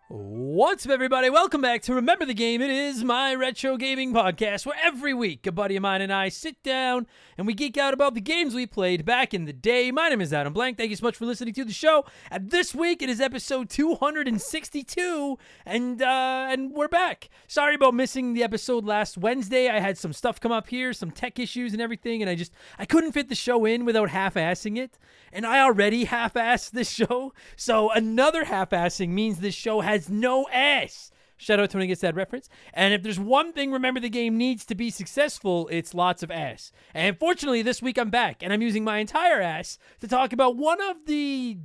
What's up, everybody? Welcome back to Remember the Game. It is my retro gaming podcast where every week a buddy of mine and I sit down and we geek out about the games we played back in the day. My name is Adam Blank. Thank you so much for listening to the show. And this week it is episode 262, and we're back. Sorry about missing the episode last Wednesday. I had some stuff come up here, some tech issues and everything, and I couldn't fit the show in without half-assing it. And I already half-assed this show, so another half-assing means this show has no ass. Shout out to when he gets that reference. And if there's one thing Remember the Game needs to be successful, it's lots of ass. And fortunately, this week I'm back, and I'm using my entire ass to talk about one of the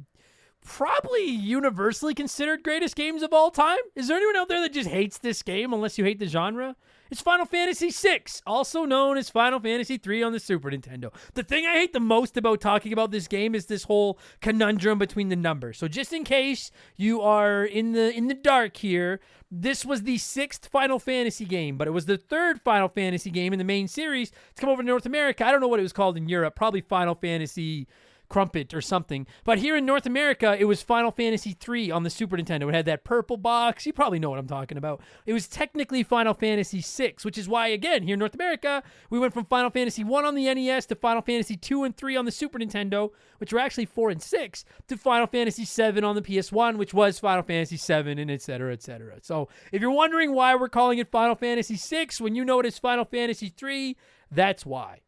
probably universally considered greatest games of all time. Is there anyone out there that just hates this game unless you hate the genre? It's Final Fantasy VI, also known as Final Fantasy III on the Super Nintendo. The thing I hate the most about talking about this game is this whole conundrum between the numbers. So just in case you are in the dark here, this was the 6th Final Fantasy game, but it was the 3rd Final Fantasy game in the main series to come over to North America. I don't know what it was called in Europe, probably Final Fantasy Crumpet or something. But here in North America, it was Final Fantasy III on the Super Nintendo. It had that purple box. You probably know what I'm talking about. It was technically Final Fantasy VI, which is why, again, here in North America, we went from Final Fantasy I on the NES to Final Fantasy II and III on the Super Nintendo, which were actually 4 and 6, to Final Fantasy VII on the PS1, which was Final Fantasy VII, and etc., etc. So if you're wondering why we're calling it Final Fantasy VI when you know it is Final Fantasy III, that's why.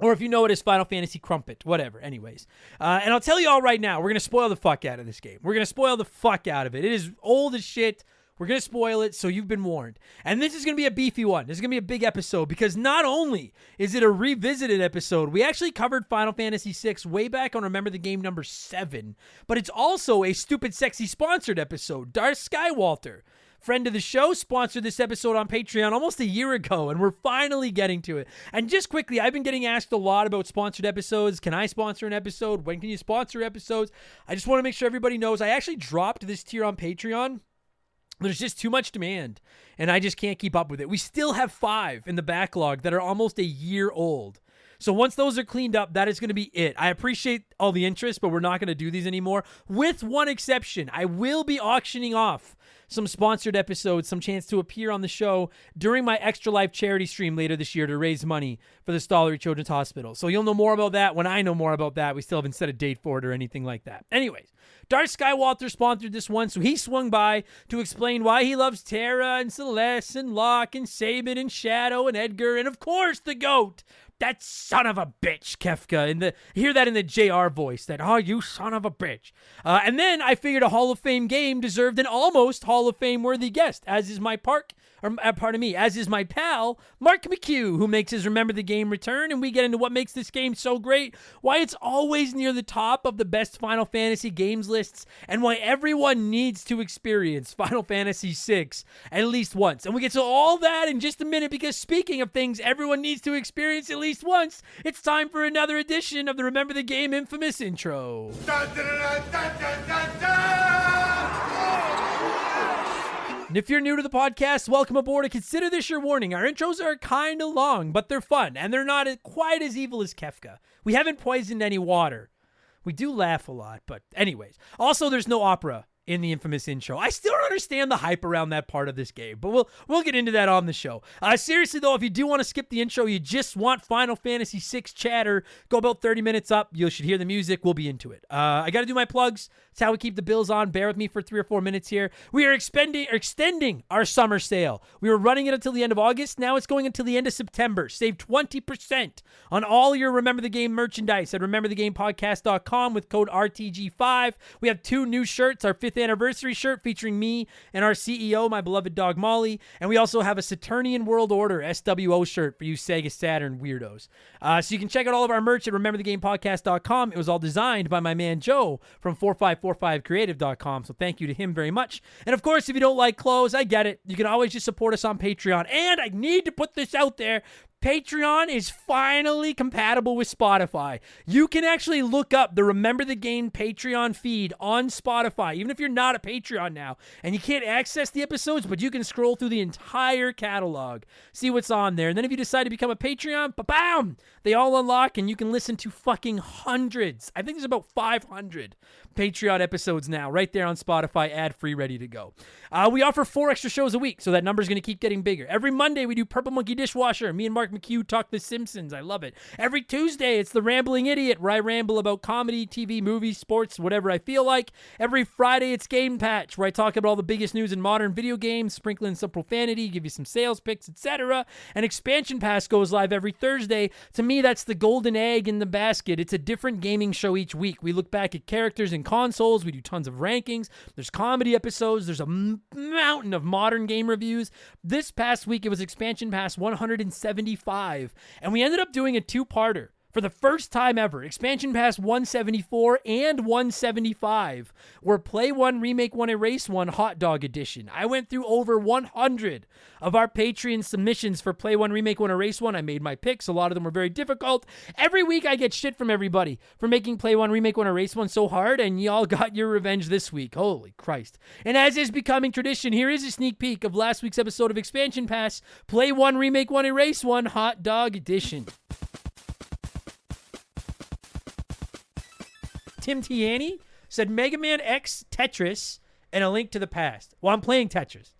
Or if you know it as Final Fantasy Crumpet, whatever, anyways. And I'll tell you all right now, we're going to spoil the fuck out of this game. We're going to spoil the fuck out of it. It is old as shit. We're going to spoil it, so you've been warned. And this is going to be a beefy one. This is going to be a big episode, because not only is it a revisited episode, we actually covered Final Fantasy VI way back on Remember the Game number 7, but it's also a Stupid Sexy sponsored episode. Darth Skywalter, friend of the show, sponsored this episode on Patreon almost a year ago, and we're finally getting to it. And just quickly, I've been getting asked a lot about sponsored episodes. Can I sponsor an episode? When can you sponsor episodes? I just want to make sure everybody knows I actually dropped this tier on Patreon. There's just too much demand, and I just can't keep up with it. We still have 5 in the backlog that are almost a year old. So once those are cleaned up, that is going to be it. I appreciate all the interest, but we're not going to do these anymore. With one exception, I will be auctioning off some sponsored episodes, some chance to appear on the show during my Extra Life charity stream later this year to raise money for the Stollery Children's Hospital. So you'll know more about that when I know more about that. We still haven't set a date for it or anything like that. Anyways, Darth Skywalter sponsored this one, so he swung by to explain why he loves Terra and Celeste and Locke and Sabin and Shadow and Edgar and, of course, the GOAT, that son of a bitch, Kafka. Hear that in the JR voice, that, oh, you son of a bitch. And then I figured a Hall of Fame game deserved an almost Hall of Fame worthy guest, as is my as is my pal, Mark McHugh, who makes his Remember the Game return, and we get into what makes this game so great, why it's always near the top of the best Final Fantasy games lists, and why everyone needs to experience Final Fantasy VI at least once. And we get to all that in just a minute, because speaking of things everyone needs to experience at least once, it's time for another edition of the Remember the Game infamous intro. Dun, dun, dun, dun, dun, dun, dun. And if you're new to the podcast, welcome aboard, and consider this your warning. Our intros are kind of long, but they're fun, and they're not quite as evil as Kafka. We haven't poisoned any water. We do laugh a lot, but anyways. Also, there's no opera in the infamous intro. I still don't understand the hype around that part of this game, but we'll get into that on the show. Seriously though, if you do want to skip the intro, you just want Final Fantasy VI chatter, go about 30 minutes up. You should hear the music. We'll be into it. I got to do my plugs. It's how we keep the bills on. Bear with me for 3 or 4 minutes here. We are extending our summer sale. We were running it until the end of August. Now it's going until the end of September. Save 20% on all your Remember the Game merchandise at rememberthegamepodcast.com with code RTG5. We have 2 new shirts. Our 5th anniversary shirt featuring me and our CEO, my beloved dog Molly. And we also have a Saturnian World Order SWO shirt for you Sega Saturn weirdos. So you can check out all of our merch at rememberthegamepodcast.com. It was all designed by my man Joe from 4545creative.com. So thank you to him very much. And of course, if you don't like clothes, I get it. You can always just support us on Patreon. And I need to put this out there. Patreon is finally compatible with Spotify. You can actually look up the Remember the Game Patreon feed on Spotify, even if you're not a Patreon now, and you can't access the episodes, but you can scroll through the entire catalog, see what's on there, and then if you decide to become a Patreon, ba-bam, they all unlock, and you can listen to fucking hundreds. I think there's about 500 Patreon episodes now, right there on Spotify, ad-free, ready to go. We offer 4 extra shows a week, so that number's going to keep getting bigger. Every Monday, we do Purple Monkey Dishwasher. Me and Mark McHugh talk The Simpsons. I love it. Every Tuesday, it's The Rambling Idiot, where I ramble about comedy, TV, movies, sports, whatever I feel like. Every Friday, it's Game Patch, where I talk about all the biggest news in modern video games, sprinkle in some profanity, give you some sales picks, etc. And Expansion Pass goes live every Thursday. To me, that's the golden egg in the basket. It's a different gaming show each week. We look back at characters and consoles. We do tons of rankings. There's comedy episodes. There's a mountain of modern game reviews. This past week, it was Expansion Pass 175, and we ended up doing a 2-parter. For the first time ever, Expansion Pass 174 and 175 were Play 1, Remake 1, Erase 1 Hot Dog Edition. I went through over 100 of our Patreon submissions for Play 1, Remake 1, Erase 1. I made my picks. A lot of them were very difficult. Every week I get shit from everybody for making Play 1, Remake 1, Erase 1 so hard, and y'all got your revenge this week. Holy Christ. And as is becoming tradition, here is a sneak peek of last week's episode of Expansion Pass, Play 1, Remake 1, Erase 1 Hot Dog Edition. Tim Tiani said Mega Man X Tetris and A Link to the Past. Well, I'm playing Tetris.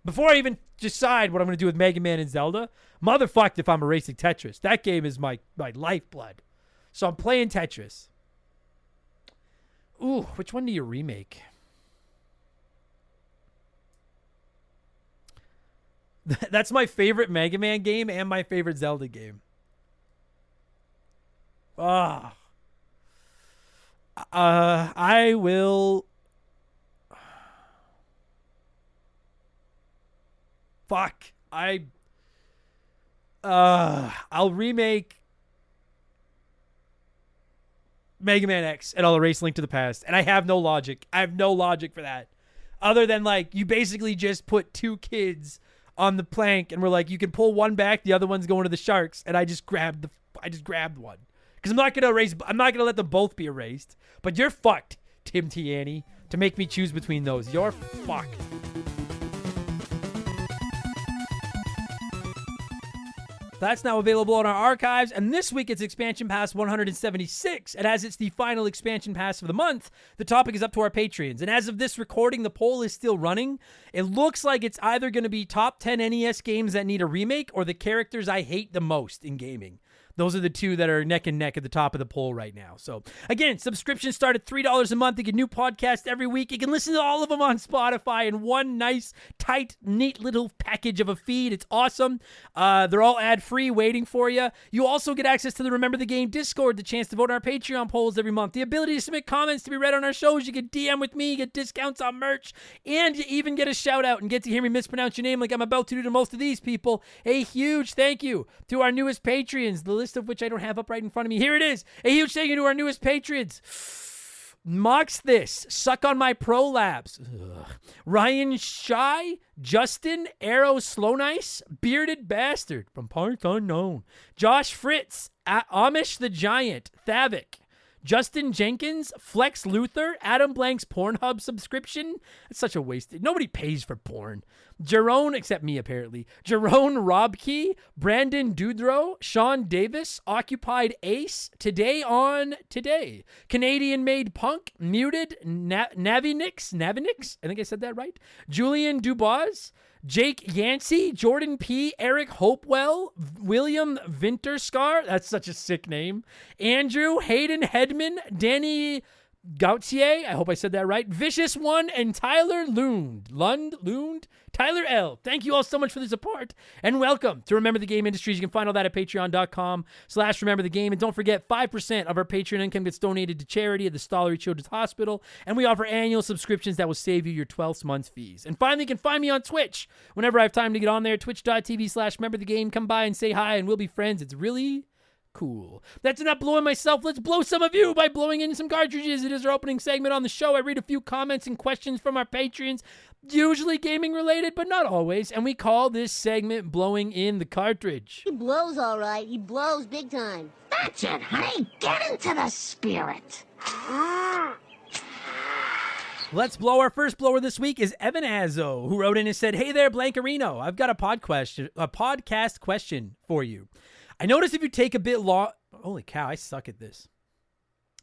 Before I even decide what I'm going to do with Mega Man and Zelda, motherfucked if I'm erasing Tetris. That game is my lifeblood. So I'm playing Tetris. Ooh, which one do you remake? That's my favorite Mega Man game and my favorite Zelda game. Ah. I will. Fuck. I'll remake Mega Man X and I'll erase Link to the Past. And I have no logic. I have no logic for that. Other than, like, you basically just put 2 kids on the plank and we're like, you can pull one back, the other one's going to the sharks, and I just grabbed one. Because I'm not gonna let them both be erased. But you're fucked, Tim Tiani, to make me choose between those. You're fucked. That's now available on our archives, and this week it's Expansion Pass 176, and as it's the final Expansion Pass of the month, the topic is up to our Patreons, and as of this recording, the poll is still running. It looks like it's either going to be top 10 NES games that need a remake, or the characters I hate the most in gaming. Those are the 2 that are neck and neck at the top of the poll right now. So, again, subscriptions start at $3 a month. You get a new podcast every week. You can listen to all of them on Spotify in one nice, tight, neat little package of a feed. It's awesome. They're all ad-free, waiting for you. You also get access to the Remember the Game Discord, the chance to vote on our Patreon polls every month, the ability to submit comments to be read on our shows. You get DM with me, you get discounts on merch, and you even get a shout-out and get to hear me mispronounce your name like I'm about to do to most of these people. A huge thank you to our newest Patreons, the list of which I don't have up right in front of me. Here it is. A huge thank you to our newest patrons. Mox This, Suck on My Prolapse, Ryan Shy, Justin, Arrow Slow Nice, Bearded Bastard from Parts Unknown, Josh Fritz, Amish the Giant, Thavik, Justin Jenkins, Flex Luther, Adam Blank's Pornhub subscription. It's such a waste. Nobody pays for porn. Jerome, except me apparently. Jerome Robkey, Brandon Dudro, Sean Davis, Occupied Ace, Today on Today, Canadian Made Punk, Muted, Navinix, I think I said that right. Julian Dubois, Jake Yancey, Jordan P., Eric Hopewell, William Vinterscar, that's such a sick name, Andrew, Hayden Hedman, Danny Gautier, I hope I said that right, Vicious One, and Tyler Lund, Tyler L. Thank you all so much for the support, and welcome to Remember the Game Industries. You can find all that at patreon.com/rememberthegame, and don't forget, 5% of our Patreon income gets donated to charity at the Stollery Children's Hospital, and we offer annual subscriptions that will save you your 12th month's fees. And finally, you can find me on Twitch whenever I have time to get on there, twitch.tv/rememberthegame. Come by and say hi, and we'll be friends. It's really Cool. That's enough blowing myself. Let's blow some of you by blowing in some cartridges. It is our opening segment on the show. I read a few comments and questions from our Patreons, usually gaming related, but not always. And we call this segment Blowing in the Cartridge. He blows all right. He blows big time. That's it, honey. Get into the spirit. Let's blow. Our first blower this week is Evan Azzo, who wrote in and said, "Hey there, Blancarino. I've got a podcast question for you. I noticed if you take a bit long..." Holy cow, I suck at this.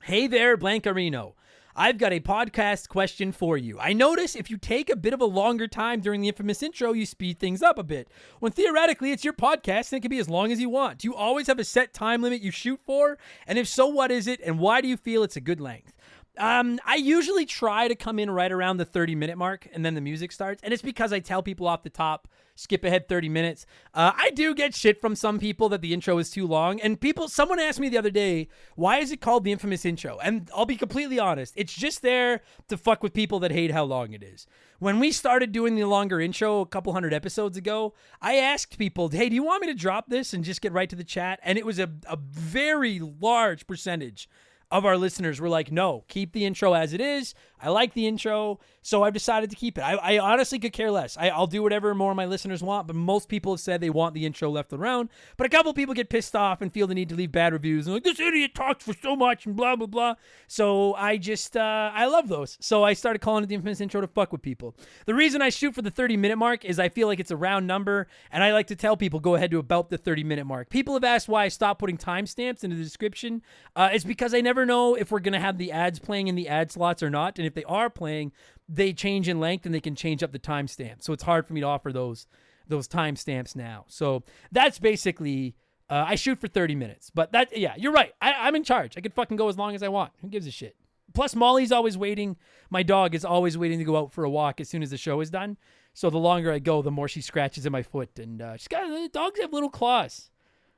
"Hey there, Blancarino. I've got a podcast question for you. I notice if you take a bit of a longer time during the infamous intro, you speed things up a bit. When theoretically, it's your podcast and it can be as long as you want. Do you always have a set time limit you shoot for? And if so, what is it? And why do you feel it's a good length?" I usually try to come in right around the 30-minute mark, and then the music starts. And it's because I tell people off the top, skip ahead 30 minutes. I do get shit from some people that the intro is too long. And someone asked me the other day, why is it called the infamous intro? And I'll be completely honest. It's just there to fuck with people that hate how long it is. When we started doing the longer intro a couple hundred episodes ago, I asked people, hey, do you want me to drop this and just get right to the chat? And it was a very large percentage of our listeners were like, no, keep the intro as it is. I like the intro, so I've decided to keep it. I honestly could care less. I'll do whatever more my listeners want, but most people have said they want the intro left around. But a couple people get pissed off and feel the need to leave bad reviews and like, this idiot talks for so much and blah, blah, blah. So I just, I love those. So I started calling it the infamous intro to fuck with people. The reason I shoot for the 30-minute mark is I feel like it's a round number, and I like to tell people go ahead to about the 30-minute mark. People have asked why I stopped putting timestamps into the description. It's because I never know if we're going to have the ads playing in the ad slots or not. And if they are playing, they change in length and they can change up the timestamp. So it's hard for me to offer those timestamps now. So that's basically, I shoot for 30 minutes. But that, yeah, you're right. I'm in charge. I could fucking go as long as I want. Who gives a shit? Plus, Molly's always waiting. My dog is always waiting to go out for a walk as soon as the show is done. So the longer I go, the more she scratches at my foot. And dogs have little claws.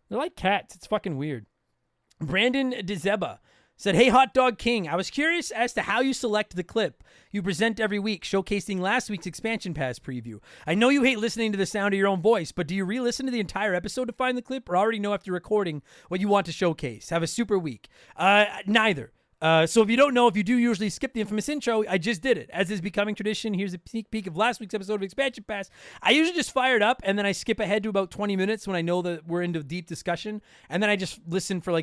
They're like cats. It's fucking weird. Brandon DeZeba said, hey, Hot Dog King, I was curious as to how you select the clip you present every week, showcasing last week's Expansion Pass preview. I know you hate listening to the sound of your own voice, but do you re-listen to the entire episode to find the clip, or already know after recording what you want to showcase? Have a super week. Neither. So if you don't know, if you do usually skip the infamous intro, I just did it. As is becoming tradition, here's a sneak peek of last week's episode of Expansion Pass. I usually just fire it up, and then I skip ahead to about 20 minutes when I know that we're into deep discussion, and then I just listen for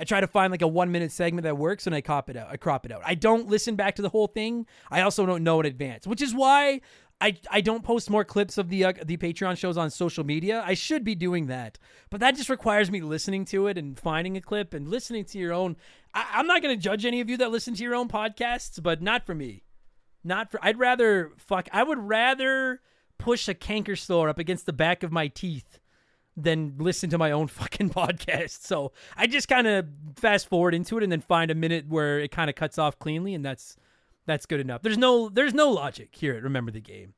I try to find like a 1 minute segment that works and I crop it out. I don't listen back to the whole thing. I also don't know in advance, which is why I don't post more clips of the Patreon shows on social media. I should be doing that, but that just requires me listening to it and finding a clip and listening to your own. I'm not going to judge any of you that listen to your own podcasts, but not for me. I would rather push a canker sore up against the back of my teeth than listen to my own fucking podcast. So I just kind of fast forward into it and then find a minute where it kind of cuts off cleanly, and that's good enough. There's no logic here at Remember the Game.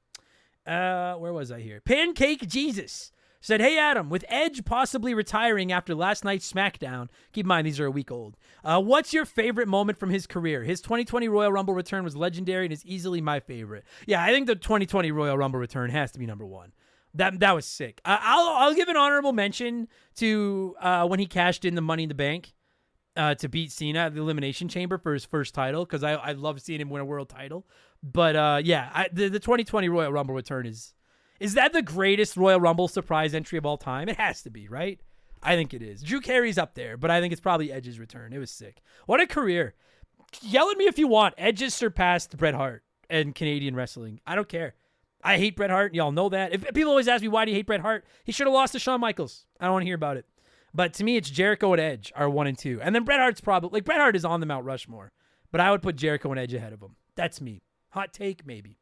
Where was I here? Pancake Jesus said, hey, Adam, with Edge possibly retiring after last night's SmackDown, keep in mind these are a week old, what's your favorite moment from his career? His 2020 Royal Rumble return was legendary and is easily my favorite. Yeah, I think the 2020 Royal Rumble return has to be number one. That was sick. I'll give an honorable mention to when he cashed in the Money in the Bank to beat Cena at the Elimination Chamber for his first title, because I love seeing him win a world title. But yeah, the 2020 Royal Rumble return is that the greatest Royal Rumble surprise entry of all time? It has to be, right? I think it is. Drew Carey's up there, but I think it's probably Edge's return. It was sick. What a career. Yell at me if you want. Edge has surpassed Bret Hart in Canadian wrestling. I don't care. I hate Bret Hart. Y'all know that. If people always ask me, why do you hate Bret Hart? He should have lost to Shawn Michaels. I don't want to hear about it. But to me, it's Jericho and Edge are 1 and 2. And then Bret Hart's probably, Bret Hart is on the Mount Rushmore. But I would put Jericho and Edge ahead of him. That's me. Hot take, maybe.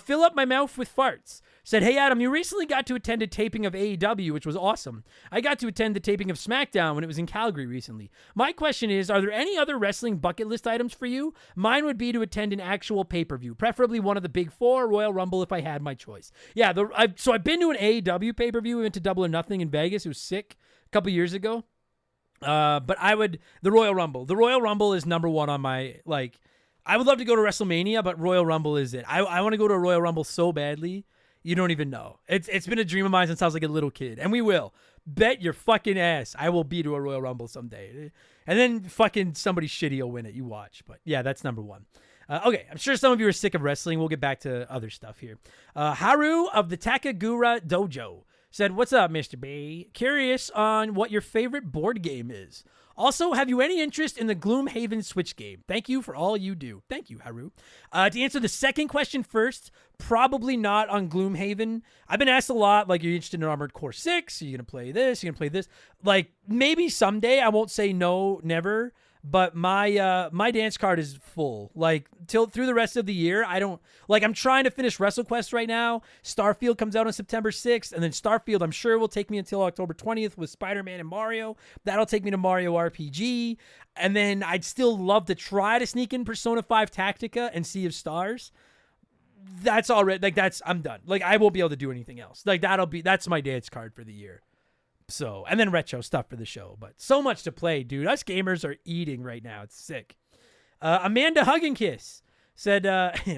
Fill up my mouth with farts. Said, hey, Adam, you recently got to attend a taping of AEW, which was awesome. I got to attend the taping of SmackDown when it was in Calgary recently. My question is, are there any other wrestling bucket list items for you? Mine would be to attend an actual pay-per-view, preferably one of the big four, Royal Rumble, if I had my choice. Yeah, so I've been to an AEW pay-per-view. We went to Double or Nothing in Vegas. It was sick a couple years ago. But the Royal Rumble. The Royal Rumble is number one on my, I would love to go to WrestleMania, but Royal Rumble is it. I want to go to a Royal Rumble so badly, you don't even know. It's been a dream of mine since I was like a little kid, and we will. Bet your fucking ass I will be to a Royal Rumble someday. And then fucking somebody shitty will win it. You watch. But yeah, that's number one. Okay, I'm sure some of you are sick of wrestling. We'll get back to other stuff here. Haru of the Takagura Dojo said, "What's up, Mr. B? Curious on what your favorite board game is. Also, have you any interest in the Gloomhaven Switch game? Thank you for all you do." Thank you, Haru. To answer the second question first, probably not on Gloomhaven. I've been asked a lot, like, are you interested in Armored Core 6? Are you going to play this? Are you going to play this? Like, maybe someday. I won't say no, never. But my dance card is full. Like, through the rest of the year, I'm trying to finish WrestleQuest right now. Starfield comes out on September 6th, and then Starfield, I'm sure, will take me until October 20th with Spider-Man and Mario. That'll take me to Mario RPG. And then I'd still love to try to sneak in Persona 5 Tactica and Sea of Stars. That's already, like, I'm done. Like, I won't be able to do anything else. Like, that's my dance card for the year. So, and then retro stuff for the show, but so much to play, dude. Us gamers are eating right now. It's sick. Amanda Hug and Kiss said,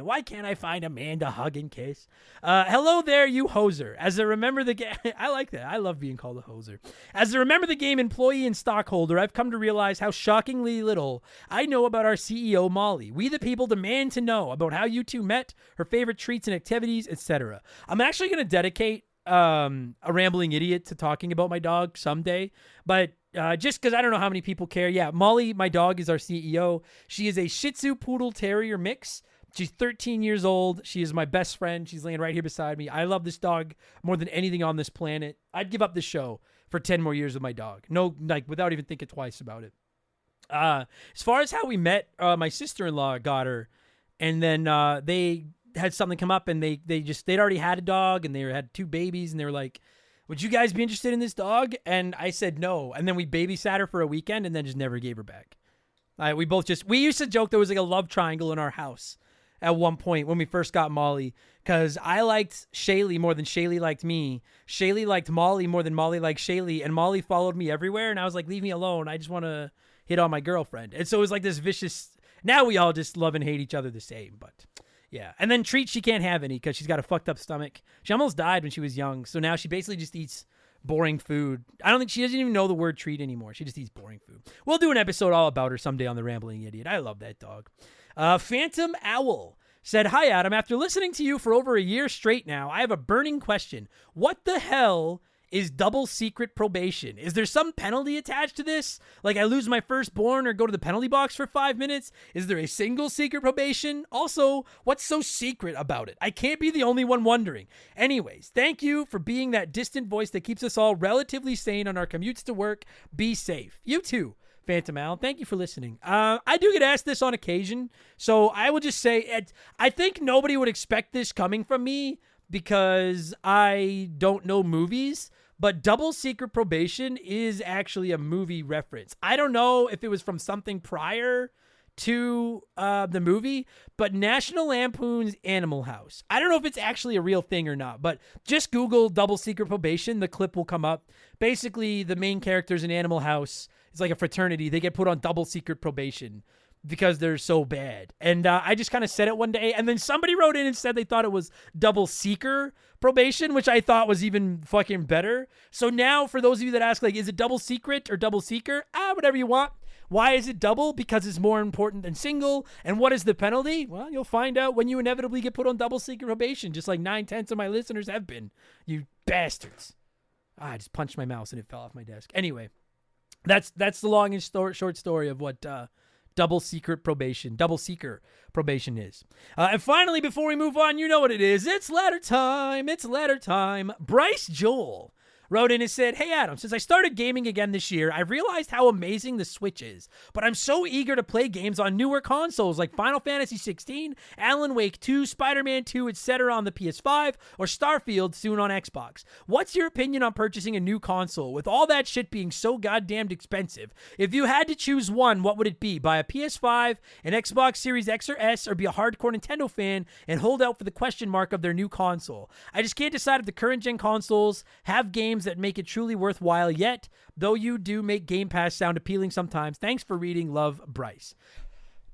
why can't I find Amanda Hug and Kiss? Hello there, you hoser. As a remember the game, I like that. I love being called a hoser. As a remember the game employee and stockholder, I've come to realize how shockingly little I know about our CEO, Molly. We the people demand to know about how you two met, her favorite treats and activities, etc. I'm actually going to dedicate a rambling idiot to talking about my dog someday, but just because I don't know how many people care. Yeah, Molly, my dog, is our CEO. She is a Shih Tzu Poodle Terrier mix. She's 13 years old. She is my best friend. She's laying right here beside me. I love this dog more than anything on this planet. I'd give up the show for 10 more years with my dog. No, like, without even thinking twice about it. As far as how we met, my sister-in-law got her, and then they had something come up, and they'd already had a dog, and they had 2 babies, and they were like, would you guys be interested in this dog? And I said no. And then we babysat her for a weekend and then just never gave her back. We used to joke there was like a love triangle in our house at one point when we first got Molly, because I liked Shaylee more than Shaylee liked me. Shaylee liked Molly more than Molly liked Shaylee, and Molly followed me everywhere, and I was like, leave me alone. I just want to hit on my girlfriend. And so it was like this vicious, now we all just love and hate each other the same, but... yeah, and then treats she can't have any because she's got a fucked up stomach. She almost died when she was young, so now she basically just eats boring food. I don't think she doesn't even know the word treat anymore. She just eats boring food. We'll do an episode all about her someday on The Rambling Idiot. I love that dog. Phantom Owl said, "Hi, Adam. After listening to you for over a year straight now, I have a burning question. What the hell is double secret probation? Is there some penalty attached to this? Like I lose my firstborn or go to the penalty box for 5 minutes? Is there a single secret probation? Also, what's so secret about it? I can't be the only one wondering. Anyways, thank you for being that distant voice that keeps us all relatively sane on our commutes to work. Be safe." You too, Phantom Al. Thank you for listening. I do get asked this on occasion, so I will just say, I think nobody would expect this coming from me because I don't know movies, but double secret probation is actually a movie reference. I don't know if it was from something prior to the movie, but National Lampoon's Animal House. I don't know if it's actually a real thing or not, but just Google double secret probation. The clip will come up. Basically, the main characters in Animal House, it's like a fraternity. They get put on double secret probation because they're so bad. And I just kind of said it one day, and then somebody wrote in and said they thought it was double seeker probation, which I thought was even fucking better. So now for those of you that ask, like, is it double secret or double seeker? Whatever you want. Why is it double? Because it's more important than single. And what is the penalty? Well, you'll find out when you inevitably get put on double secret probation, just like 9/10 of my listeners have been. You bastards. I just punched my mouse and it fell off my desk. Anyway, that's the long and short story of what double seeker probation is. And finally, before we move on, you know what it is. It's letter time. Bryce Joel wrote in and said, "Hey Adam, since I started gaming again this year, I realized how amazing the Switch is, but I'm so eager to play games on newer consoles like Final Fantasy 16, Alan Wake 2, Spider-Man 2, etc. on the PS5, or Starfield soon on Xbox. What's your opinion on purchasing a new console with all that shit being so goddamned expensive? If you had to choose one, what would it be? Buy a PS5, an Xbox Series X or S, or be a hardcore Nintendo fan and hold out for the question mark of their new console? I just can't decide if the current gen consoles have games that make it truly worthwhile yet, though you do make Game Pass sound appealing sometimes. Thanks for reading. Love, Bryce."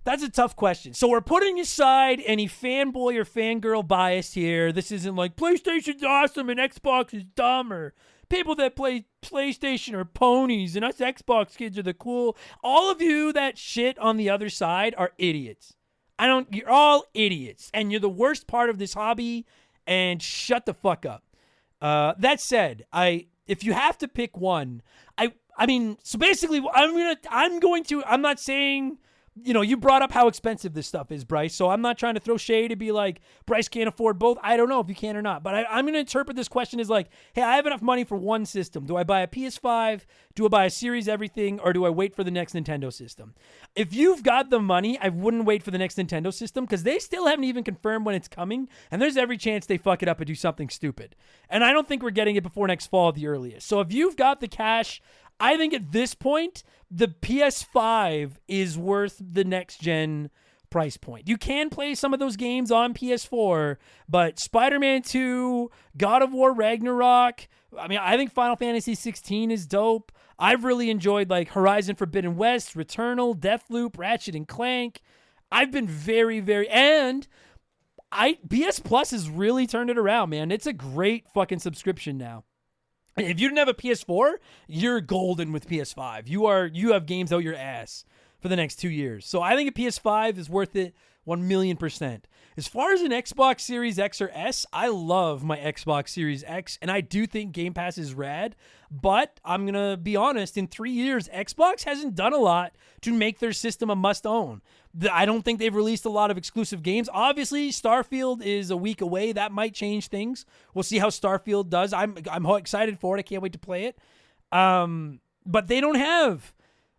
That's a tough question. So we're putting aside any fanboy or fangirl bias here. This isn't like PlayStation's awesome and Xbox is dumb, or people that play PlayStation are ponies and us Xbox kids are the cool. All of you that shit on the other side are idiots. You're all idiots, and you're the worst part of this hobby, and shut the fuck up. That said, if you have to pick one, I mean, so basically I'm not saying, you brought up how expensive this stuff is, Bryce, so I'm not trying to throw shade and be like, Bryce can't afford both. I don't know if you can or not, but I'm going to interpret this question as like, hey, I have enough money for one system. Do I buy a PS5? Do I buy a Series everything? Or do I wait for the next Nintendo system? If you've got the money, I wouldn't wait for the next Nintendo system because they still haven't even confirmed when it's coming, and there's every chance they fuck it up and do something stupid. And I don't think we're getting it before next fall at the earliest. So if you've got the cash, I think at this point, the PS5 is worth the next-gen price point. You can play some of those games on PS4, but Spider-Man 2, God of War Ragnarok, I think Final Fantasy 16 is dope. I've really enjoyed like Horizon Forbidden West, Returnal, Deathloop, Ratchet and Clank. I've been very, very... And BS Plus has really turned it around, man. It's a great fucking subscription now. If you didn't have a PS4, you're golden with PS5. You have games out your ass for the next 2 years. So I think a PS5 is worth it 1,000,000%. As far as an Xbox Series X or S, I love my Xbox Series X, and I do think Game Pass is rad. But I'm going to be honest, in 3 years, Xbox hasn't done a lot to make their system a must-own. I don't think they've released a lot of exclusive games. Obviously, Starfield is a week away. That might change things. We'll see how Starfield does. I'm excited for it. I can't wait to play it. But they don't have...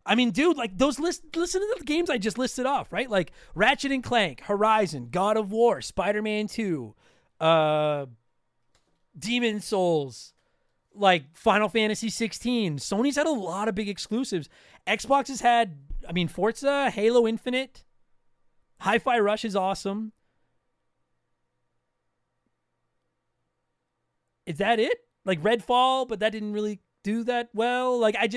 dude, like listen to the games I just listed off, right? Like Ratchet and Clank, Horizon, God of War, Spider-Man 2, Demon Souls, like Final Fantasy 16. Sony's had a lot of big exclusives. Xbox has had, Forza, Halo Infinite, Hi-Fi Rush is awesome. Is that it? Like Redfall, but that didn't really do that well. Like if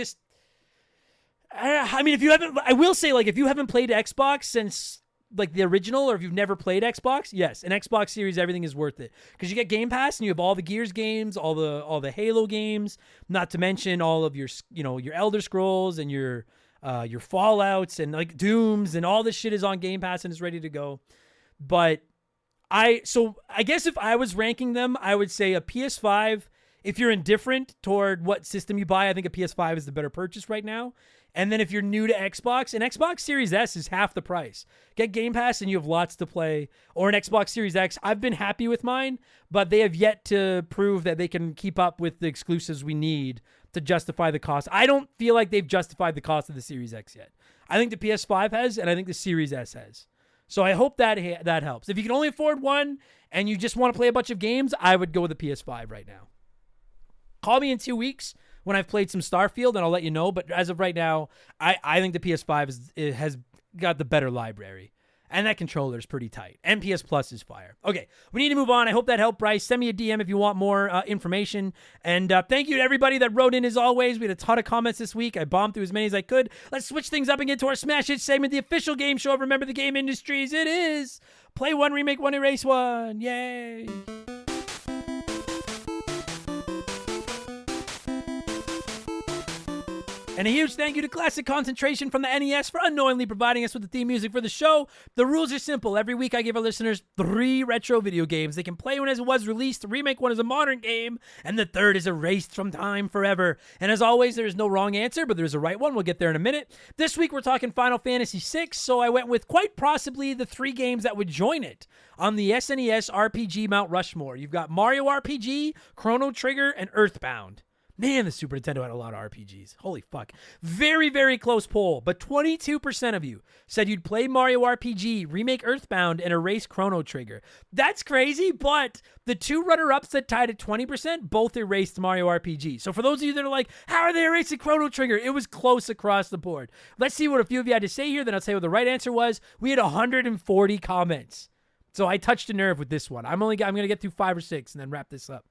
you haven't, I will say, like, if you haven't played Xbox since like the original, or if you've never played Xbox, yes, an Xbox Series everything is worth it because you get Game Pass and you have all the Gears games, all the Halo games, not to mention all of your your Elder Scrolls and your Fallouts and like Dooms and all this shit is on Game Pass and is ready to go. But I guess if I was ranking them, I would say a PS5. If you're indifferent toward what system you buy, I think a PS5 is the better purchase right now. And then if you're new to Xbox, an Xbox Series S is half the price. Get Game Pass and you have lots to play. Or an Xbox Series X. I've been happy with mine, but they have yet to prove that they can keep up with the exclusives we need to justify the cost. I don't feel like they've justified the cost of the Series X yet. I think the PS5 has, and I think the Series S has. So I hope that helps. If you can only afford one and you just want to play a bunch of games, I would go with the PS5 right now. Call me in 2 weeks when I've played some Starfield, and I'll let you know. But as of right now, I think the PS5 has got the better library. And that controller is pretty tight. And PS Plus is fire. Okay, we need to move on. I hope that helped, Bryce. Send me a DM if you want more information. And thank you to everybody that wrote in as always. We had a ton of comments this week. I bombed through as many as I could. Let's switch things up and get to our Smash Hit segment, the official game show of Remember the Game Industries. It is Play One, Remake One, Erase One. Yay! And a huge thank you to Classic Concentration from the NES for unknowingly providing us with the theme music for the show. The rules are simple. Every week I give our listeners 3 retro video games. They can play one as it was released, the remake one as a modern game, and the third is erased from time forever. And as always, there is no wrong answer, but there is a right one. We'll get there in a minute. This week we're talking Final Fantasy VI, so I went with quite possibly the 3 games that would join it on the SNES RPG Mount Rushmore. You've got Mario RPG, Chrono Trigger, and Earthbound. Man, the Super Nintendo had a lot of RPGs. Holy fuck. Very, very close poll, but 22% of you said you'd play Mario RPG, remake Earthbound, and erase Chrono Trigger. That's crazy, but the 2 runner-ups that tied at 20% both erased Mario RPG. So for those of you that are like, how are they erasing Chrono Trigger? It was close across the board. Let's see what a few of you had to say here, then I'll tell you what the right answer was. We had 140 comments. So I touched a nerve with this one. I'm going to get through 5 or 6 and then wrap this up.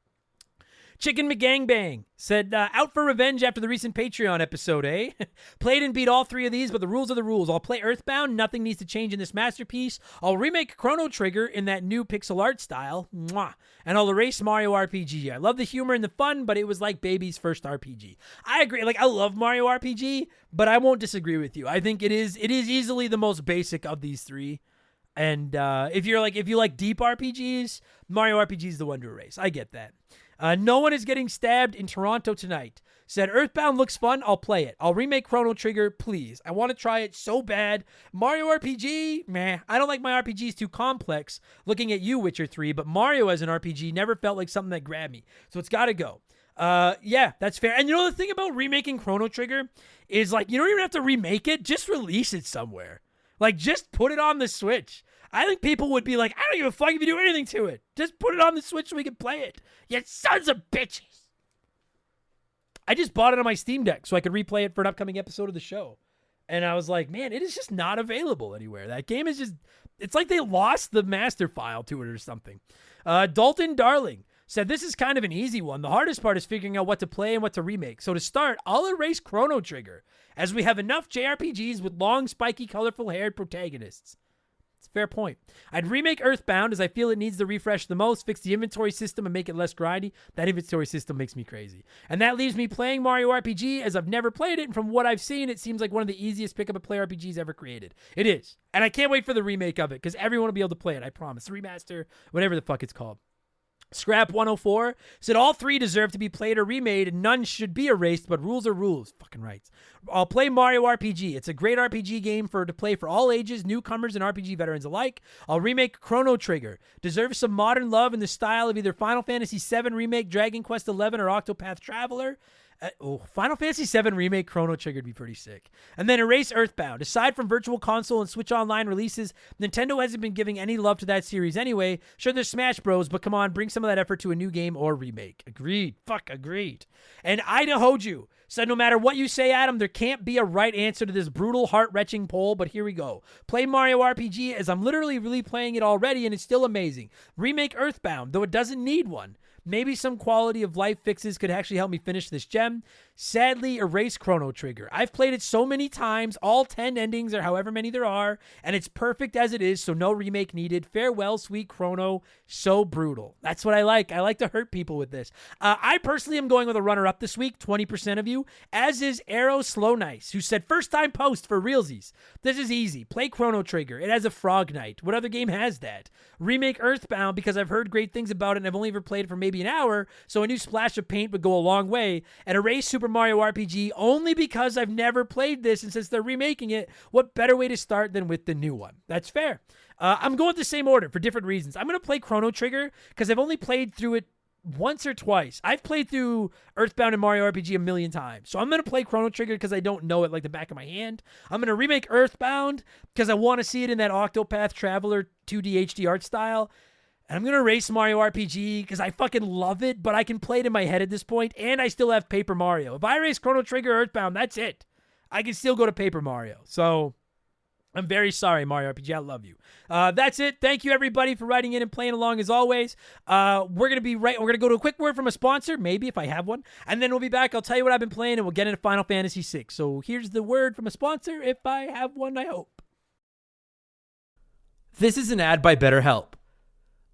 Chicken McGangbang said, out for revenge after the recent Patreon episode, eh? Played and beat all 3 of these, but the rules are the rules. I'll play Earthbound. Nothing needs to change in this masterpiece. I'll remake Chrono Trigger in that new pixel art style. Mwah. And I'll erase Mario RPG. I love the humor and the fun, but it was like baby's first RPG. I agree. Like, I love Mario RPG, but I won't disagree with you. I think it is easily the most basic of these 3. And if you like deep RPGs, Mario RPG is the one to erase. I get that. No one is getting stabbed in Toronto tonight. Said, Earthbound looks fun. I'll play it. I'll remake Chrono Trigger, please. I want to try it so bad. Mario RPG, meh. I don't like my RPGs too complex. Looking at you, Witcher 3, but Mario as an RPG never felt like something that grabbed me. So it's got to go. Yeah, that's fair. And you know the thing about remaking Chrono Trigger is, like, you don't even have to remake it. Just release it somewhere. Like, just put it on the Switch. I think people would be like, I don't give a fuck if you do anything to it. Just put it on the Switch so we can play it. You sons of bitches. I just bought it on my Steam Deck so I could replay it for an upcoming episode of the show. And I was like, man, it is just not available anywhere. That game is just, it's like they lost the master file to it or something. Dalton Darling said, this is kind of an easy one. The hardest part is figuring out what to play and what to remake. So to start, I'll erase Chrono Trigger, as we have enough JRPGs with long, spiky, colorful-haired protagonists. It's a fair point. I'd remake Earthbound, as I feel it needs to refresh the most, fix the inventory system, and make it less grindy. That inventory system makes me crazy. And that leaves me playing Mario RPG, as I've never played it, and from what I've seen, it seems like one of the easiest pick-up-and-play RPGs ever created. It is. And I can't wait for the remake of it, because everyone will be able to play it, I promise. Remaster, whatever the fuck it's called. Scrap 104 said all 3 deserve to be played or remade and none should be erased, but rules are rules. Fucking rights. I'll play Mario RPG. It's a great RPG game to play for all ages, newcomers and RPG veterans alike. I'll remake Chrono Trigger. Deserves some modern love in the style of either Final Fantasy VII Remake, Dragon Quest XI, or Octopath Traveler. Final Fantasy VII Remake Chrono Trigger would be pretty sick. And then erase Earthbound. Aside from Virtual Console and Switch Online releases, Nintendo hasn't been giving any love to that series anyway. Sure, there's Smash Bros, but come on, bring some of that effort to a new game or remake. Agreed. Fuck, agreed. And Ida Hoju said, no matter what you say, Adam, there can't be a right answer to this brutal, heart-wrenching poll, but here we go. Play Mario RPG, as I'm literally replaying it already, and it's still amazing. Remake Earthbound, though it doesn't need one. Maybe some quality of life fixes could actually help me finish this gem. Sadly, erase Chrono Trigger. I've played it so many times, all 10 endings or however many there are, and it's perfect as it is, so no remake needed. Farewell, sweet Chrono. So brutal. That's what I like. I like to hurt people with this. I personally am going with a runner-up this week, 20% of you, as is Arrow Slow Nice, who said, first-time post for realsies. This is easy. Play Chrono Trigger. It has a Frog Knight. What other game has that? Remake Earthbound, because I've heard great things about it, and I've only ever played it for maybe an hour, so a new splash of paint would go a long way. And erase Super Mario RPG only because I've never played this, and since they're remaking it, what better way to start than with the new one? That's fair. I'm going the same order for different reasons. I'm going to play Chrono Trigger because I've only played through it once or twice. I've played through Earthbound and Mario RPG a million times. So I'm going to play Chrono Trigger because I don't know it like the back of my hand. I'm going to remake Earthbound because I want to see it in that Octopath Traveler 2D HD art style. And I'm going to erase Mario RPG because I fucking love it, but I can play it in my head at this point, and I still have Paper Mario. If I erase Chrono Trigger Earthbound, that's it. I can still go to Paper Mario. So I'm very sorry, Mario RPG. I love you. That's it. Thank you, everybody, for writing in and playing along as always. We're going to go to a quick word from a sponsor, maybe if I have one, and then we'll be back. I'll tell you what I've been playing, and we'll get into Final Fantasy VI. So here's the word from a sponsor, if I have one, I hope. This is an ad by BetterHelp.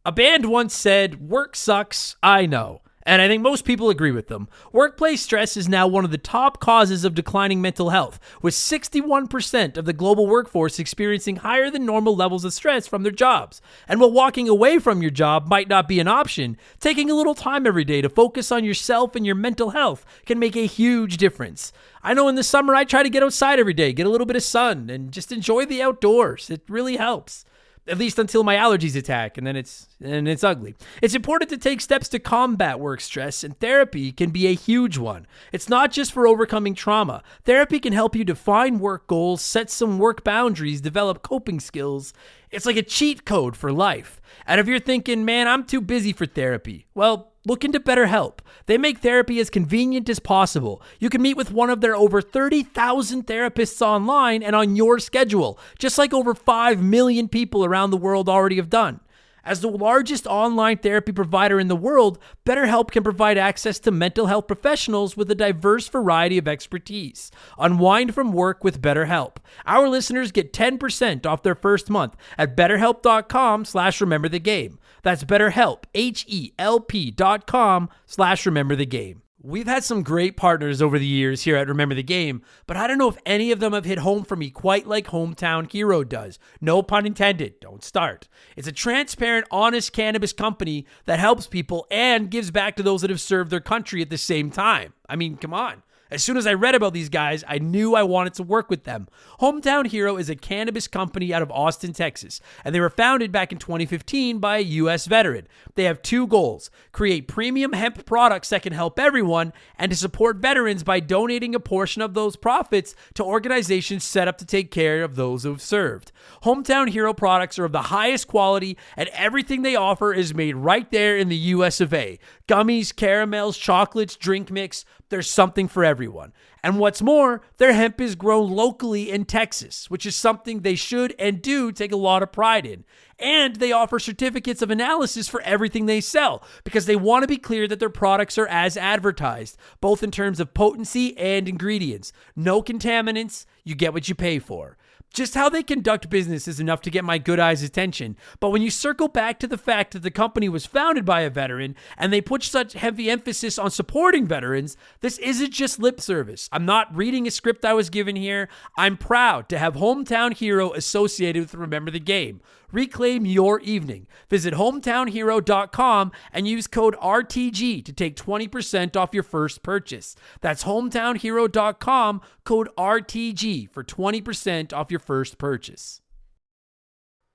A band once said, work sucks, I know. And I think most people agree with them. Workplace stress is now one of the top causes of declining mental health, with 61% of the global workforce experiencing higher than normal levels of stress from their jobs. And while walking away from your job might not be an option, taking a little time every day to focus on yourself and your mental health can make a huge difference. I know in the summer I try to get outside every day, get a little bit of sun, and just enjoy the outdoors. It really helps. At least until my allergies attack, and then it's ugly. It's important to take steps to combat work stress, and therapy can be a huge one. It's not just for overcoming trauma. Therapy can help you define work goals, set some work boundaries, develop coping skills. It's like a cheat code for life. And if you're thinking, man, I'm too busy for therapy, well, look into BetterHelp. They make therapy as convenient as possible. You can meet with one of their over 30,000 therapists online and on your schedule, just like over 5 million people around the world already have done. As the largest online therapy provider in the world, BetterHelp can provide access to mental health professionals with a diverse variety of expertise. Unwind from work with BetterHelp. Our listeners get 10% off their first month at betterhelp.com/rememberthegame. That's BetterHelp, HELP.com/rememberthegame. We've had some great partners over the years here at Remember the Game, but I don't know if any of them have hit home for me quite like Hometown Hero does. No pun intended. Don't start. It's a transparent, honest cannabis company that helps people and gives back to those that have served their country at the same time. I mean, come on. As soon as I read about these guys, I knew I wanted to work with them. Hometown Hero is a cannabis company out of Austin, Texas, and they were founded back in 2015 by a U.S. veteran. They have two goals: create premium hemp products that can help everyone, and to support veterans by donating a portion of those profits to organizations set up to take care of those who have served. Hometown Hero products are of the highest quality, and everything they offer is made right there in the U.S. of A. Gummies, caramels, chocolates, drink mix. There's something for everyone. And what's more, their hemp is grown locally in Texas, which is something they should and do take a lot of pride in. And they offer certificates of analysis for everything they sell because they want to be clear that their products are as advertised, both in terms of potency and ingredients. No contaminants, you get what you pay for. Just how they conduct business is enough to get my good eyes' attention. But when you circle back to the fact that the company was founded by a veteran and they put such heavy emphasis on supporting veterans, this isn't just lip service. I'm not reading a script I was given here. I'm proud to have Hometown Hero associated with Remember the Game. Reclaim your evening. Visit hometownhero.com and use code RTG to take 20% off your first purchase. That's hometownhero.com, code RTG for 20% off your first purchase.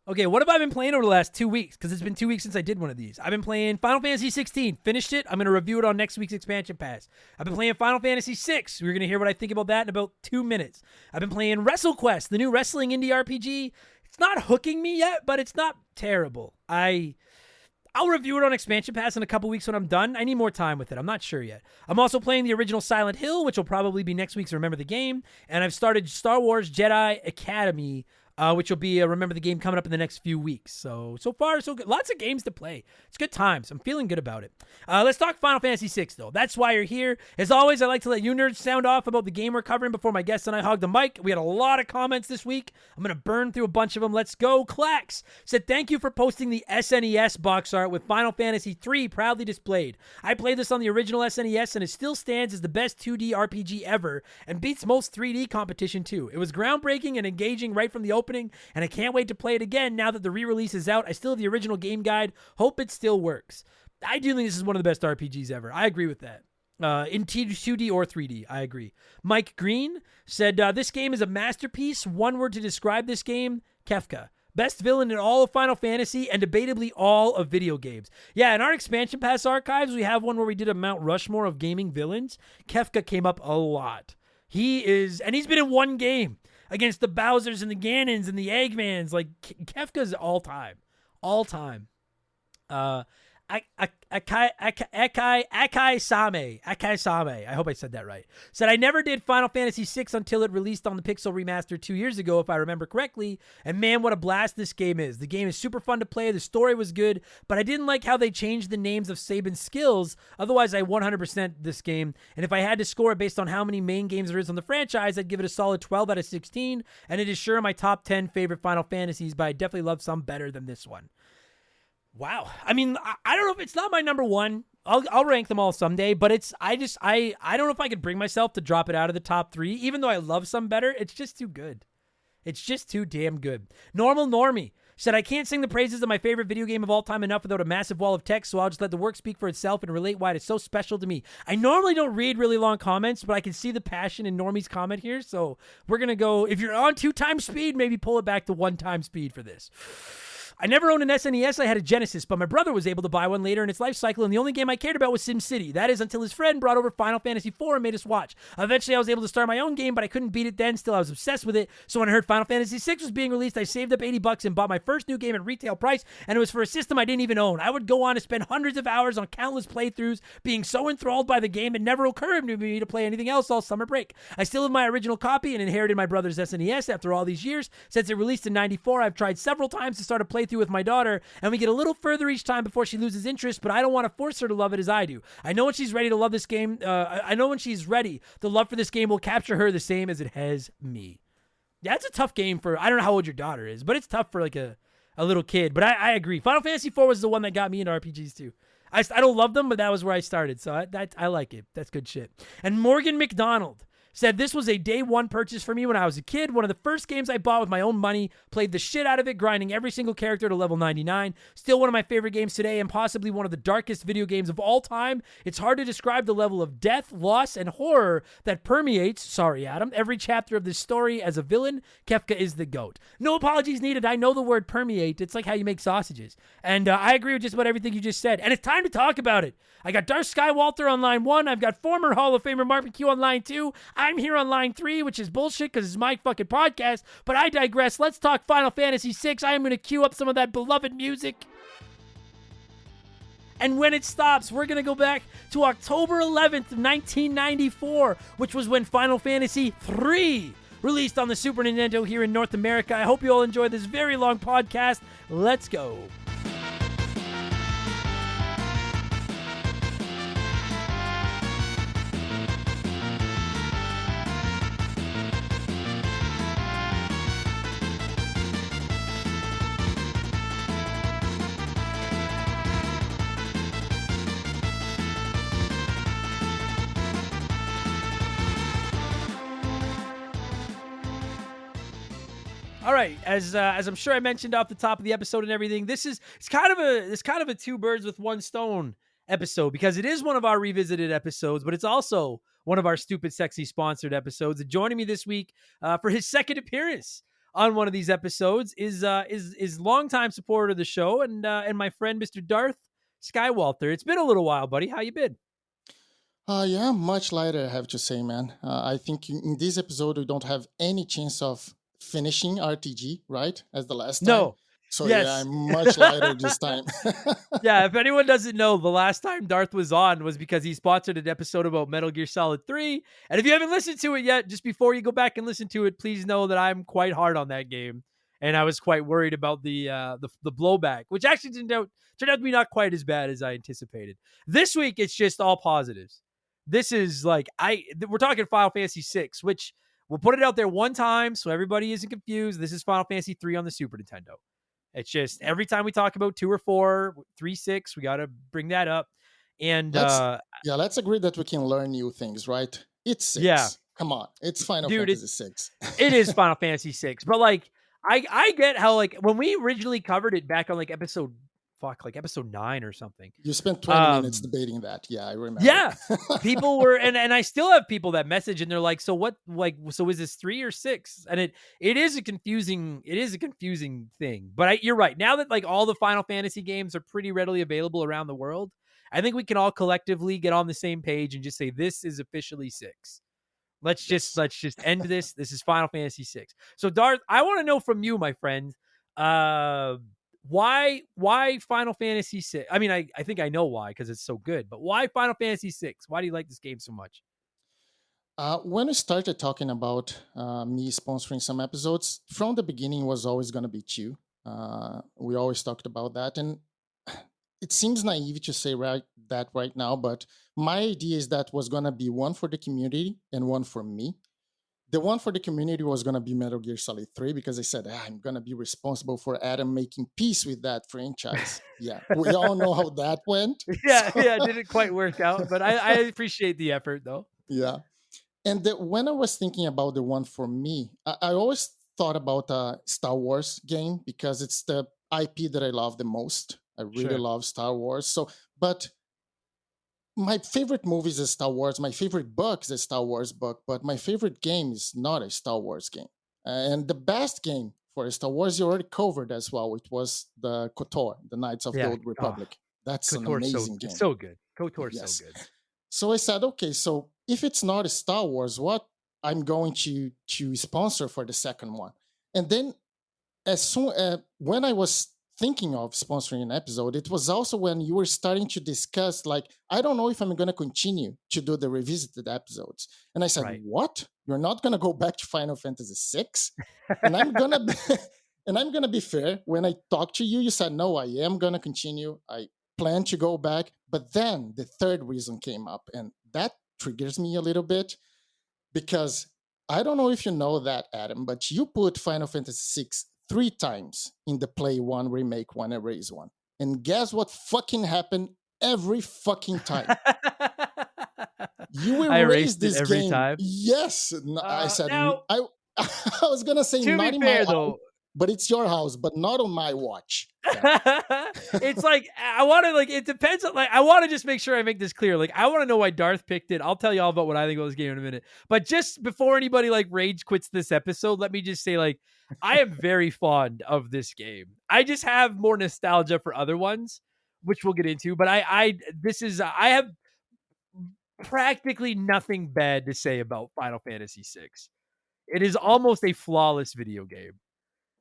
Okay, what have I been playing over the last 2 weeks? Because it's been 2 weeks since I did one of these. I've been playing Final Fantasy 16. Finished it. I'm going to review it on next week's expansion pass. I've been playing Final Fantasy 6. We're going to hear what I think about that in about 2 minutes. I've been playing WrestleQuest, the new wrestling indie RPG. It's not hooking me yet, but it's not terrible. I'll review it on expansion pass in a couple weeks when I'm done. I need more time with it. I'm not sure yet. I'm also playing the original Silent Hill, which will probably be next week's Remember the Game. And I've started Star Wars Jedi Academy, which will be a Remember the Game coming up in the next few weeks. So far, so good. Lots of games to play. It's good times. I'm feeling good about it. Let's talk Final Fantasy VI, though. That's why you're here. As always, I like to let you nerds sound off about the game we're covering before my guests and I hog the mic. We had a lot of comments this week. I'm going to burn through a bunch of them. Let's go. Clax said, thank you for posting the SNES box art with Final Fantasy III proudly displayed. I played this on the original SNES, and it still stands as the best 2D RPG ever and beats most 3D competition, too. It was groundbreaking and engaging right from the opening, and I can't wait to play it again now that the re-release is out. I still have the original game guide. Hope it still works. I do think this is one of the best RPGs ever. I agree with that. In 2D or 3D, I agree. Mike Green said, this game is a masterpiece. One word to describe this game, Kafka. Best villain in all of Final Fantasy and debatably all of video games. Yeah, in our expansion pass archives, we have one where we did a Mount Rushmore of gaming villains. Kafka came up a lot. He's been in one game against the Bowsers and the Ganons and the Eggmans. Like, Kefka's all time. All time. Akai Same, I hope I said that right, said, I never did Final Fantasy VI until it released on the Pixel Remaster 2 years ago, if I remember correctly, and man, what a blast this game is. The game is super fun to play, the story was good, but I didn't like how they changed the names of Sabin's skills. Otherwise, I 100% this game, and if I had to score it based on how many main games there is on the franchise, I'd give it a solid 12 out of 16, and it is sure my top 10 favorite Final Fantasies, but I definitely love some better than this one. Wow. I mean, I don't know if it's not my number one. I'll rank them all someday, but I don't know if I could bring myself to drop it out of the top 3, even though I love some better. It's just too good. It's just too damn good. Normal Normie said, I can't sing the praises of my favorite video game of all time enough without a massive wall of text, so I'll just let the work speak for itself and relate why it is so special to me. I normally don't read really long comments, but I can see the passion in Normie's comment here, so we're going to go, if you're on 2x speed, maybe pull it back to 1x speed for this. I never owned an SNES, I had a Genesis, but my brother was able to buy one later in its life cycle, and the only game I cared about was SimCity. That is until his friend brought over Final Fantasy IV and made us watch. Eventually, I was able to start my own game, but I couldn't beat it then. Still, I was obsessed with it, so when I heard Final Fantasy VI was being released, I saved up $80 and bought my first new game at retail price, and it was for a system I didn't even own. I would go on to spend hundreds of hours on countless playthroughs, being so enthralled by the game, it never occurred to me to play anything else all summer break. I still have my original copy and inherited my brother's SNES after all these years. Since it released in '94, I've tried several times to start a playthrough playthrough with my daughter, and we get a little further each time before she loses interest, but I don't want to force her to love it as I do. I know when she's ready to love this game. I know when she's ready, the love for this game will capture her the same as it has me. Yeah, it's a tough game for, I don't know how old your daughter is, but it's tough for like a little kid. But I agree. Final Fantasy IV was the one that got me into RPGs too. I don't love them, but that was where I started. So I like it. That's good shit. And Morgan McDonald said, this was a day one purchase for me when I was a kid. One of the first games I bought with my own money. Played the shit out of it, grinding every single character to level 99. Still one of my favorite games today and possibly one of the darkest video games of all time. It's hard to describe the level of death, loss, and horror that permeates, sorry Adam, every chapter of this story. As a villain, Kafka is the GOAT. No apologies needed. I know the word permeate. It's like how you make sausages. And I agree with just about everything you just said. And it's time to talk about it. I got Darth Skywalter on line 1. I've got former Hall of Famer Mark McHugh on line 2. I'm here on line 3, which is bullshit because it's my fucking podcast, but I digress. Let's talk Final Fantasy VI. I am going to cue up some of that beloved music. And when it stops, we're going to go back to October 11th, 1994, which was when Final Fantasy III released on the Super Nintendo here in North America. I hope you all enjoy this very long podcast. Let's go. All right, as I'm sure I mentioned off the top of the episode and everything, it's kind of a two birds with one stone episode, because it is one of our revisited episodes, but it's also one of our Stupid Sexy sponsored episodes. And joining me this week for his second appearance on one of these episodes is longtime supporter of the show and my friend Mr. Darth Skywalter. It's been a little while, buddy. How you been? Yeah, much lighter, I have to say, man. I think in this episode, we don't have any chance of finishing RTG, right? As the last time. No. So Yes. yeah, I'm much lighter this time. Yeah, if anyone doesn't know, the last time Darth was on was because he sponsored an episode about Metal Gear Solid 3. And if you haven't listened to it yet, just before you go back and listen to it, please know that I'm quite hard on that game. And I was quite worried about the blowback, which actually turned out to be not quite as bad as I anticipated. This week, it's just all positives. This is like, we're talking Final Fantasy VI, which we'll put it out there one time so everybody isn't confused. This is Final Fantasy III on the Super Nintendo. It's just every time we talk about 2 or 4, 3, 6, we got to bring that up. And let's agree that we can learn new things, right? It's 6. Yeah. Come on. It's Final Dude, Fantasy VI. It is Final Fantasy VI. But like, I get how, like, when we originally covered it back on like episode 9 or something. You spent 20 minutes debating that. Yeah, I remember. Yeah. People were, and I still have people that message and they're like, so what, like, so is this 3 or 6? And it is a confusing thing. But you're right. Now that like all the Final Fantasy games are pretty readily available around the world, I think we can all collectively get on the same page and just say, this is officially 6. Let's just end this. This is Final Fantasy VI. So Darth, I want to know from you, my friend, why Final Fantasy VI? I mean, I think I know why, because it's so good, but why Final Fantasy VI? Why do you like this game so much? When we started talking about me sponsoring some episodes, from the beginning was always going to be 2. We always talked about that. And it seems naive to say that right now, but my idea is that was going to be one for the community and one for me. The one for the community was going to be Metal Gear Solid 3, because I said, I'm going to be responsible for Adam making peace with that franchise. Yeah, we all know how that went. Yeah, it didn't quite work out, but I appreciate the effort, though. Yeah. And when I was thinking about the one for me, I always thought about a Star Wars game, because it's the IP that I love the most. I really love Star Wars. So, but my favorite movie is a Star Wars. My favorite book is a Star Wars book, but my favorite game is not a Star Wars game. And the best game for Star Wars you already covered as well. It was the KOTOR, the Knights of the Old Republic. That's an amazing game. It's so good. KOTOR's so good. So I said, okay, so if it's not a Star Wars, what I'm going to sponsor for the second one? And then when I was thinking of sponsoring an episode, it was also when you were starting to discuss, like, I don't know if I'm going to continue to do the revisited episodes. And I said, What? You're not going to go back to Final Fantasy VI? And I'm going to And I'm gonna be fair. When I talked to you, you said no. I am gonna continue. I plan to go back. But then the third reason came up, and that triggers me a little bit because I don't know if you know that, Adam, but you put Final Fantasy VI 3 times in the Play One, Remake One, Erase One, and guess what fucking happened every fucking time? You I erased erased it this every game. time. Yes, I said Now, I. I was gonna say to be not in my fair house, though, but it's your house, but not on my watch. Yeah, it's like I want to like it depends on like I want to just make sure I make this clear. Like I want to know why Darth picked it. I'll tell you all about what I think about this game in a minute. But just before anybody like rage quits this episode, let me just say like I am very fond of this game. I just have more nostalgia for other ones, which we'll get into. But I have practically nothing bad to say about Final Fantasy VI. It is almost a flawless video game.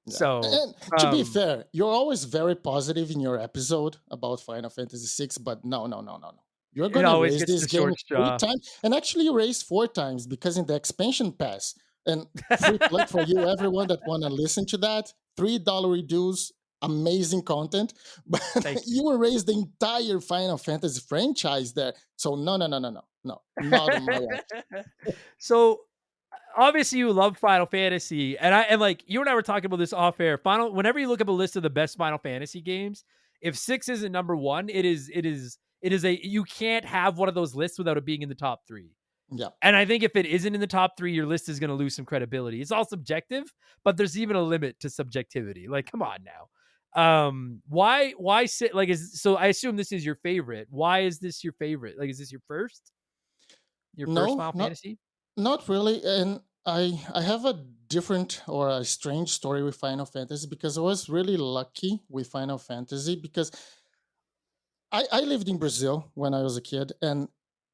yeah. So, And to be fair, you're always very positive in your episode about Final Fantasy VI, but no, no, no, no, no. You're it gonna always erase gets this the game short three straw. times, and actually erase 4 times because in the expansion pass and free plug for you, everyone that wanna listen to that, $3 dues, amazing content, but Thank you. you erased the entire Final Fantasy franchise there. So no, no, no, no, no, no, not on my watch. So obviously you love Final Fantasy, and like you and I were talking about this off air. Whenever you look up a list of the best Final Fantasy games, if six isn't number one, it is a you can't have one of those lists without it being in the top three. Yeah. And I think if it isn't in the top three, your list is going to lose some credibility. It's all subjective, but there's even a limit to subjectivity. Like, come on now. Why sit like is so? I assume this is your favorite. Why is this your favorite? Like, is this your first? Your first No, Final not Fantasy? not really. And I have a different or a strange story with Final Fantasy because I was really lucky with Final Fantasy because I lived in Brazil when I was a kid. And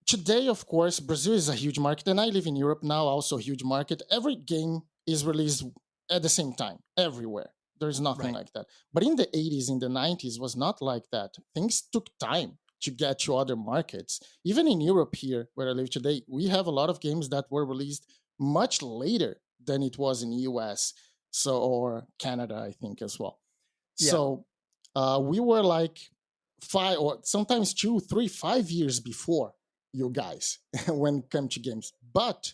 today, of course, Brazil is a huge market. And I live in Europe now, also a huge market. Every game is released at the same time, everywhere. There's nothing Right. like that. But in the 80s, in the 90s, was not like that. Things took time to get to other markets. Even in Europe here, where I live today, we have a lot of games that were released much later than it was in the US. So or Canada, I think as well. Yeah. So we were like 5 or sometimes 2, 3, 5 years before you guys when it came to games. But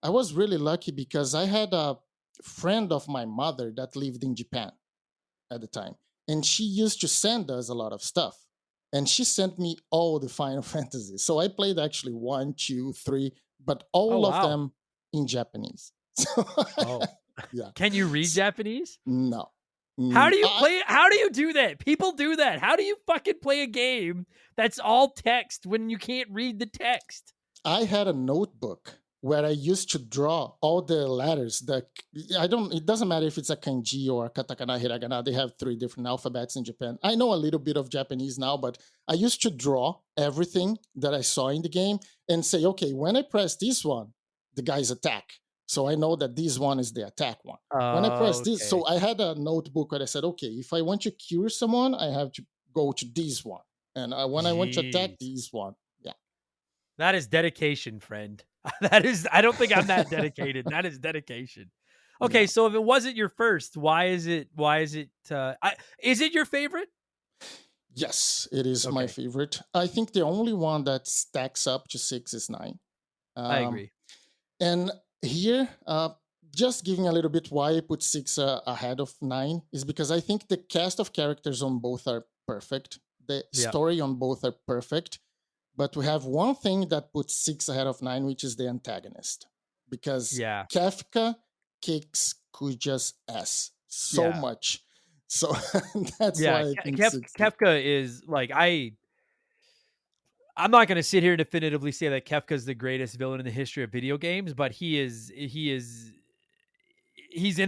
I was really lucky because I had a friend of my mother that lived in Japan at the time, and she used to send us a lot of stuff. And she sent me all the Final Fantasies. So I played actually 1, 2, 3, but Oh all of wow. them in Japanese. So Oh. yeah, Can you read Japanese? no. How do you play it? How do you do that? People do that. How do you fucking play a game that's all text when you can't read the text? I had a notebook where I used to draw all the letters. I don't. It doesn't matter if it's a kanji or a katakana, hiragana. They have 3 different alphabets in Japan. I know a little bit of Japanese now, but I used to draw everything that I saw in the game and say, okay, when I press this one, the guys attack. So I know that this one is the attack one. When I press this, Okay. so I had a notebook where I said, okay, if I want to cure someone, I have to go to this one, and when I want to attack Jeez. this one, yeah. That is dedication, friend. That is I don't think I'm that dedicated. That is dedication. Okay, Yeah. so if it wasn't your first, is it your favorite? Yes, it is my Okay. favorite. I think the only one that stacks up to 6 is 9. I Um, agree. and here, just giving a little bit why I put 6 ahead of 9 is because I think the cast of characters on both are perfect. The Yeah. story on both are perfect. But we have one thing that puts 6 ahead of 9, which is the antagonist. Because Yeah. Kafka kicks Kuja's ass so Yeah. much. So that's Yeah. why I think 6 is. Kefka is like I'm not going to sit here and definitively say that Kefka is the greatest villain in the history of video games, but he's in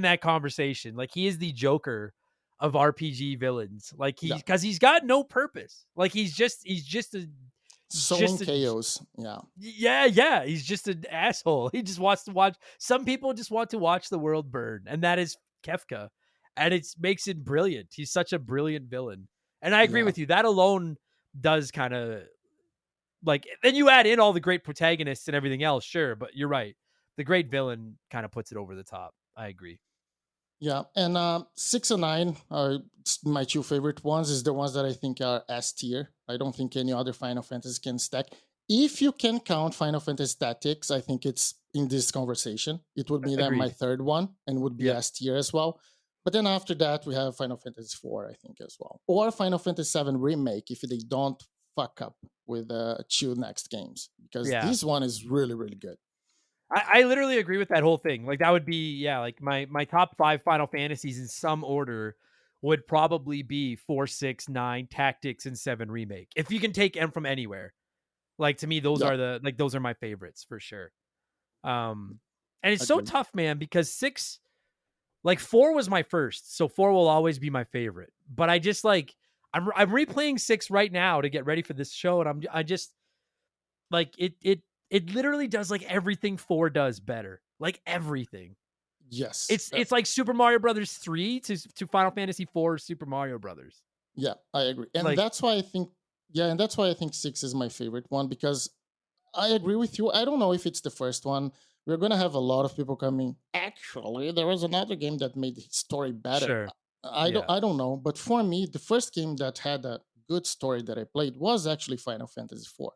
that conversation. Like he is the Joker of RPG villains. Like Yeah. because he's got no purpose. Like he's So in just a chaos. Yeah. yeah. He's just an asshole. He just wants to watch. Some people just want to watch the world burn, and that is Kefka, and it makes it brilliant. He's such a brilliant villain, and I agree Yeah. with you. That alone does kind of like then you add in all the great protagonists and everything else, sure, but you're right. The great villain kind of puts it over the top. I agree. Yeah, and 6 and 9 are my two favorite ones. Is the ones that I think are S tier. I don't think any other Final Fantasy can stack. If you can count Final Fantasy Tactics, I think it's in this conversation. It would be then my Agreed. third one and would be Yep. S tier as well. But then after that, we have Final Fantasy 4, I think, as well, or Final Fantasy 7 remake if they don't fuck up with the two next games, because Yeah. this one is really really good. I literally agree with that whole thing. Like that would be, yeah, like my top 5 Final Fantasies in some order would probably be 4, 6, 9, Tactics, and 7 Remake. If you can take them from anywhere. Like to me, those Yeah, are those are my favorites for sure. And it's so agreed. tough, man, because 6, like 4 was my first, so 4 will always be my favorite. But I just like I'm replaying 6 right now to get ready for this show, and I just like it literally does like everything 4 does better. Like everything. Yes. It's like Super Mario Brothers 3 to Final Fantasy 4 Super Mario Brothers. Yeah, I agree. And Like, that's why I think, yeah, and that's why I think 6 is my favorite one, because I agree with you. I don't know if it's the first one. We're going to have a lot of people coming. Actually, there was another game that made the story better. sure. I don't Yeah. I don't know, but for me, the first game that had a good story that I played was actually Final Fantasy 4.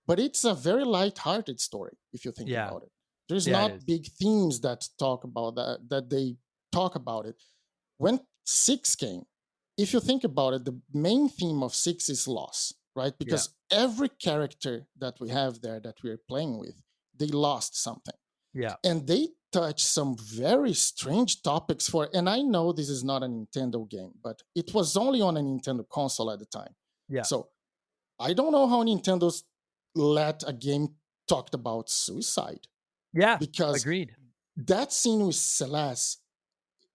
But it's a very light-hearted story if you think Yeah. about it. There's Yeah, it not is. big themes that talk about that they talk about it. When 6 came, if you think about it, the main theme of 6 is loss, right? Yeah. Because every character that we have there that we're playing with, they lost something. Yeah. And they touch some very strange topics for, and I know this is not a Nintendo game, but it was only on a Nintendo console at the time. Yeah. So I don't know how Nintendo's let a game talked about suicide, Yeah. because Agreed. that scene with Celeste,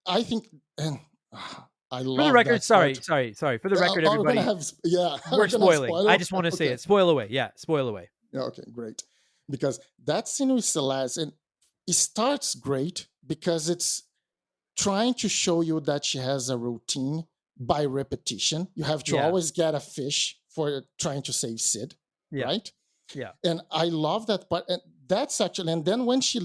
I think, and I For the love record, that part. sorry. For the record, Are we gonna everybody, have? Yeah, are we're we gonna have spoiling. I spoilers? just want to say Okay. it. Spoil away. Yeah, spoil away. Yeah. Okay. Great. Because that scene with Celeste, and it starts great because it's trying to show you that she has a routine by repetition. You have to Yeah. always get a fish for trying to save Sid, Yeah. right? Yeah. And I love that part. And that's actually, and then when she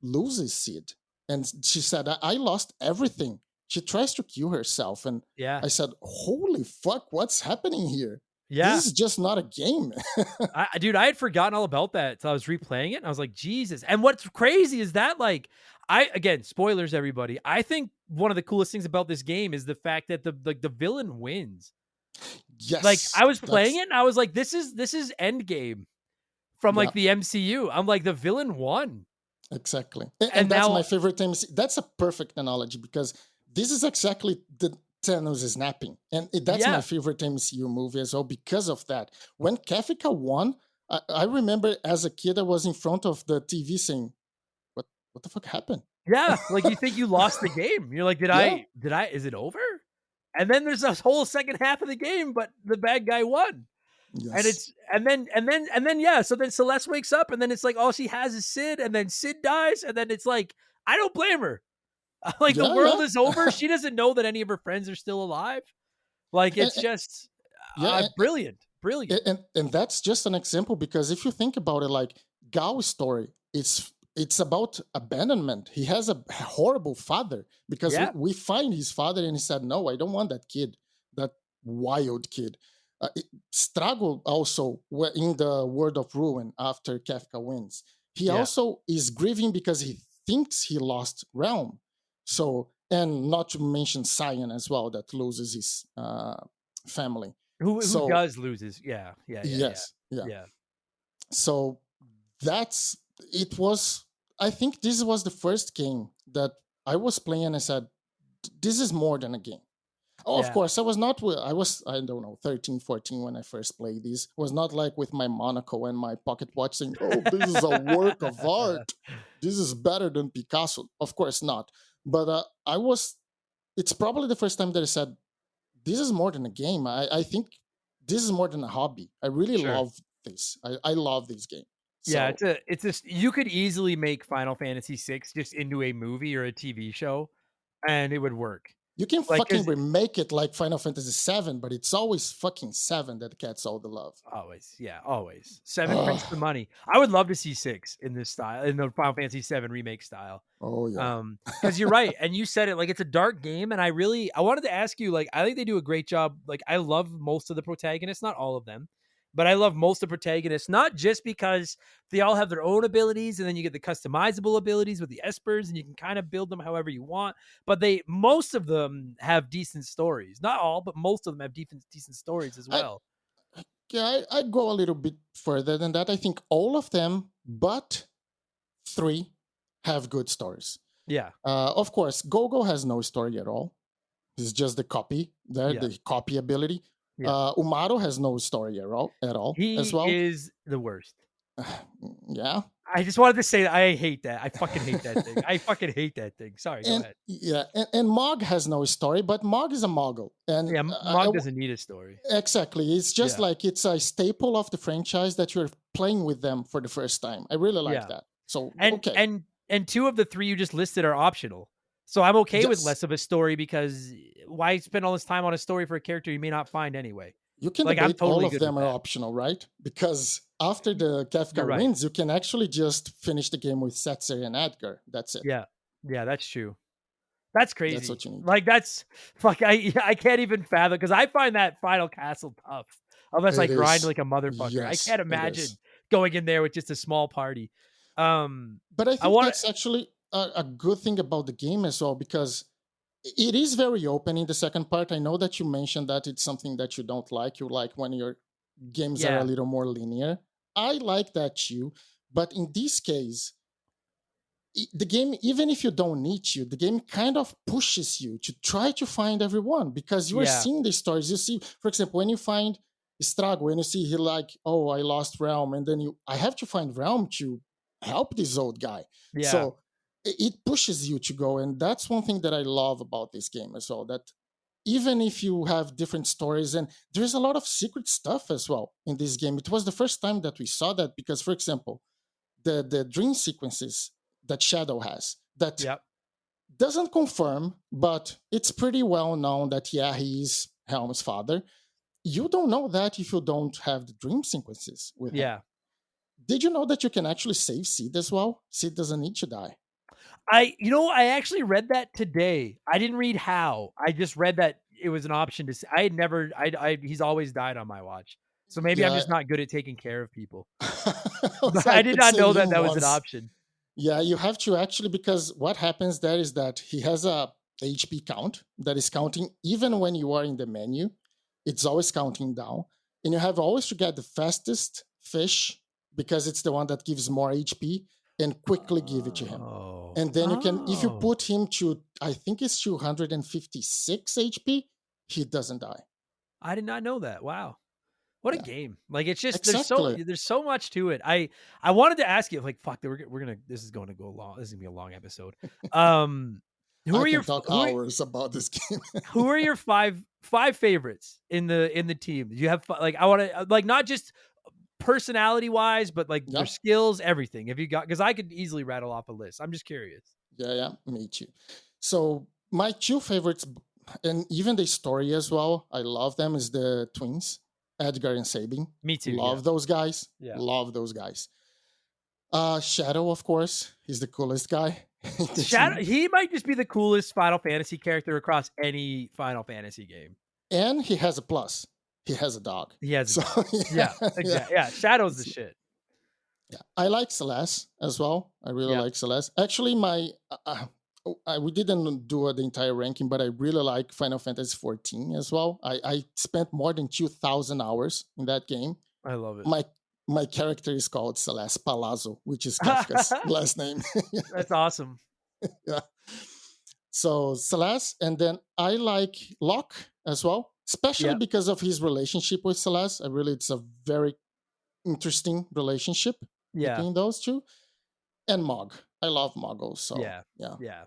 loses Sid, and she said, I lost everything. She tries to kill herself. And Yeah. I said, holy fuck, what's happening here? Yeah. This is just not a game. Dude, I had forgotten all about that till I was replaying it, and I was like, Jesus. And what's crazy is that, like, again, spoilers, everybody. I think one of the coolest things about this game is the fact that the villain wins. Like, Yes, I was playing that's, it, and I was like, this is Endgame from yeah, like the MCU. I'm like, the villain won, exactly. And and that's my now, favorite time. That's a perfect analogy, because this is exactly the Thanos is snapping. And that's my yeah, favorite MCU movie as well because of that. When Kafka won, I remember as a kid, I was in front of the TV saying, what the fuck happened? yeah. Like you think you lost the game. You're like, Yeah. is it over? And then there's this whole second half of the game, but the bad guy won. And Yes. it's and then yeah, so then Celeste wakes up and then it's like all she has is Sid, and then Sid dies, and then it's like I don't blame her. Like the Yeah, world is over. yeah. She doesn't know that any of her friends are still alive. Like and, it's just yeah, brilliant. Brilliant. and that's just an example, because if you think about it, like Gao's story, it's about abandonment. He has a horrible father, because Yeah. we find his father and he said, no, I don't want that kid, that wild kid. Strago also in the World of Ruin after Kafka wins. He Yeah. also is grieving because he thinks he lost Realm. So, and not to mention Cyan as well, that loses his family. Who So does loses. Yeah. Yeah. Yeah. Yeah. yes, yeah. Yeah. So that's it was. I think this was the first game that I was playing and I said, this is more than a game. Oh, of Yeah. course, I was not with, I was, I don't know, 13, 14 when I first played this. It was not like with my Monaco and my pocket watch saying, oh, this is a work of art. This is better than Picasso. Of course not. But it's probably the first time that I said, this is more than a game. I think this is more than a hobby. I really Sure. love this. I love this game. Yeah, So, it's just you could easily make Final Fantasy 6 just into a movie or a TV show and it would work. You can Like, fucking 'cause remake it like Final Fantasy VII, but it's always fucking 7 that gets all the love. always, yeah, always. 7 prints the Ugh. money. I would love to see 6 in this style, in the Final Fantasy 7 remake style. Oh yeah. Because you're right, and you said it, like, it's a dark game, and I wanted to ask you, like, I think they do a great job. Like, I love most of the protagonists, not all of them, but I love most of the protagonists, not just because they all have their own abilities, and then you get the customizable abilities with the espers, and you can kind of build them however you want. But most of them have decent stories. Not all, but most of them have decent stories as I well. yeah, I go a little bit further than that. I think all of them, but 3 have good stories. Yeah, Of course, Gogo has no story at all. It's just the copy there, yeah, the copy ability. yeah. Umaru has no story at all as He well. is the worst. Yeah, I just wanted to say that I hate that. I fucking hate that thing. I fucking hate that thing. Sorry, go and ahead. yeah, and Mog has no story, but Mog is a Moggle, and Yeah, Mog doesn't need a story. exactly, it's just Yeah, like it's a staple of the franchise that you're playing with them for the first time. I really like yeah. that. So And okay, and and 2 of the 3 you just listed are optional. So I'm okay with yes, less of a story because why spend all this time on a story for a character you may not find anyway? you can Like, I'm debate all totally of good with them are that. optional, right? Because after Y the You're Kafka right. wins, you can actually just finish the game with Setzer and Edgar. That's it. Yeah. Yeah, that's true. That's That's crazy. what you need. Like, that's fuck, I can't even fathom because I find that final castle tough unless I It grind is. like a motherfucker. I Yes, can't it is. imagine going in there with just a small party. Um, But I I think wanna that's actually a good thing about the game as well, because it is very open in the second part. I know that you mentioned that it's something that you don't like. You like when your games are a yeah, little more linear. I like that too. But in this case, the game, even if you don't need to, the game kind of pushes you to try to find everyone because you are yeah, seeing the stories. You see, for example, when you find Strago, when you see he like, oh, I lost Realm, and then I have to find Realm to help this old guy. yeah, So it pushes you to go, and that's one thing that I love about this game as well. That even if you have different stories, and there's a lot of secret stuff as well in this game. It was the first time that we saw that because, for example, the dream sequences that Shadow has that yep, doesn't confirm, but it's pretty well known that yeah, he is Helm's father. You don't know that if you don't have the dream sequences with him. yeah. Did you know that you can actually save Sid as well? Sid doesn't need to die. I actually read that today. I didn't read how. I just read that it was an option to s I had never I he's always died on my watch. So maybe I'm Yeah, just not good at taking care of people. But I I did could not save know that him that was an once. option. Yeah, you have to actually, because what happens there is that he has a HP count that is counting even when you are in the menu. It's always counting down. And you have always to get the fastest fish because it's the one that gives more HP and quickly give it to him. Oh. And then you can, if you Oh. put him to, I think it's 256 HP, he doesn't die. I did not know that. Wow. What a Yeah, game. Like, it's just exactly. there's so much to it. I wanted to ask you, like, fuck, we're gonna this is going to go long. This is gonna be a long episode. Um, who I are your can talk who are hours about this game. who are your five favorites in the team? Do you have like I want to like not just personality wise, but like their Yeah. skills, everything. Have you got? Because I could easily rattle off a list. I'm just curious. Yeah, me too. So my two favorites, and even the story as well, I love them, is the twins, Edgar and Sabin. Me too. Yeah. Love those guys. Yeah. Love those guys. Shadow, of course, he's the coolest guy in the Shadow. team. He might just be the coolest Final Fantasy character across any Final Fantasy game. And he has a plus. He has a dog. He has a So dog. yeah, Yeah. yeah. Exactly. Yeah. Shadow's the shit. Yeah, I like Celeste as well. I really Yeah. like Celeste. Actually, we didn't do the entire ranking, but I really like Final Fantasy 14 as well. I spent more than 2,000 hours in that game. I love it. My character is called Celeste Palazzo, which is Kafka's last name. That's awesome. Yeah. So Celeste, and then I like Locke as well, especially Yeah. because of his relationship with Celeste. It's a very interesting relationship Yeah. between those two. And Mog. I love Mog also. Yeah. Yeah. Yeah.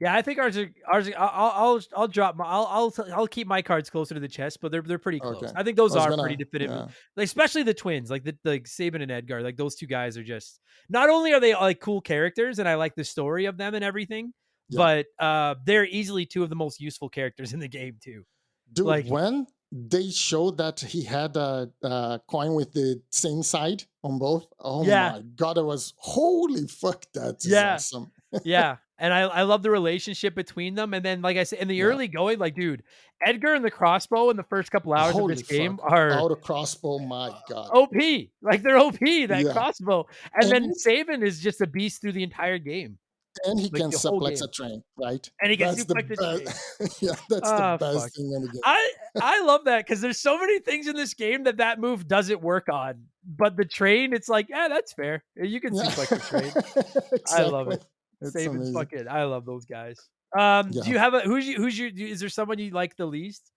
Yeah, I think I'll drop my I'll keep my cards closer to the chest, but they're pretty close. Okay. I think those I was are pretty gonna, definitive, yeah. like, especially the twins, like Sabin and Edgar. Like those two guys are just not only are they like cool characters, and I like the story of them and everything. Yeah. but they're easily two of the most useful characters in the game too. Dude, Like, when they showed that he had a coin with the same side on both, oh yeah, my god, I was holy fuck, that is yeah, awesome. yeah. And I love the relationship between them. And then, like I said, in the Yeah. early going, like, dude, Edgar and the crossbow in the first couple hours of this Holy game fuck. are Auto crossbow, my god. OP. Like, they're OP, that Yeah. crossbow. And then And Saban is just a beast through the entire game, and he like can the whole suplex game. a train, right? And he can That's the suplex the train. best. Yeah, that's the Ah, fuck. best thing in the game. I love that because there's so many things in this game that move doesn't work on. But the train, it's like, yeah, that's fair. You can Yeah. suplex the train. I love Exactly. it. It's Saban's amazing. fucking. I love those guys. Do Yeah. you have a is there someone you like the least?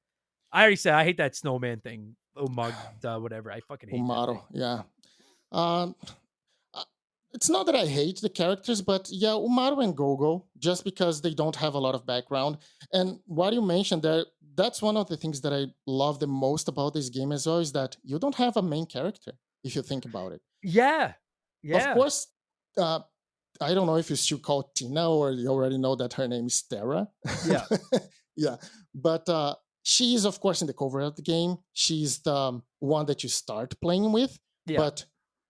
I already said I hate that snowman thing. Oh mug, whatever. I fucking hate that thing. Umaru, yeah. Um, uh, it's not that I hate the characters, but yeah, Umaru and Gogo, just because they don't have a lot of background. And what you mentioned there, that's one of the things that I love the most about this game as well, is that you don't have a main character, if you think about it. Yeah, Of yeah, course, uh, I don't know if you still call Tina or you already know that her name is Tara. yeah, Yeah, but she is, of course, in the cover of the game. She's the one that you start playing with, yeah, but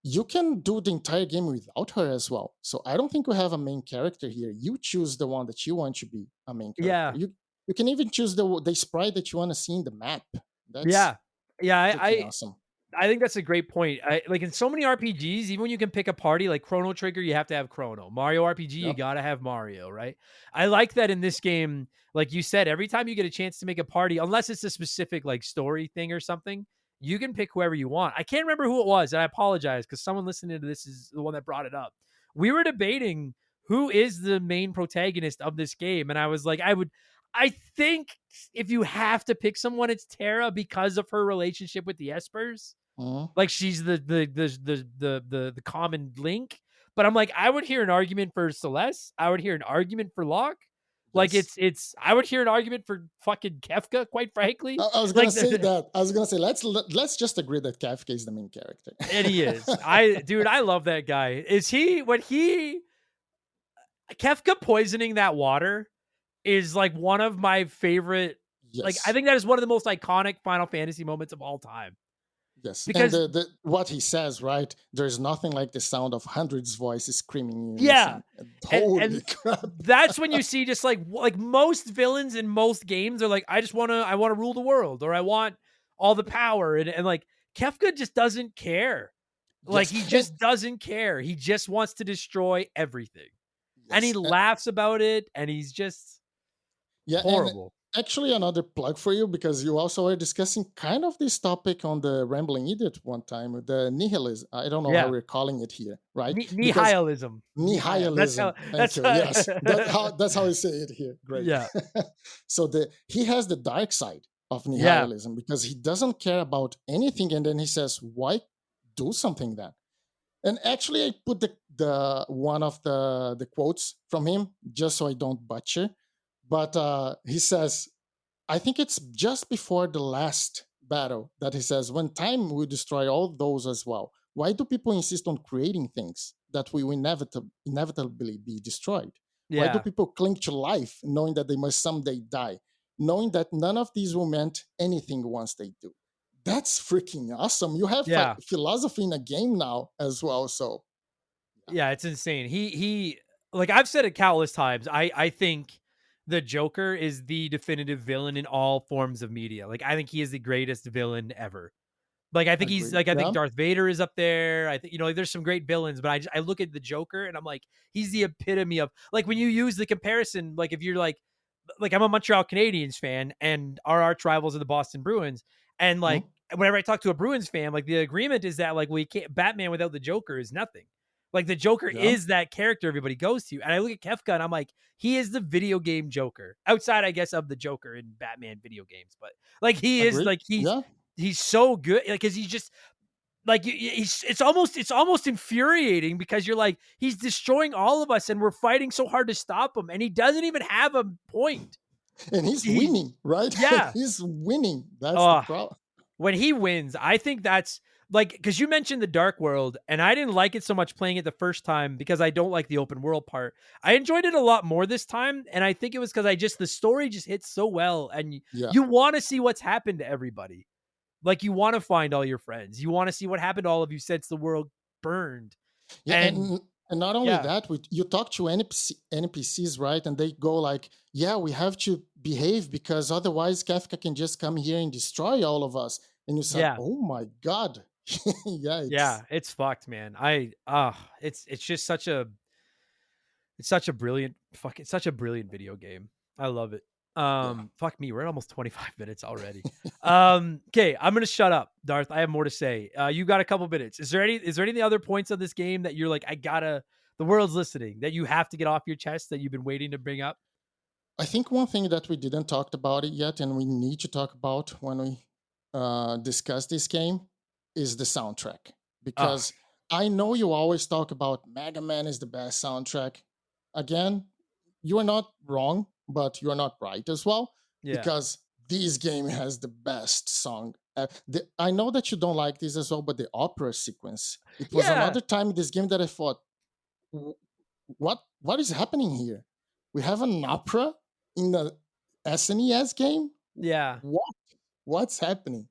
you can do the entire game without her as well. So I don't think we have a main character here. You choose the one that you want to be a main character. yeah, You can even choose the sprite that you want to see in the map. That's yeah, yeah. freaking awesome. I think that's a great point. Like in so many RPGs, even when you can pick a party like Chrono Trigger, you have to have Chrono. Mario RPG, you Yep. gotta have Mario, right? I like that in this game. Like you said, every time you get a chance to make a party, unless it's a specific like story thing or something, you can pick whoever you want. I can't remember who it was, and I apologize because someone listening to this is the one that brought it up. We were debating who is the main protagonist of this game, and I was like, I think if you have to pick someone, it's Tara because of her relationship with the Espers. Mhm. Like she's the common link. But I'm like, I would hear an argument for Celeste. I would hear an argument for Locke. Like Yes. it's I would hear an argument for fucking Kefka, quite frankly. I was gonna Like say that. I was gonna say let's just agree that Kafka is the main character. and he is. I love that guy. Is he when he Kefka poisoning that water is like one of my favorite, like I Yes. think that is one of the most iconic Final Fantasy moments of all time. Yes, and Because what he says, right? There's nothing like the sound of hundreds voices screaming in yeah, unison. and Holy crap! that's when you see just like most villains in most games are like, I want to rule the world, or I want all the power, and like Kefka just doesn't care. Like Yes, he and just doesn't care. He just wants to destroy everything, and he yes, laughs about it, and he's just yeah, and horrible. actually another plug for you because you also were discussing kind of this topic on the Rambling Idiot one time with the nihilism. I don't know how Yeah, we're calling it here, right? Because nihilism. That's nihilism. how. Thank That's you. how. Yes, that's how we say it here. Great. Yeah, So he has the dark side of yeah, nihilism because he doesn't care about anything, and then he says, "Why do something then?" And actually, I put the one of the quotes from him just so I don't butcher. But he says, I think it's just before the last battle that he says, "When time will destroy all those as well, why do people insist on creating things that will inevitably be destroyed? Why do yeah, people cling to life knowing that they must someday die, knowing that none of these will meant anything once they do?" That's freaking awesome. You have yeah. philosophy in a game now as well. So, yeah, Yeah, it's insane. He like I've said it countless times. I think the Joker is the definitive villain in all forms of media. Like I think he is the greatest villain ever. Like I think he's agree. like I think Yeah. Darth Vader is up there. I think like, there's some great villains, but I look at the Joker and I'm like he's the epitome of like when you use the comparison. Like if you're like I'm a Montreal Canadiens fan and our arch rivals are the Boston Bruins, and like Mhm. whenever I talk to a Bruins fan, like the agreement is that like we can't Batman without the Joker is nothing. Like the Joker Yeah. is that character everybody goes to. And I look at Kefka and I'm like, he is the video game Joker. Outside, I guess, of the Joker in Batman video games. But like he is Agreed. like Yeah. he's so good. Like cause he's just like he's it's almost infuriating because you're like, he's destroying all of us and we're fighting so hard to stop him. And he doesn't even have a point. And he's He winning, right? yeah. He's winning. That's the problem. When he wins, I think that's like, because you mentioned the dark world, and I didn't like it so much playing it the first time because I don't like the open world part. I enjoyed it a lot more this time, and I think it was because the story just hits so well, and Yeah. you want to see what's happened to everybody. Like, you want to find all your friends. You want to see what happened to all of you since the world burned. Yeah, And and not only yeah, that, you talk to NPCs, right? And they go like, "Yeah, we have to behave because otherwise Kafka can just come here and destroy all of us." And you said, yeah, "Oh my god!" Yeah, yeah, it's it's fucked, man. It's just such a brilliant it's such a brilliant video game. I love it. yeah. Fuck me, we're at almost 25 minutes already. Okay, I'm gonna shut up, Darth. I have more to say. You got a couple minutes. Is there any other points of this game that you're like, the world's listening, that you have to get off your chest that you've been waiting to bring up? I think one thing that we didn't talk about it yet, and we need to talk about when we discuss this game, is the soundtrack. Oh, Because I know you always talk about Mega Man is the best soundtrack. Again, you are not wrong, but you are not right as well. yeah. Because this game has the best song. I know that you don't like this as well, but the opera sequence. It was Yeah. another time in this game that I thought, what is happening here? We have an opera in the SNES game. Yeah. What what's happening?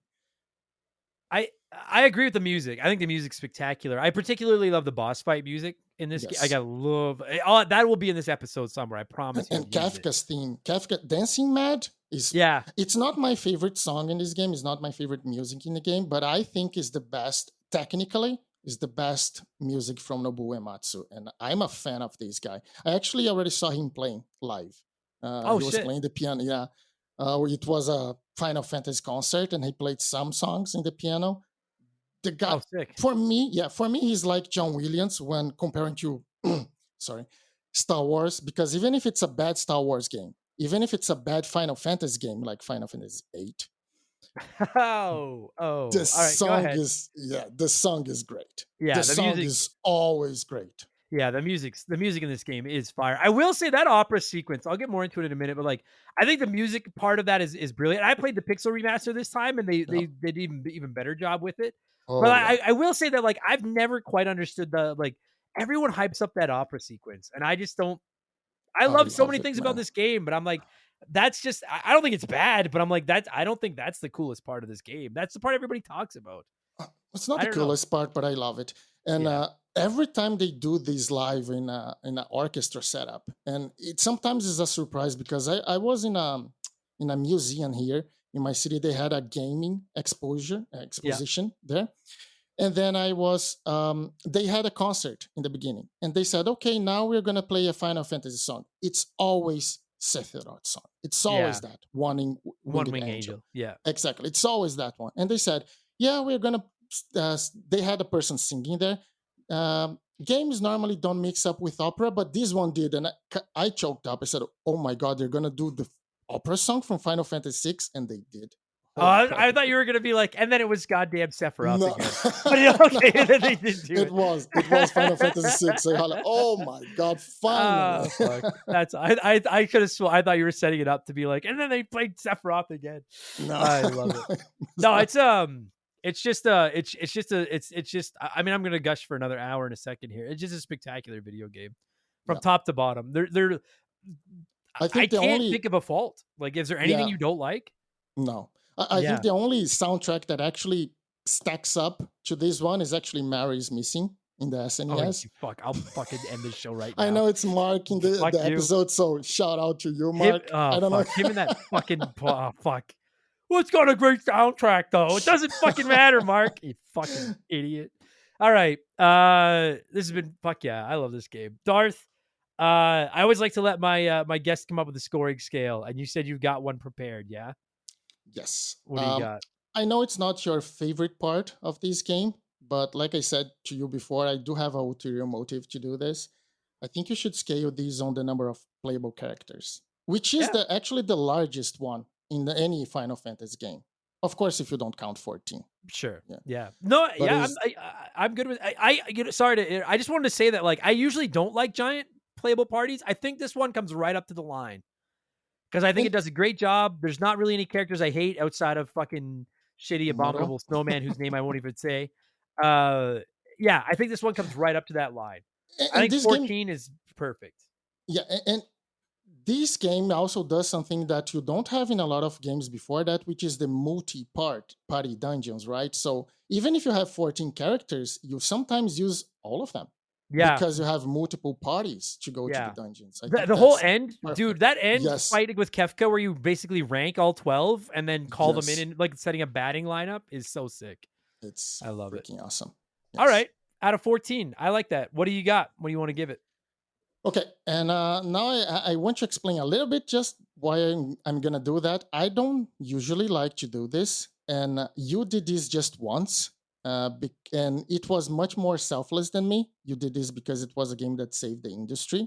I agree with the music. I think the music's spectacular. I particularly love the boss fight music in this game. I Yes. gotta love all that will be in this episode somewhere. I promise you. And I've used it. Kafka's theme, Kafka Dancing Mad is, Yeah. it's not my favorite song in this game, it's not my favorite music in the game, but I think is the best technically, is the best music from Nobuo Uematsu, and I'm a fan of this guy. I actually already saw him playing live. Oh He was shit. playing the piano. Yeah, it was a Final Fantasy concert, and he played some songs in the piano. The guy, Oh sick. for me, yeah, for me, he's like John Williams when comparing to, sorry, Star Wars. Because even if it's a bad Star Wars game, even if it's a bad Final Fantasy game like Final Fantasy 8, Oh. the Oh. All right. Go song ahead. is, yeah, the song is great. The Yeah. The song music. is always great. Yeah. The music in this game is fire. I will say that opera sequence. I'll get more into it in a minute, but like, I think the music part of that is brilliant. I played the Pixel remaster this time, and Yeah. they did even better job with it. But Oh yeah. I will say that like I've never quite understood the like everyone hypes up that opera sequence, and I just don't. I I love so love many it, things about man. this game, but I'm like, that's just I don't think it's bad, but I'm like I don't think that's the coolest part of this game. That's the part everybody talks about. It's not I the don't know. coolest part, but I love it. And Yeah. every time they do this live in an orchestra setup, and it sometimes is a surprise because I was in a museum here in my city. They had a gaming Yeah. exposition there, and then I was they had a concert in the beginning, and they said, "Okay, now we're gonna play a Final Fantasy song." It's always Sephiroth song. It's Yeah. always that one One winged Wing angel. Angel. Yeah. Exactly. It's always that one. And they said, yeah, we're going to, they had a person singing there. Games normally don't mix up with opera, but this one did. And I choked up. I said, oh my God, they're going to do the opera song from Final Fantasy 6. And they did. Oh, Oh my I thought God. you were gonna be like, and then it was goddamn Sephiroth No, again. But yeah, okay, no, then they no. did do It was Final Fantasy 6. So you're like, oh my God, finally. Fuck. That's I could have sworn I thought you were setting it up to be like, and then they played Sephiroth again. No. I love it. No, it's just I mean, I'm gonna gush for another hour in a second here. It's just a spectacular video game from Yeah. top to bottom. I I think the can't only, think of a fault. Like, is there anything yeah, you don't like? no. I think Yeah. the only soundtrack that actually stacks up to this one is actually Mary's Missing in the Oh, SNES. you fuck! I'll fucking end this show right I now. know it's Mark in Fuck the you. episode, so shout out to you, Him. Mark. Oh I don't know. fuck. Him and that fucking. Oh fuck. Well, it's got a great soundtrack though. It doesn't fucking matter, Mark. You fucking idiot. All right. This has been fuck yeah. I love this game, Darth. I always like to let my guests come up with a scoring scale, and you said you've got one prepared. Yeah. Yes. What do you got? I know it's not your favorite part of this game, but like I said to you before, I do have a ulterior motive to do this. I think you should scale these on the number of playable characters, which is Yeah. the actually the largest one in any Final Fantasy game. Of course, if you don't count 14. Sure. Yeah. Yeah. No. But Yeah. is I'm good with. Sorry to. I just wanted to say that like I usually don't like giant playable parties. I think this one comes right up to the line because I think it and does a great job. There's not really any characters I hate outside of fucking shitty Metal. abominable snowman whose name I won't even say. Uh, yeah, I think this one comes right up to that line. I And think this game, 14 is perfect. yeah, and this game also does something that you don't have in a lot of games before that, which is the party dungeons, right? So even if you have 14 characters, you sometimes use all of them Yeah, because you have multiple parties to go to the yeah. dungeons. I The think the whole that's end, dude, perfect. that end Yes, fighting with Kefka where you basically rank all 12 and then call them in yes, and, like, setting a batting lineup is so sick. it's I love it. freaking awesome. Yes. Alright, out of 14, I like that. What do you got? What do you wanna give it? Okay, and now I want to explain a little bit just why I'm gonna do that. I don't usually like to do this, and you did this just once, and it was much more selfless than me. You did this because it was a game that saved the industry.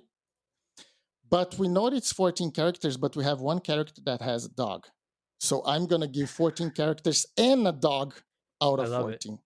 But we know it's 14 characters, but we have one character that has a dog. So I'm gonna give 14 characters and a dog out I of love it. 14.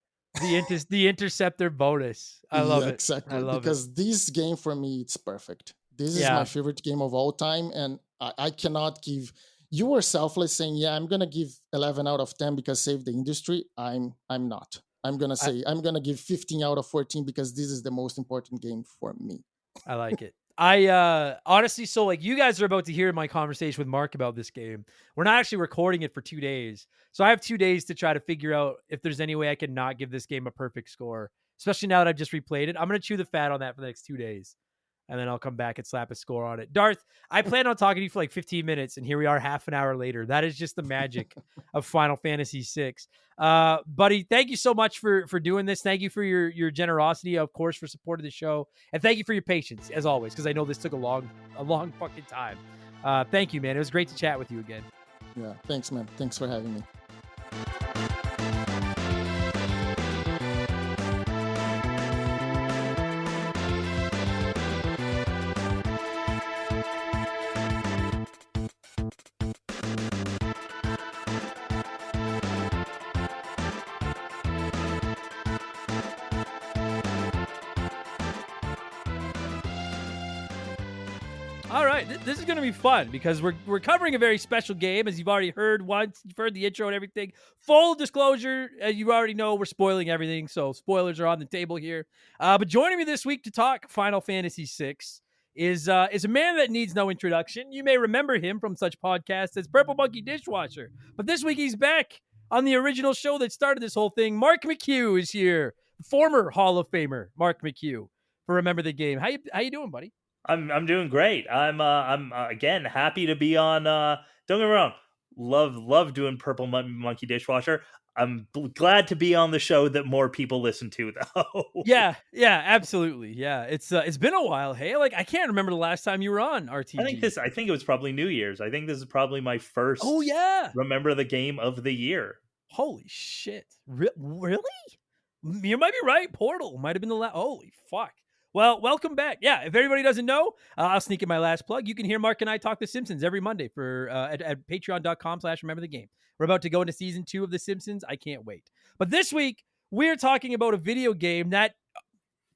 The interceptor bonus. I love Yeah, it. I exactly. love it. Because this game for me, it's perfect. This is my Yeah, favorite game of all time, and I cannot give. You were selfless saying, "Yeah, I'm gonna give 11 out of 10 because save the industry." I'm not. I'm gonna I say I'm gonna give 15 out of 14 because this is the most important game for me. I like it. I honestly, so like you guys are about to hear my conversation with Mark about this game. We're not actually recording it for 2 days. So I have 2 days to try to figure out if there's any way I can not give this game a perfect score, especially now that I've just replayed it. I'm going to chew the fat on that for the next 2 days. And then I'll come back and slap a score on it. Darth, I planned on talking to you for like 15 minutes, and here we are half an hour later. That is just the magic of Final Fantasy VI. Buddy, thank you so much for doing this. Thank you for your generosity, of course, for supporting the show, and thank you for your patience as always, because I know this took a long fucking time. Thank you, man. It was great to chat with you again. Yeah, thanks, man. Thanks for having me. All right, this is going to be fun because we're covering a very special game, as you've already heard once. You've heard the intro and everything. Full disclosure, as you already know, we're spoiling everything, so spoilers are on the table here. But joining me this week to talk Final Fantasy VI is a man that needs no introduction. You may remember him from such podcasts as Purple Monkey Dishwasher, but this week he's back on the original show that started this whole thing. Mark McHugh is here, former Hall of Famer Mark McHugh, for Remember the Game. How you doing, buddy? I'm doing great. I'm again happy to be on. Don't get me wrong, love doing Purple Monkey Dishwasher. Glad to be on the show that more people listen to, though. Yeah, absolutely. Yeah, it's been a while. Hey, like I can't remember the last time you were on RTG. I think it was probably New Year's. I think this is probably my Oh first yeah, Remember the Game of the year. holy shit! Really? You might be right. Portal might have been the last. Holy fuck! Well, welcome back. Yeah, if everybody doesn't know, I'll sneak in my last plug. You can hear Mark and I talk The Simpsons every Monday for at patreon.com/remember the game. We're about to go into season 2 of The Simpsons. I can't wait. But this week we're talking about a video game that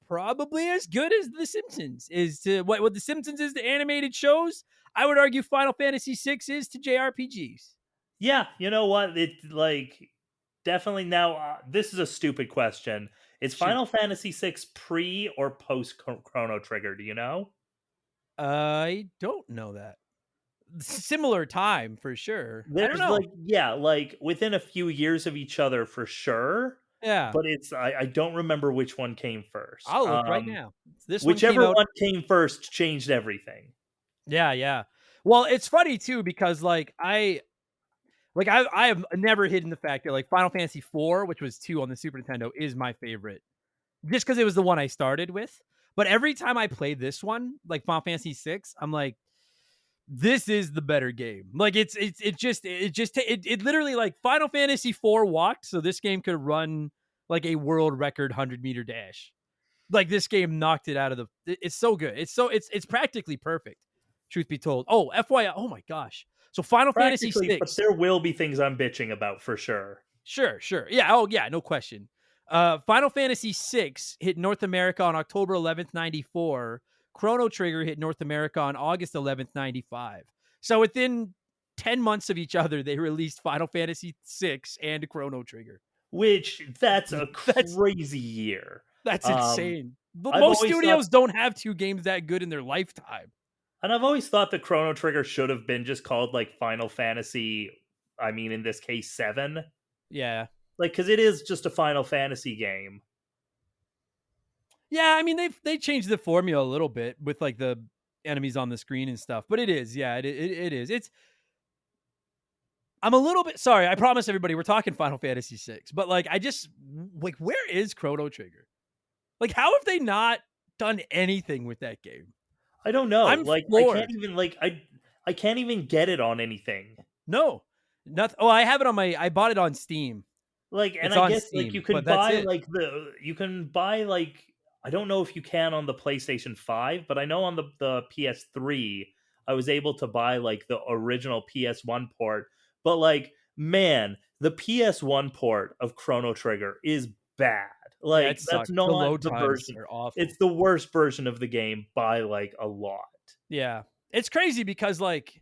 probably as good as The Simpsons is to what The Simpsons is to animated shows. I would argue Final Fantasy VI is to JRPGs. Yeah, you know what? It like definitely now. This is a stupid question. Is Shoot, Final Fantasy VI pre or post Chrono Trigger? Do you know? I don't know that. Similar time for sure. I don't There's know. like yeah, like within a few years of each other for sure, Yeah, but I don't remember which one came first. I'll look right now. This one came Whichever out. one came first changed everything. Yeah. Well, it's funny too because I have never hidden the fact that like Final Fantasy IV, which was 2 on the Super Nintendo, is my favorite. Just because it was the one I started with. But every time I play this one, like Final Fantasy VI, I'm like, this is the better game. Like it literally like Final Fantasy IV walked, so this game could run like a world record 100-meter dash. Like this game knocked it out of the. It's so good. It's practically perfect. Truth be told. Oh, FYI. Oh my gosh. So Final Fantasy Practically, VI. but there will be things I'm bitching about for sure. Sure. Yeah. Oh yeah. No question. Final Fantasy VI hit North America on October 11th, 94. Chrono Trigger hit North America on August 11th, 95. So within 10 months of each other, they released Final Fantasy VI and Chrono Trigger. which that's a That's crazy year. that's Um, insane. But I've most always thought, studios don't have 2 games that good in their lifetime. and I've always thought that Chrono Trigger should have been just called like Final Fantasy. I mean, in this case, 7. Yeah. Like, because it is just a Final Fantasy game. Yeah, I mean they changed the formula a little bit with like the enemies on the screen and stuff, but it is, yeah, it is. I'm a little bit sorry. I promise everybody we're talking Final Fantasy 6, but like I just like where is Chrono Trigger? Like how have they not done anything with that game? I don't know. I'm Like, I can't floored. even like I can't even get it on anything. No. Nothing. Oh, I have it on my I bought it on Steam. Like, and It's I on guess like Steam, but that's it. you can buy like, I don't know if you can on the PlayStation 5, but I know on the PS3 I was able to buy like the original PS1 port. But like, man, the PS1 port of Chrono Trigger is bad. Yeah, Like, it that's sucks. The not load the times version. are awful. It's the worst version of the game by like a lot. Yeah. It's crazy because like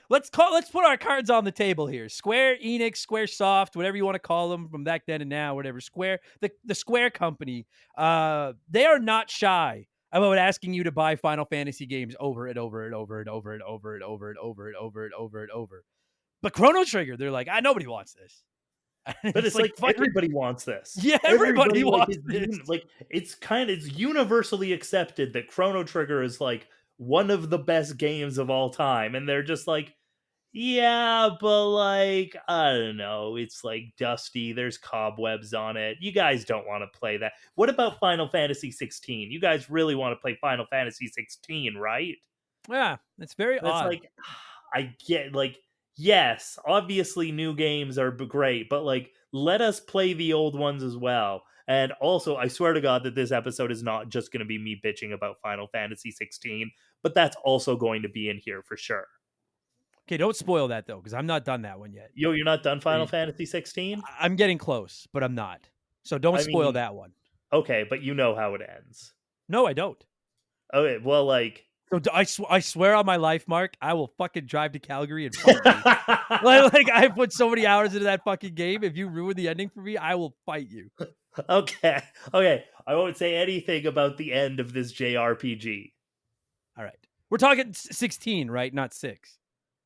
let's put our cards on the table here. Square Enix, Square Soft, whatever you want to call them from back then and now, whatever. Square, the Square company, they are not shy about asking you to buy Final Fantasy games over and over and over and over and over and over and over and over and over and over. But Chrono Trigger, they're like, nobody wants this. But It's it's like like fucking everybody wants this. yeah, everybody Everybody like wants this. it's universally accepted that Chrono Trigger is like one of the best games of all time, and they're just like, yeah, but like, I don't know, it's like dusty. There's cobwebs on it. You guys don't want to play that. What about Final Fantasy 16? You guys really want to play Final Fantasy 16, right? Yeah, it's very And it's odd. like, I get like, yes, obviously new games are great, but like, let us play the old ones as well. And also, I swear to God that this episode is not just going to be me bitching about Final Fantasy 16, but that's also going to be in here for sure. Okay, don't spoil that though, because I'm not done that one yet. Yo, you're not done Final Fantasy 16? I'm getting close, but I'm not. So don't I spoil mean, that one. okay, but you know how it ends. No, I don't. Okay, well, like, So I swear on my life, Mark, I will fucking drive to Calgary and fight you. Like I put so many hours into that fucking game. If you ruin the ending for me, I will fight you. okay, I won't say anything about the end of this JRPG. All right. We're talking 16, right? Not 6.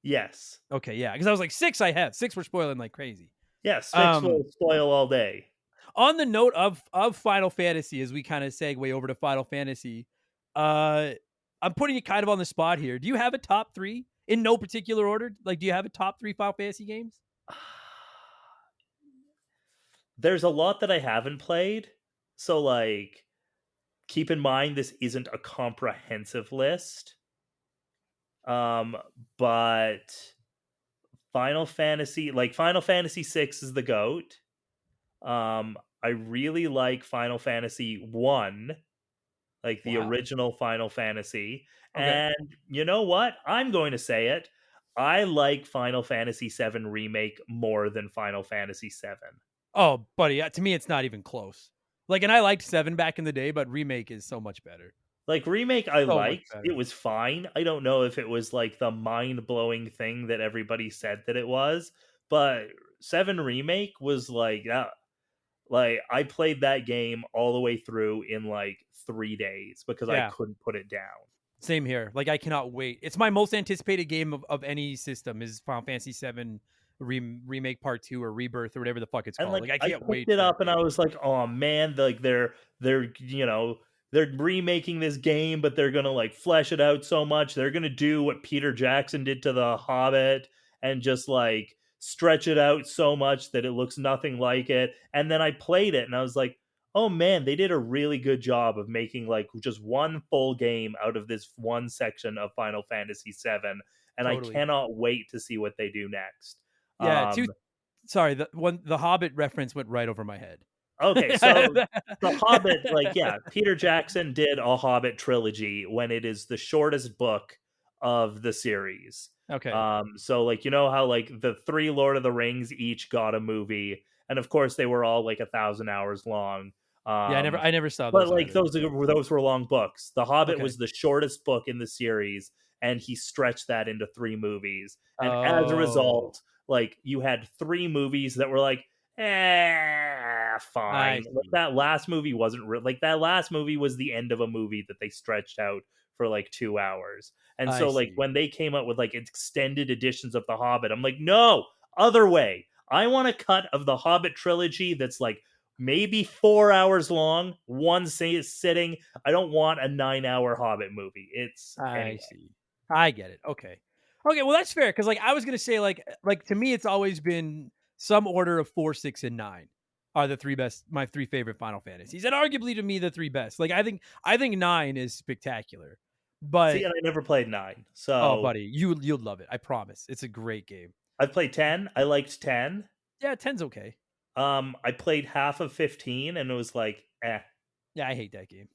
Yes. Okay, yeah. Because I was like 6 I have. 6 we're spoiling like crazy. Yes, Fix will spoil all day. On the note of Final Fantasy, as we kind of segue over to Final Fantasy, I'm putting you kind of on the spot here. Do you have a top 3 in no particular order? Like, do you have a top 3 Final Fantasy games? There's a lot that I haven't played. So, like, keep in mind this isn't a comprehensive list. But Final Fantasy 6 is the GOAT. I really like Final Fantasy 1, like the original Final Fantasy. Okay. And you know what? I'm going to say it. I like Final Fantasy 7 Remake more than Final Fantasy 7. Oh, buddy, to me, it's not even close. Like, and I liked 7 back in the day, but Remake is so much better. Like, Remake, I So much liked. better. It was fine. I don't know if it was like the mind-blowing thing that everybody said that it was, but 7 Remake was like that. Like, I played that game all the way through in like 3 days because I Yeah. couldn't put it down. Same here. Like, I cannot wait. It's my most anticipated game of any system is Final Fantasy 7 Remake Part 2 or Rebirth or whatever the fuck it's And called. like, Like, I I can't picked wait it for that up and I game. was like, oh man, like they're they're remaking this game, but they're gonna like flesh it out so much. They're gonna do what Peter Jackson did to The Hobbit and just like stretch it out so much that it looks nothing like it. And then I played it and I was like, oh man, they did a really good job of making like just one full game out of this one section of Final Fantasy 7. And Totally. I cannot wait to see what they do next. Yeah, sorry, the Hobbit reference went right over my head. Okay, so The Hobbit, like, yeah, Peter Jackson did a Hobbit trilogy when it is the shortest book of the series. Okay. So like, you know how like the 3 Lord of the Rings each got a movie, and of course they were all like 1,000 hours long. Yeah, I never saw But those like either. those were long books. The Hobbit Okay. was the shortest book in the series, and he stretched that into 3 movies. And as a Oh. result, like you had 3 movies that were like, I fine. Like, see. that last movie wasn't like, that last movie was the end of a movie that they stretched out for like 2 hours. And I so, like, see. when they came out with like extended editions of The Hobbit, I'm like, no, other way. I want a cut of the Hobbit trilogy that's like maybe 4 hours long, one sitting. I don't want a 9 hour Hobbit movie. It's I anyway. see. I get it. Okay. Okay, well that's fair because like I was gonna say like to me it's always been some order of 4, 6, and 9 are the three best my three favorite Final Fantasies. And arguably to me the three best. Like I think 9 is spectacular. See, But and I never played 9. oh So buddy, you'll love it. I promise. It's a great game. I've played 10. I liked 10. Yeah, 10's okay. I played half of 15 and it was like, eh. Yeah, I hate that game.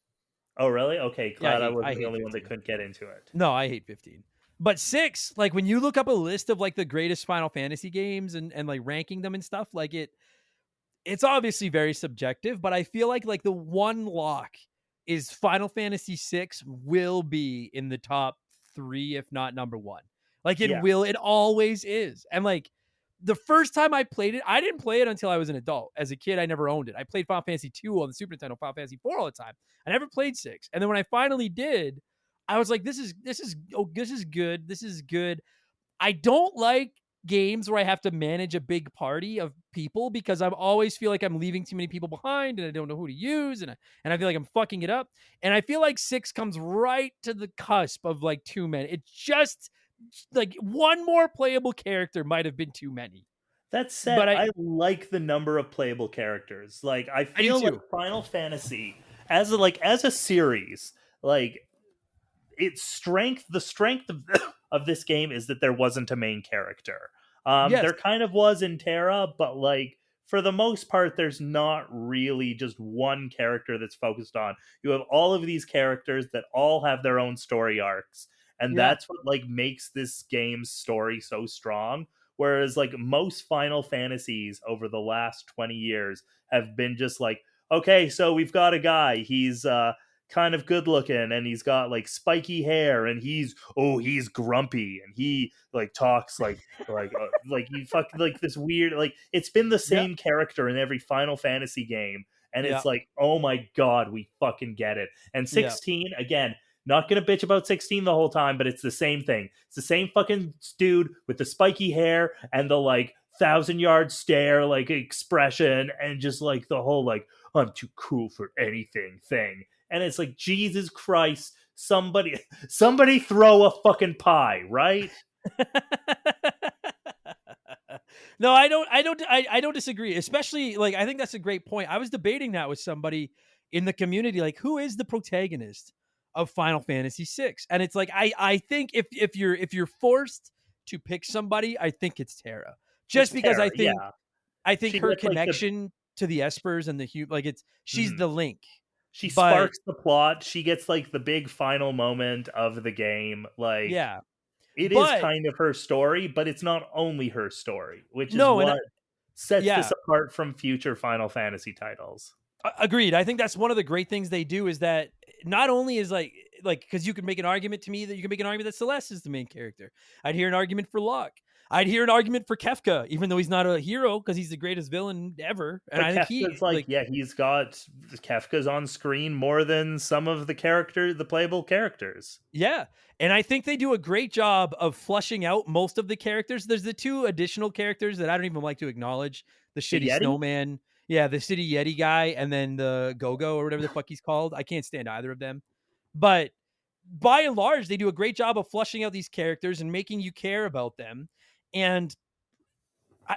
Oh, really? Okay, Yeah, glad I I wasn't the hate only one that 15. couldn't get into it. No, I hate 15. But 6, like when you look up a list of like the greatest Final Fantasy games and like ranking them and stuff, like it's obviously very subjective, but I feel like the one lock is Final Fantasy 6 will be in the top 3 if not number 1. Like Yeah. it always is. And like the first time I played it, I didn't play it until I was an adult. As a kid, I never owned it. I played Final Fantasy 2 on the Super Nintendo, Final Fantasy 4 all the time. I never played 6. And then when I finally did, I was like this is good. This is good. I don't like games where I have to manage a big party of people because I always feel like I'm leaving too many people behind and I don't know who to use and I feel like I'm fucking it up. And I feel like 6 comes right to the cusp of like too many. It's just like one more playable character might have been too many. That said, But I I like the number of playable characters. Like, I I do feel like too. Final Fantasy as a series, like, the strength of of this game is that there wasn't a main character. Yes. There kind of was in Terra, but like, for the most part, there's not really just one character that's focused on. You have all of these characters that all have their own story arcs, and Yeah. that's what like makes this game's story so strong. Whereas like most Final Fantasies over the last 20 years have been just like, okay, so we've got a guy, he's kind of good looking and he's got like spiky hair and he's grumpy and he like talks like you fuck like this weird, like, it's been the Yeah. same character in every Final Fantasy game, and Yeah. it's like, oh my god, we fucking get it. And Yeah. 16, again, not gonna bitch about 16 the whole time, but it's the same thing. It's the same fucking dude with the spiky hair and the like 1,000-yard stare like expression and just like the whole like, I'm too cool for anything thing. And it's like, Jesus Christ, somebody throw a fucking pie, right? No, I don't disagree. Especially like I think that's a great point. I was debating that with somebody in the community, like who is the protagonist of Final Fantasy VI? And it's like I think if you're forced to pick somebody, I think it's Terra. It's Just because Terra, I think yeah. I think She her gets like the connection to the Espers and the like she's mhm. the link. She But sparks the plot. She gets like the big final moment of the game. Like, yeah. it is But kind of her story, but it's not only her story, which is no, and what sets this yeah. apart from future Final Fantasy titles. Agreed. I think that's one of the great things they do is that not only is like because you could make an argument to me that you can make an argument that Celeste is the main character. I'd hear an argument for Locke. I'd hear an argument for Kefka, even though he's not a hero because he's the greatest villain ever. And But I think he Kefka's like, like yeah, Kefka's on screen more than some of the playable characters. yeah. And I think they do a great job of flushing out most of the characters. There's the two additional characters that I don't even like to acknowledge. The The shitty Yeti? snowman. Yeah, the city Yeti guy, and then the Go-Go or whatever the fuck he's called. I can't stand either of them. But by and large, they do a great job of flushing out these characters and making you care about them. And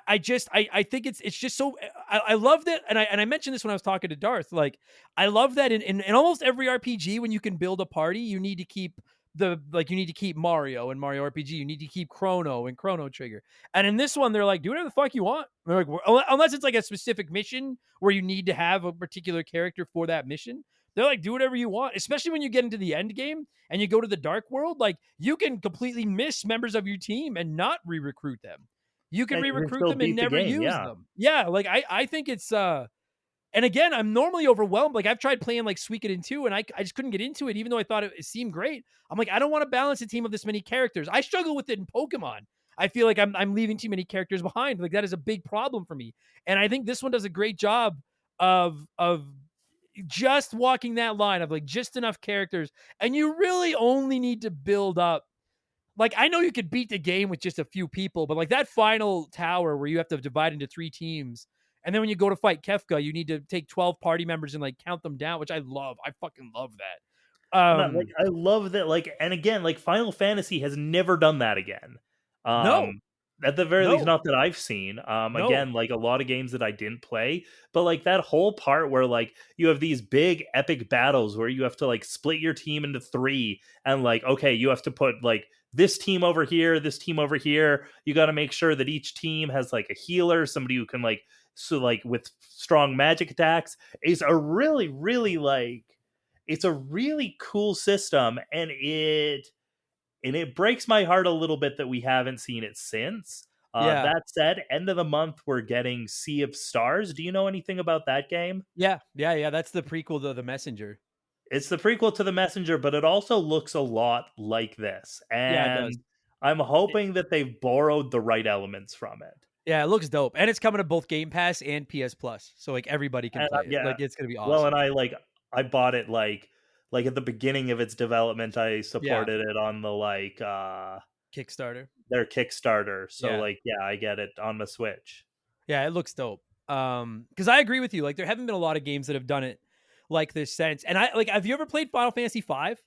I think it's just so I love that, and I mentioned this when I was talking to Darth. Like I love that in almost every RPG, when you can build a party, you need to keep you need to keep Mario and Mario RPG. You need to keep Chrono and Chrono Trigger. And in this one, they're like, do whatever the fuck you want. They're like, unless it's like a specific mission where you need to have a particular character for that mission. They're like, do whatever you want, especially when you get into the end game and you go to the dark world. Like you can completely miss members of your team and not re-recruit them. You can And you can re-recruit still them and beat the never game, use yeah. them. Yeah, like I think it's and again, I'm normally overwhelmed. Like I've tried playing like Suikoden 2 and I just couldn't get into it, even though I thought it seemed great. I'm like, I don't want to balance a team of this many characters. I struggle with it in Pokemon. I feel like I'm leaving too many characters behind. Like that is a big problem for me. And I think this one does a great job of just walking that line of like just enough characters, and you really only need to build up. Like I know you could beat the game with just a few people, but like that final tower where you have to divide into 3 teams, and then when you go to fight Kefka, you need to take 12 party members and like count them down, which I love. I fucking love that. No, like, I love that, like, and again, like, Final Fantasy has never done that again. No, Um, at the very least, no, not that I've seen. no. Again, like, a lot of games that I didn't play, but, like, that whole part where, like, you have these big epic battles where you have to, like, split your team into 3 and, like, okay, you have to put, like, this team over here, this team over here. You gotta make sure that each team has, like, a healer, somebody who can, like, so, like, with strong magic attacks. Is a really, really, like, it's a really cool system, and it breaks my heart a little bit that we haven't seen it since. Yeah, That said, end of the month we're getting Sea of Stars. Do you know anything about that game? yeah. That's the prequel to the Messenger. It's the prequel to The Messenger, but it also looks a lot like this, Yeah, it does. and I'm hoping that they've borrowed the right elements from it. Yeah, it looks dope, and it's coming to both Game Pass and PS Plus, so like everybody can And play it. yeah, Like it's gonna be well, and awesome. I bought it like at the beginning of its development. I Yeah, supported it on the Kickstarter. their Kickstarter. So Yeah, like yeah, I get it on my Switch. yeah, it looks dope. Because I agree with you. Like there haven't been a lot of games that have done it like this since. And I like, have you ever played Final Fantasy 5?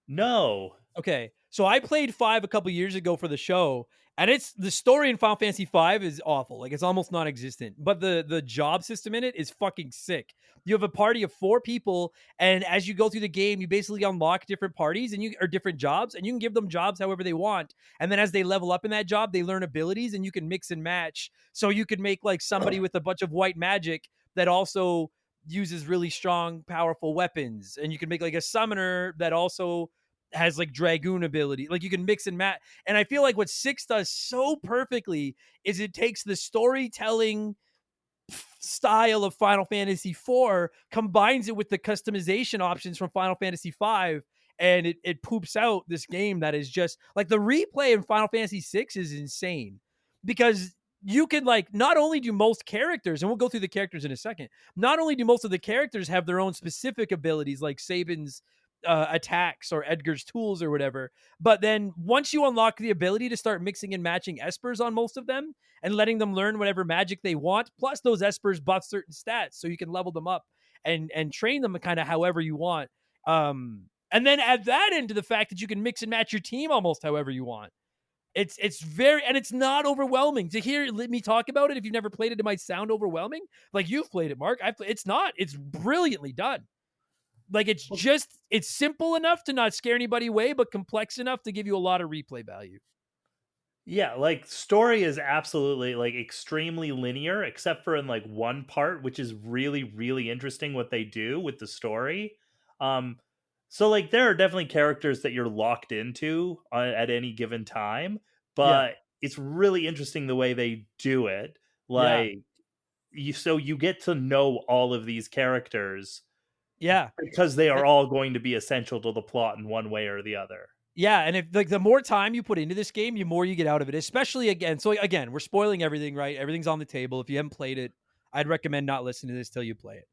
No. Okay, so I played 5 a couple years ago for the show, and it's the story in Final Fantasy 5 is awful. Like it's almost non-existent. But the job system in it is fucking sick. You have a party of 4 people, and as you go through the game, you basically unlock different parties and you or different jobs, and you can give them jobs however they want. And then as they level up in that job, they learn abilities and you can mix and match. So you could make like somebody with a bunch of white magic that also uses really strong, powerful weapons. And you can make like a summoner that also has like dragoon ability. Like you can mix and match. And I feel like what 6 does so perfectly is it takes the storytelling style of Final Fantasy 4, combines it with the customization options from Final Fantasy 5, and it poops out this game that is just like the replay in Final Fantasy 6 is insane because you can like not only do most characters, and we'll go through the characters in a second, not only do most of the characters have their own specific abilities like Sabin's attacks or Edgar's tools or whatever. But then once you unlock the ability to start mixing and matching espers on most of them and letting them learn whatever magic they want, plus those espers buff certain stats so you can level them up and train them kind of however you want. And then add that into the fact that you can mix and match your team almost however you want. It's very and it's not overwhelming to hear let me talk about it. If you've never played it, it might sound overwhelming. Like you've played it, Mark. It's not. It's brilliantly done. Like it's simple enough to not scare anybody away, but complex enough to give you a lot of replay value. Yeah, like story is absolutely like extremely linear, except for in like one part, which is really, really interesting what they do with the story. Um, so like there are definitely characters that you're locked into at any given time, Yeah. but it's really interesting the way they do it. Yeah. Like you get to know all of these characters Yeah. because they Eh, are all going to be essential to the plot in one way or the other. Yeah, and if like the more time you put into this game, the more you get out of it. Especially again, so again, we're spoiling everything, right? Everything's on the table. If you haven't played it, I'd recommend not listening to this till you play it.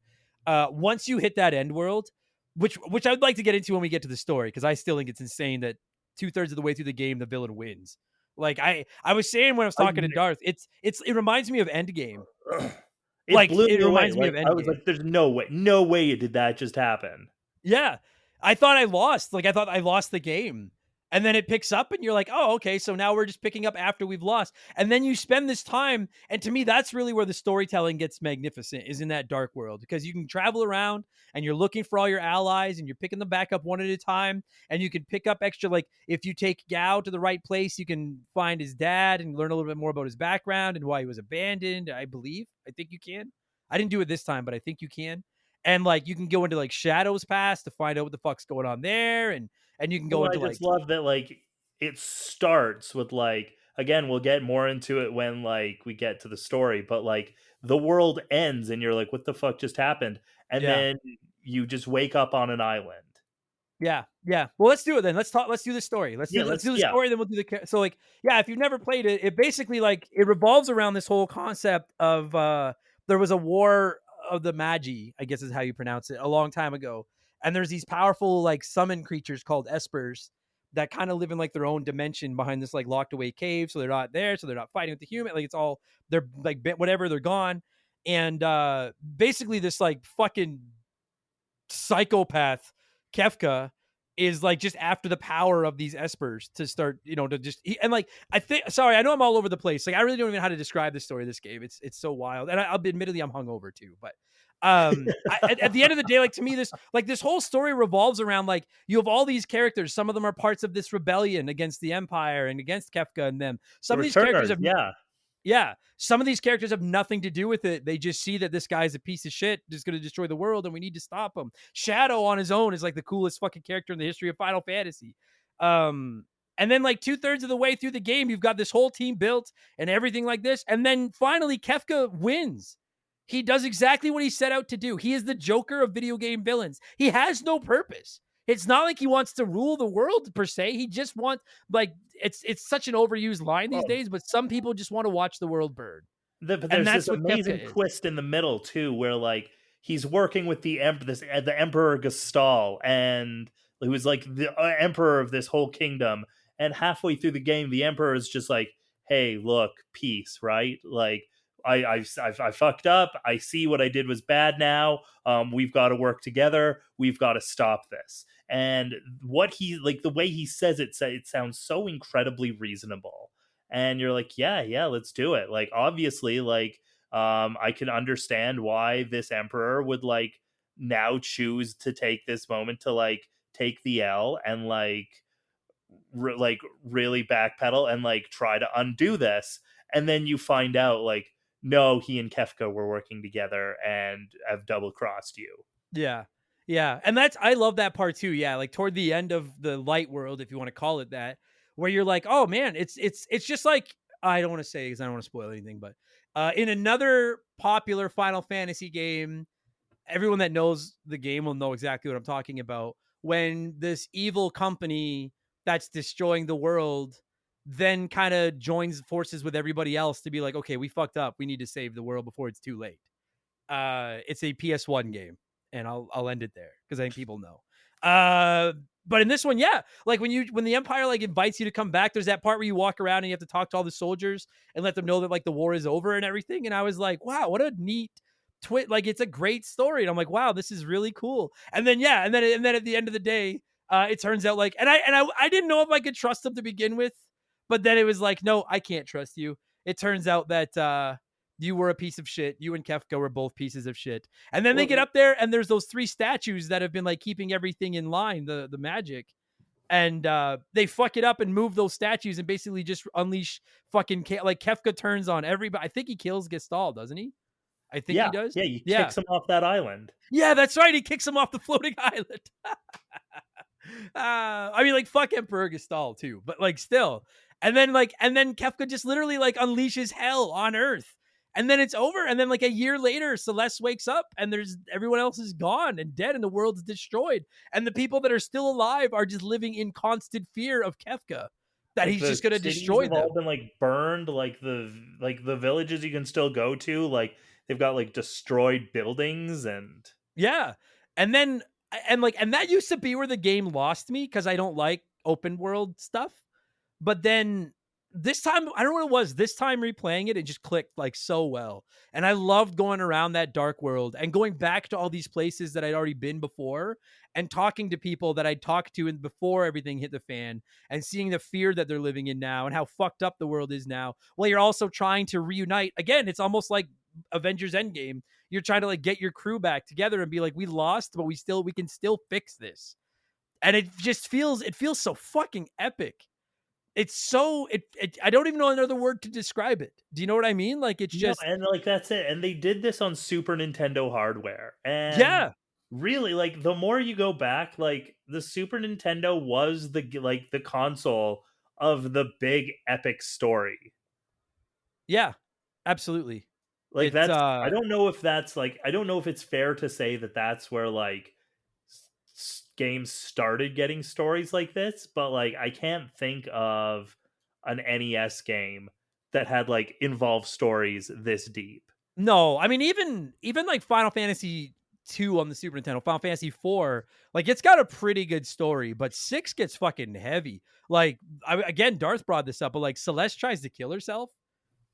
Once you hit that end world, which I'd like to get into when we get to the story, because I still think it's insane that 2/3 of the way through the game the villain wins. Like I was saying when I was I talking to Darth, it reminds me of Endgame. It Like blew it me away. reminds me Like of I was Endgame. like, "There's no way did that just happen." Yeah. I thought I lost. Like I thought I lost the game. And then it picks up and you're like, "Oh, okay, so now we're just picking up after we've lost." And then you spend this time and to me that's really where the storytelling gets magnificent is in that dark world because you can travel around and you're looking for all your allies and you're picking them back up one at a time and you can pick up extra like if you take Gao to the right place, you can find his dad and learn a little bit more about his background and why he was abandoned, I believe. I think you can. I didn't do it this time, but I think you can. And like you can go into like Shadow's past to find out what the fuck's going on there, and you can go Well, I into just like love that, like, it starts with, like again, we'll get more into it when, like, we get to the story, but, like, the world ends and you're like, "What the fuck just happened?" And yeah, then you just wake up on an island. Yeah, yeah. Well, let's do it then. Let's talk. Let's do the story. Yeah, Let's let's do the yeah. story. Then we'll do the. So like, yeah. If you've never played it, it basically like it revolves around this whole concept of there was a war of the Magi, I guess is how you pronounce it, a long time ago, and there's these powerful like summon creatures called espers that kind of live in like their own dimension behind this like locked away cave. So they're not there. So they're not fighting with the human. Like it's all they're like whatever. They're gone. And basically this like fucking psychopath Kefka is like just after the power of these espers to start, to just and like I think sorry, I know I'm all over the place. Like I really don't even know how to describe the story of this game. It's so wild. And I'll be admittedly I'm hungover too, but at the end of the day, like to me, this whole story revolves around like you have all these characters. Some of them are parts of this rebellion against the Empire and against Kefka and them. The Some of these characters returners, have yeah. yeah. Some of these characters have nothing to do with it. They just see that this guy's a piece of shit, just going to destroy the world, and we need to stop him. Shadow on his own is like the coolest fucking character in the history of Final Fantasy. And then like 2/3 of the way through the game, you've got this whole team built and everything like this. And then finally, Kefka wins. He does exactly what he set out to do. He is the Joker of video game villains. He has no purpose. It's not like he wants to rule the world per se. He just wants like it's such an overused line these Oh, days, but some people just want to watch the world burn. but And there's that's this what amazing Kefka is. twist in the middle too, where like he's working with the Emperor Gestal, and who is like the emperor of this whole kingdom. And halfway through the game, the emperor is just like, "Hey, look, peace, right? Like, I fucked up. I see what I did was bad. Now, we've got to work together. We've got to stop this." And what he like the way he says it, it sounds so incredibly reasonable, and you're like, yeah, let's do it. Like obviously, like I can understand why this emperor would like now choose to take this moment to like take the L and like like really backpedal and like try to undo this. And then you find out like no, he and Kefka were working together and have double crossed you. Yeah. Yeah. And I love that part too. Yeah. Like toward the end of the light world, if you want to call it that, where you're like, oh man, it's just like, I don't want to say because I don't want to spoil anything, but in another popular Final Fantasy game, everyone that knows the game will know exactly what I'm talking about. When this evil company that's destroying the world then kind of joins forces with everybody else to be like, okay, we fucked up. We need to save the world before it's too late. It's a PS1 game, and I'll end it there because I think people know. But in this one, yeah, like when the Empire like invites you to come back, there's that part where you walk around and you have to talk to all the soldiers and let them know that like the war is over and everything. And I was like, wow, what a neat twist! Like it's a great story, and I'm like, wow, this is really cool. And then yeah, and then at the end of the day, it turns out like, and I didn't know if I could trust them to begin with, but then it was like, no, I can't trust you. It turns out that you were a piece of shit. You and Kefka were both pieces of shit. And then they get Well, up there and there's those 3 statues that have been like keeping everything in line, the magic. And they fuck it up and move those statues and basically just unleash fucking like Kefka turns on everybody. I think he kills Gestal, doesn't he? I think he yeah, does. yeah, you Yeah. kicks him off that island. Yeah, that's right. He kicks him off the floating island. I mean, like, fuck Emperor Gestal too, but like, still. And then Kefka just literally like unleashes hell on Earth, and then it's over. And then like a year later, Celeste wakes up, and there's everyone else is gone and dead, and the world's destroyed, and the people that are still alive are just living in constant fear of Kefka that Like he's the just gonna cities destroy have all them. been like burned, like the villages you can still go to, like they've got like destroyed buildings and Yeah. And then and that used to be where the game lost me because I don't like open world stuff. But then this time, I don't know what it was. This time replaying it, it just clicked like so well. And I loved going around that dark world and going back to all these places that I'd already been before and talking to people that I'd talked to before everything hit the fan and seeing the fear that they're living in now and how fucked up the world is now. Well, you're also trying to reunite. Again, it's almost like Avengers Endgame. You're trying to like get your crew back together and be like, we lost, but we can still fix this. And it feels so fucking epic. It's so I don't even know another word to describe it. Do you know what I mean? Like it's no, just and like that's it. And they did this on Super Nintendo hardware. And yeah. really, like the more you go back, like the Super Nintendo was the console of the big epic story. Yeah. Absolutely. Like It's that's I don't know if that's like I don't know if it's fair to say that that's where like games started getting stories like this, but like I can't think of an NES game that had like involved stories this deep. No, I mean even like Final Fantasy 2 on the Super Nintendo, Final Fantasy 4, like it's got a pretty good story, but 6 gets fucking heavy. Like again, Darth brought this up, but like Celeste tries to kill herself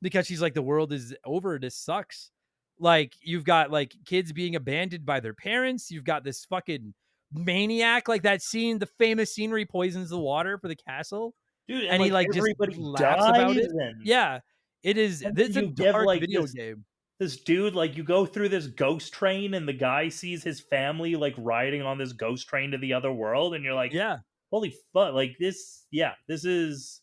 because she's like the world is over, this sucks. Like you've got like kids being abandoned by their parents, you've got this fucking maniac, like that scene, the famous scene where he poisons the water for the castle Dude, and and he like like just everybody laughs about dies it. and Yeah. It is then this is a you give dark like video game. this dude like you go through this ghost train and the guy sees his family like riding on this ghost train to the other world and you're like, Yeah. holy fuck, like this, yeah, this is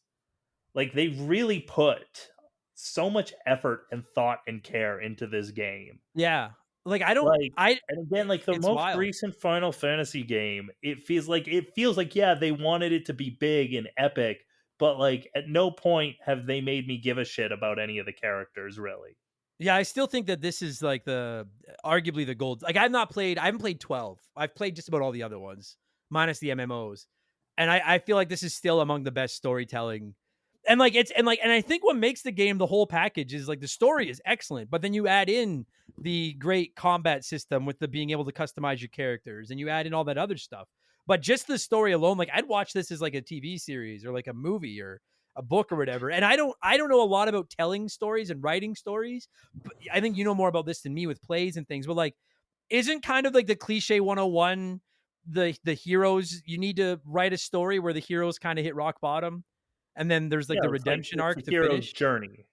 like they really put so much effort and thought and care into this game. Yeah. Like I don't Like, I and again, like the it's most wild. recent Final Fantasy game, it feels like yeah, they wanted it to be big and epic, but like at no point have they made me give a shit about any of the characters really. Yeah, I still think that this is like the arguably the gold. Like I haven't played 12. I've played just about all the other ones, minus the MMOs. And I feel like this is still among the best storytelling. And like it's and I think what makes the game the whole package is like the story is excellent, but then you add in the great combat system with the being able to customize your characters and you add in all that other stuff. But just the story alone, like I'd watch this as like a TV series or like a movie or a book or whatever. And I don't know a lot about telling stories and writing stories, but I think you know more about this than me with plays and things. But like, isn't kind of like the cliche 101 the heroes, you need to write a story where the heroes kind of hit rock bottom and then there's like Yeah, the it's like redemption it's the arc to hero's finish. journey.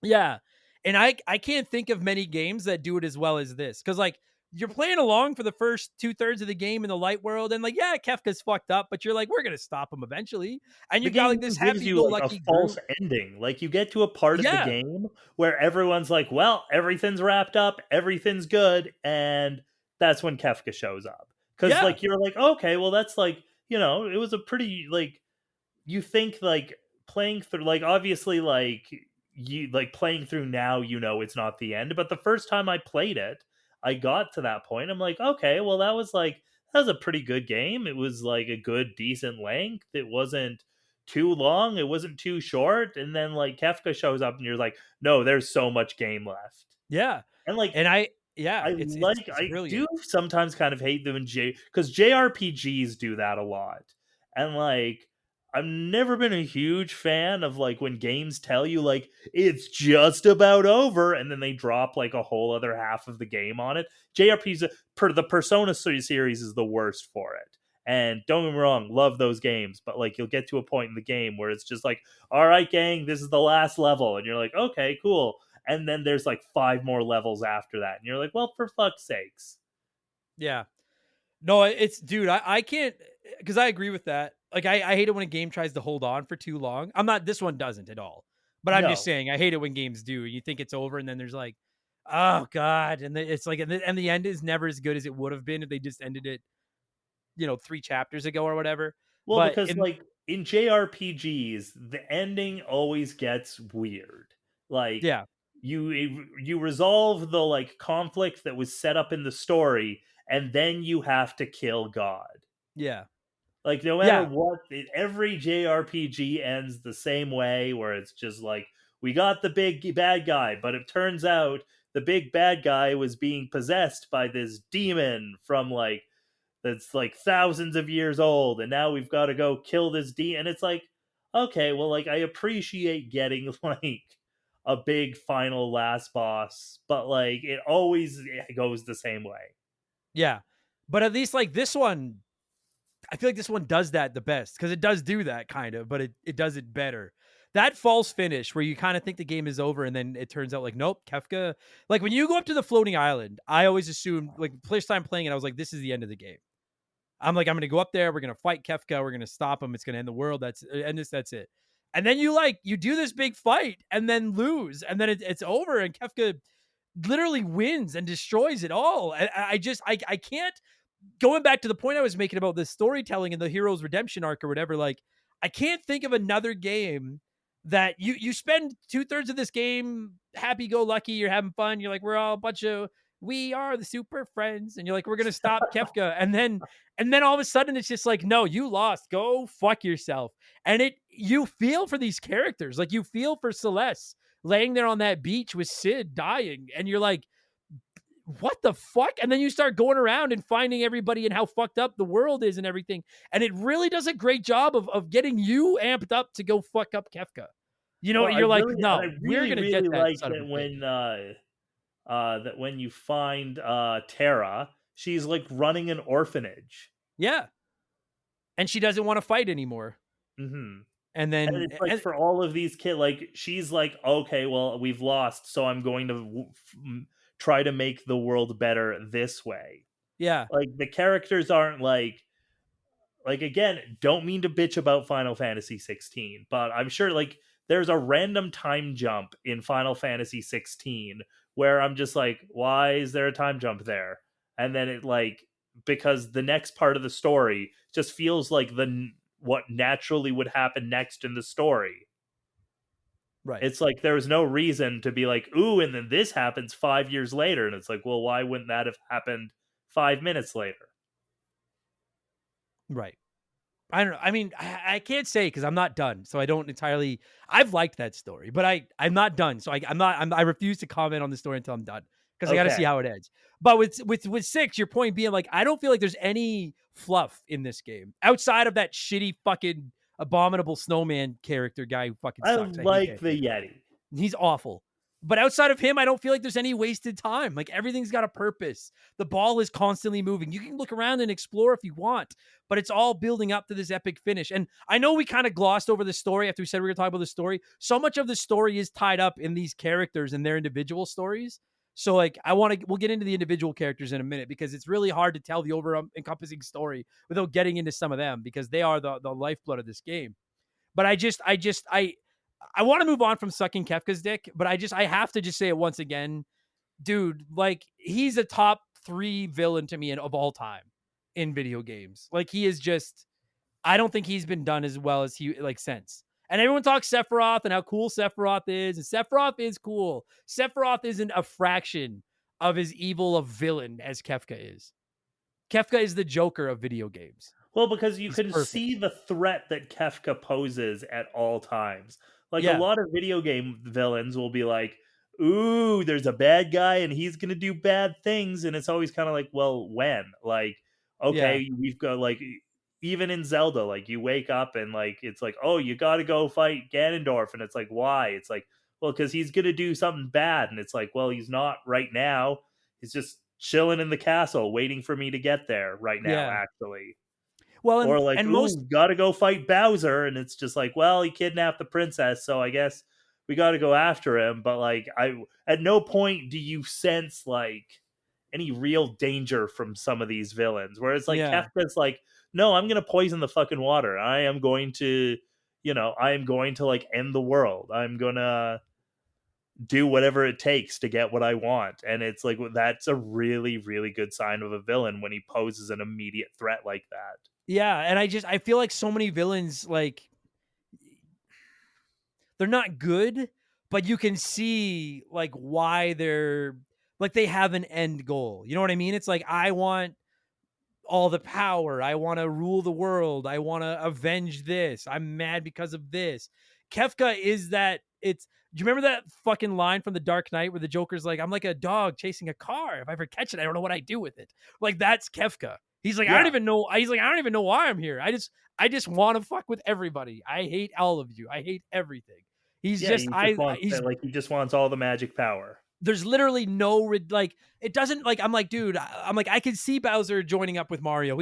Yeah. And I can't think of many games that do it as well as this. Cause like you're playing along for the first 2/3 of the game in the light world, and like, yeah, Kefka's fucked up, but you're like, we're gonna stop him eventually. And The you've got game like this gives you like a happy-go-lucky false group. ending. Like you get to a part of the Yeah. game where everyone's like, "Well, everything's wrapped up, everything's good," and that's when Kefka shows up. Because Yeah. like you're like, okay, well that's like it was a pretty like you think like playing through like obviously like you like playing through now it's not the end, but the first time I played it I got to that point, I'm like, okay, well that was a pretty good game. It was like a good decent length, it wasn't too long, it wasn't too short, and then like Kefka shows up and you're like, no, there's so much game left. Yeah. And like And yeah, I it's like it's I do brilliant. sometimes kind of hate them in because JRPGs do that a lot. And like I've never been a huge fan of like when games tell you like it's just about over and then they drop like a whole other half of the game on it. JRPGs per the Persona series is the worst for it. And don't get me wrong, love those games, but like you'll get to a point in the game where it's just like, all right, gang, this is the last level, and you're like, okay, cool, and then there's like 5 more levels after that and you're like, well, for fuck's sakes. Yeah. No, it's dude, I can't because I agree with that. Like I hate it when a game tries to hold on for too long. I'm not this one doesn't at all. But I'm just No. saying I hate it when games do. You think it's over and then there's like, oh God. And then it's like and the end is never as good as it would have been if they just ended it, 3 chapters ago or whatever. Well, But because in like in JRPGs the ending always gets weird. Like yeah, you resolve the like conflict that was set up in the story and then you have to kill God. yeah, Like no matter yeah, what, every JRPG ends the same way, where it's just like we got the big bad guy, but it turns out the big bad guy was being possessed by this demon from like that's like thousands of years old, and now we've got to go kill this demon. And it's like, okay, well, like I appreciate getting like a big final last boss, but like it goes the same way. yeah. But at least like this one, I feel like this one does that the best because it does do that kind of, but it does it better. That false finish where you kind of think the game is over and then it turns out like, nope, Kefka. Like when you go up to the floating island, I always assumed like first time playing it, I was like, this is the end of the game. I'm like, I'm gonna go up there, we're gonna fight Kefka, we're gonna stop him, it's gonna end the world. That's it. And then you do this big fight and then lose, and then it's over, and Kefka literally wins and destroys it all. I can't going back to the point I was making about the storytelling and the hero's redemption arc or whatever, like I can't think of another game that you spend 2/3 of this game happy go lucky, you're having fun, you're like we're all a bunch of we are the super friends, and you're like, we're gonna stop Kefka, and then all of a sudden it's just like, no, you lost, go fuck yourself. And you feel for these characters, like you feel for Celeste laying there on that beach with Sid dying, and you're like, what the fuck? And then you start going around and finding everybody and how fucked up the world is and everything. And it really does a great job of getting you amped up to go fuck up Kefka. You know, Well, you're like, I no, we're really, gonna get really that like son of a bitch. that when you find Tara, she's like running an orphanage. Yeah. And she doesn't want to fight anymore. Hmm. And And then it's like for all of these kids, like she's like, okay, well, we've lost, so I'm going to try to make the world better this way. yeah. Like the characters aren't like again, don't mean to bitch about Final Fantasy 16, but I'm sure like there's a random time jump in Final Fantasy 16 where I'm just like, why is there a time jump there? And then it like because the next part of the story just feels like what naturally would happen next in the story. Right. It's like there was no reason to be like, ooh, and then this happens 5 years later, and it's like, well, why wouldn't that have happened 5 minutes later? Right. I don't know. I mean, I can't say because I'm not done, so I don't entirely. I've liked that story, but I'm not done, so I refuse to comment on the story until I'm done because I got to see Okay. how it ends. But with 6, your point being like, I don't feel like there's any fluff in this game outside of that shitty fucking abominable snowman character guy who fucking I sucks. I hate like that the dude. Yeti. He's awful. But outside of him, I don't feel like there's any wasted time. Like everything's got a purpose. The ball is constantly moving. You can look around and explore if you want, but it's all building up to this epic finish. And I know we kind of glossed over the story after we said we were going to talk about the story. So much of the story is tied up in these characters and their individual stories. So like we'll get into the individual characters in a minute because it's really hard to tell the over encompassing story without getting into some of them because they are the lifeblood of this game. But I want to move on from sucking Kefka's dick, but I have to just say it once again, dude. Like he's a top 3 villain to me of all time in video games. Like he is just, I don't think he's been done as well as he like since. And everyone talks Sephiroth and how cool Sephiroth is, and Sephiroth is cool. Sephiroth isn't a fraction of as evil a villain as Kefka is. Kefka is the Joker of video games. Well, because you He's can perfect. see the threat that Kefka poses at all times. Like a Yeah, lot of video game villains will be like, ooh, there's a bad guy and he's going to do bad things. And it's always kind of like, well, when? Like, yeah, okay, we've got like, even in Zelda, like you wake up and like, it's like, oh, you got to go fight Ganondorf. And it's like, why? It's like, well, because he's going to do something bad. And it's like, well, he's not right now. He's just chilling in the castle waiting for me to get there right now, yeah. actually. Well, Or like, and most ooh, gotta go fight Bowser, and it's just like, well, he kidnapped the princess, so I guess we gotta go after him. But like, I at no point do you sense like any real danger from some of these villains. Whereas like yeah. Kefka's like, no, I'm gonna poison the fucking water. I am going to, I am going to like end the world. I'm gonna do whatever it takes to get what I want. And it's like that's a really, really good sign of a villain when he poses an immediate threat like that. Yeah, and I feel like so many villains like they're not good, but you can see like why they're like they have an end goal. You know what I mean? It's like I want all the power. I want to rule the world. I want to avenge this. I'm mad because of this. Kefka is that it's do you remember that fucking line from The Dark Knight where the Joker's like, I'm like a dog chasing a car. If I ever catch it, I don't know what I do with it. Like that's Kefka. He's like, I don't Yeah. even know. He's like, I don't even know why I'm here. I just want to fuck with everybody. I hate all of you. I hate everything. He's Yeah, just he just wants he's that, like, he just wants all the magic power. there's literally no like it doesn't like I'm like dude I'm like I could see Bowser joining up with Mario.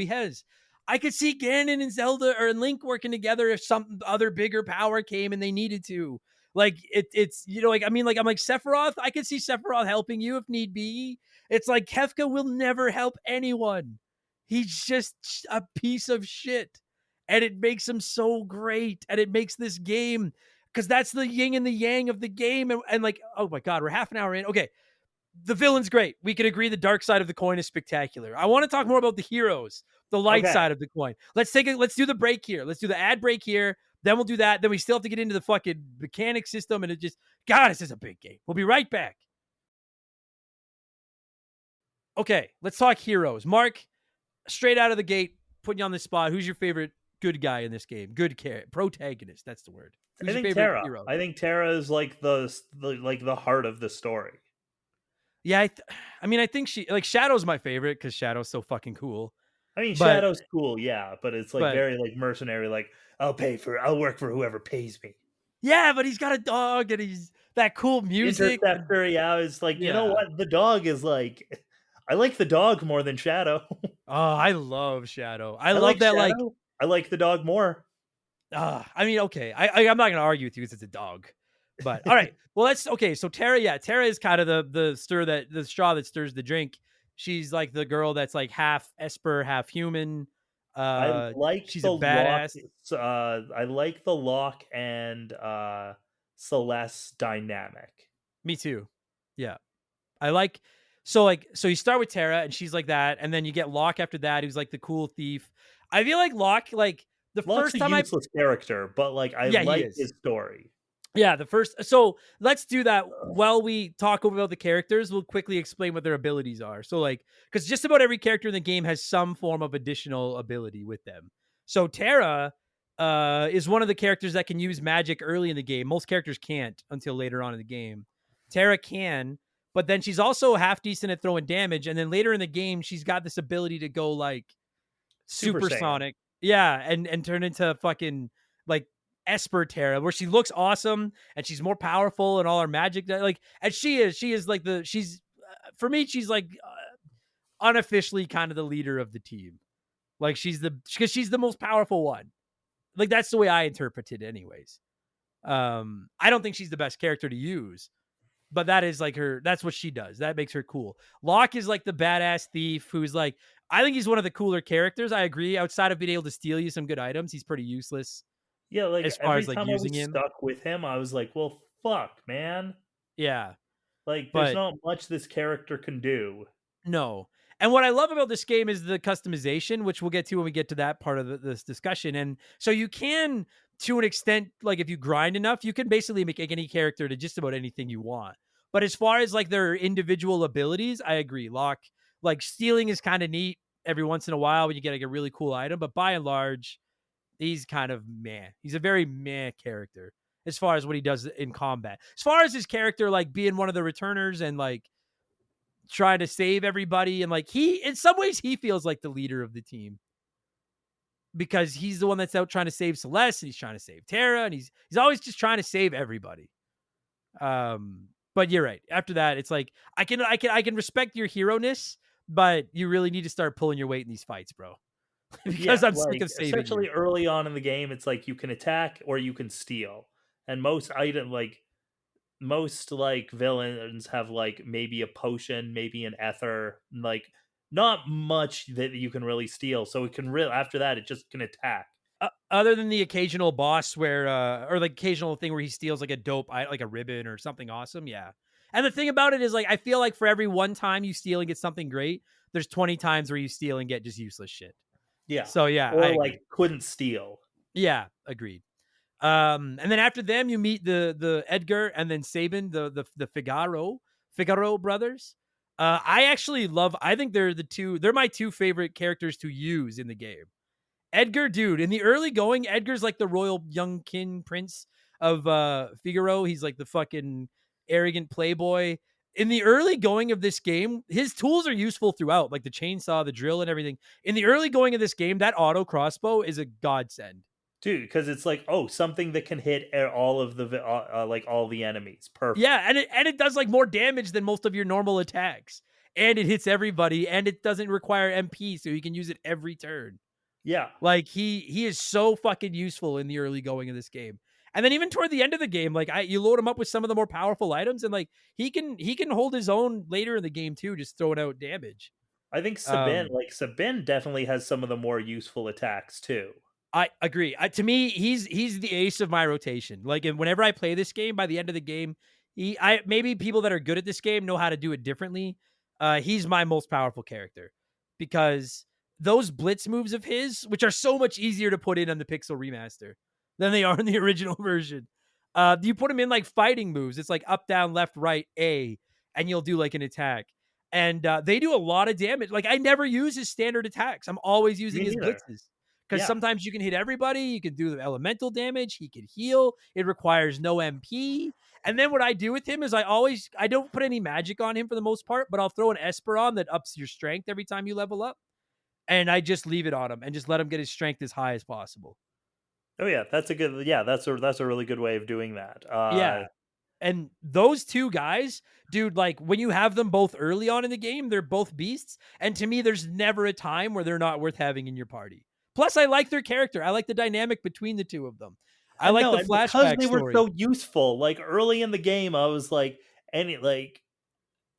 I could see Ganon and Zelda or Link working together if some other bigger power came and they needed to. Like it's like I mean like I'm like Sephiroth. I could see Sephiroth helping you if need be. It's like Kefka will never help anyone. He's just a piece of shit, and it makes him so great, and it makes this game because that's the yin and the yang of the game. And like, oh my God, we're half an hour in. Okay. The villain's great. We could agree the dark side of the coin is spectacular. I want to talk more about the heroes, the light Okay. side of the coin. Let's do the break here. Let's do the ad break here. Then we'll do that. Then we still have to get into the fucking mechanic system. And God, this is a big game. We'll be right back. Okay, let's talk heroes. Mark, straight out of the gate, putting you on the spot. Who's your favorite good guy in this game? Good protagonist. That's the word. I Who's your think favorite Terra. hero? I think Terra is like the heart of the story. Yeah, I mean, I think Shadow's my favorite because Shadow's so fucking cool. I mean, But Shadow's cool, yeah, but it's like but very like mercenary. Like I'll work for whoever pays me. yeah, but he's got a dog and he's that cool music. And, Interceptor, yeah, is like, you know yeah. what? The dog is like, I like the dog more than Shadow. Oh, I love Shadow. I I love like that. Like, Shadow. I like the dog more. I mean, okay. I'm not gonna argue with you because it's a dog. But all right. Well, let's okay. So Tara, yeah, Tara is kind of the straw that stirs the drink. She's like the girl that's like half Esper, half human. I like She's a the lock. badass. I like the lock and Celeste dynamic. Me too. Yeah. I like so you start with Tara and she's like that, and then you get Locke after that, who's like the cool thief. I feel like Locke, like the Locke's first a time I useless character, but like I yeah, he like is. his story. Yeah, the first so let's do that while we talk about the characters. We'll quickly explain what their abilities are. So like because just about every character in the game has some form of additional ability with them. So Tara is one of the characters that can use magic early in the game. Most characters can't until later on in the game. Tara can, but then she's also half decent at throwing damage. And then later in the game, she's got this ability to go like Super Saiyan. supersonic. Yeah, and turn into fucking like Esper Terra, where she looks awesome and she's more powerful and all her magic. Like, and she is like she's for me, she's like unofficially kind of the leader of the team. Like because she's the most powerful one. Like that's the way I interpret it, anyways. I don't think she's the best character to use, but that is like that's what she does. That makes her cool. Locke is like the badass thief who's like, I think he's one of the cooler characters. I agree. Outside of being able to steal you some good items, he's pretty useless Yeah, like as far every as like time I using was him. stuck with him, I was like, well, fuck, man. Yeah, Like, there's but not much this character can do. no. And what I love about this game is the customization, which we'll get to when we get to that part of this discussion. And so you can, to an extent, like if you grind enough, you can basically make any character to just about anything you want. But as far as like their individual abilities, I agree. Locke, like stealing is kind of neat every once in a while when you get like a really cool item. But by and large, he's kind of meh. He's a very meh character as far as what he does in combat. As far as his character, like being one of the returners and like trying to save everybody, and like he in some ways he feels like the leader of the team because he's the one that's out trying to save Celeste and he's trying to save Tara and he's always just trying to save everybody. But you're right. After that, it's like I can respect your hero-ness, but you really need to start pulling your weight in these fights, bro. Because Yeah, I'm sick like of saving especially you. early on in the game, it's like you can attack or you can steal. And most like villains have like maybe a potion, maybe an ether, like not much that you can really steal. So it can really after that it just can attack. Other than the occasional boss where or like occasional thing where he steals like a dope like a ribbon or something awesome, yeah. And the thing about it is like I feel like for every one time you steal and get something great, there's 20 times where you steal and get just useless shit. Yeah. So yeah, I Or agree. like couldn't steal. Yeah, agreed. And then after them you meet the Edgar and then Sabin, the Figaro brothers. I think they're my two favorite characters to use in the game. Edgar, dude, in the early going, Edgar's like the royal young king prince of Figaro. He's like the fucking arrogant playboy. In the early going of this game, his tools are useful throughout, like the chainsaw, the drill, and everything. In the early going of this game, that auto crossbow is a godsend. Dude, because it's like, oh, something that can hit all of like all the enemies. Perfect. Yeah, and it does like more damage than most of your normal attacks. And it hits everybody, and it doesn't require MP, so you can use it every turn. Yeah. Like he is so fucking useful in the early going of this game. And then even toward the end of the game, like you load him up with some of the more powerful items, and like he can hold his own later in the game too, just throwing out damage. I think Sabin definitely has some of the more useful attacks too. I agree. To me, he's the ace of my rotation. Like, and whenever I play this game, by the end of the game, maybe people that are good at this game know how to do it differently. He's my most powerful character because those blitz moves of his, which are so much easier to put in on the Pixel remaster than they are in the original version. You put them in like fighting moves. It's like up, down, left, right, A, and you'll do like an attack. and they do a lot of damage. Like, I never use his standard attacks. I'm always using Me his neither. blitzes because Yeah. sometimes you can hit everybody. You can do the elemental damage. He can heal. It requires no MP. And then what I do with him is I don't put any magic on him for the most part, but I'll throw an Esper on that ups your strength every time you level up, and I just leave it on him and just let him get his strength as high as possible. Oh yeah, that's a really good way of doing that. Yeah. And those two guys, dude, like when you have them both early on in the game, they're both beasts. And to me, there's never a time where they're not worth having in your party. Plus, I like their character. I like the dynamic between the two of them. I And like no, the and because flashback they were story. so useful, like early in the game, I was like, any like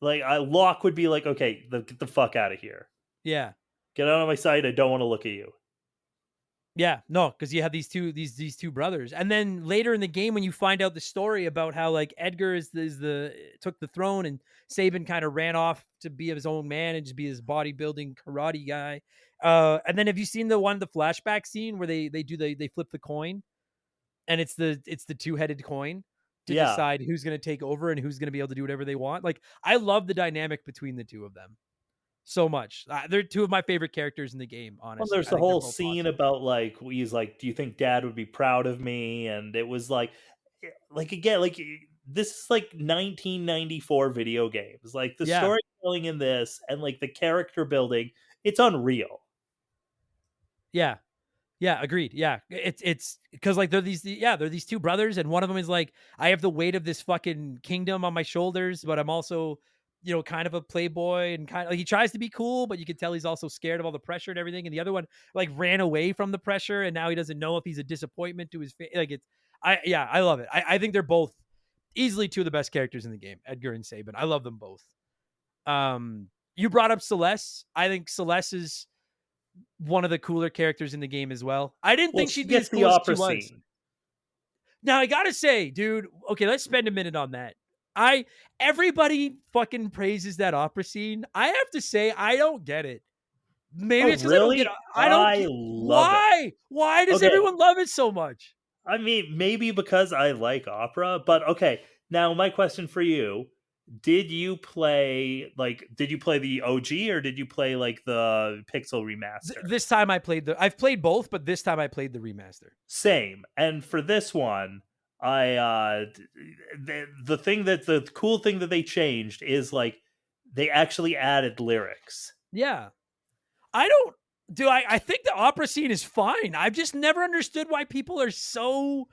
I Locke would be like, okay, get the fuck out of here, Yeah. get out of my sight. I don't want to look at you. Yeah, no, because you have these two brothers, and then later in the game, when you find out the story about how like Edgar is the took the throne, and Saban kind of ran off to be his own man and just be his bodybuilding karate guy. And then have you seen the flashback scene where they flip the coin, and it's the two-headed coin to Yeah. decide who's going to take over and who's going to be able to do whatever they want. Like, I love the dynamic between the two of them so much. They're two of my favorite characters in the game. Well, Honestly, there's I the think they're whole both scene awesome. about like he's like, "Do you think Dad would be proud of me?" And it was like again, this is like 1994 video games. Like the Yeah. storytelling in this and like the character building, it's unreal. Yeah. Yeah, agreed. Yeah. It's because like they're these two brothers, and one of them is like, I have the weight of this fucking kingdom on my shoulders, but I'm also, kind of a playboy, and kind of like he tries to be cool, but you can tell he's also scared of all the pressure and everything. And the other one like ran away from the pressure, and now he doesn't know if he's a disappointment to his like it's I love it. I think they're both easily two of the best characters in the game, Edgar and Saban. I love them both. You brought up Celeste. I think Celeste is one of the cooler characters in the game as well. I didn't Well, think she she'd be as gets the cool as she opera was. scene. Now I gotta say, dude, okay, let's spend a minute on that. I Everybody fucking praises that opera scene. I have to say, I don't get it. Maybe Oh, it's because I don't get really? I don't I get love it. why? Why does Okay, everyone love it so much? I mean, maybe because I like opera, but okay. Now, my question for you: did you play the OG or did you play like the Pixel remaster? This time I've played both, but this time I played the remaster. Same. And for this one, the thing that the cool thing that they changed is like they actually added lyrics. Yeah. I don't I think the opera scene is fine. I've just never understood why people are so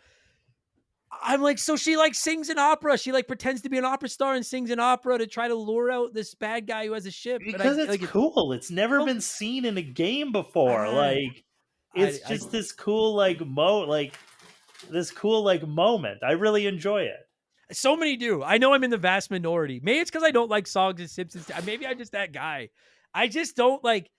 I'm like, so she like sings an opera. She like pretends to be an opera star and sings an opera to try to lure out this bad guy who has a ship. And Because it's cool. It's never well, been seen in a game before. I, Like it's I just this cool moment. I really enjoy it. so many do. I know I'm in the vast minority. Maybe it's because I don't like songs and Simpsons. Maybe I'm just that guy. I just don't like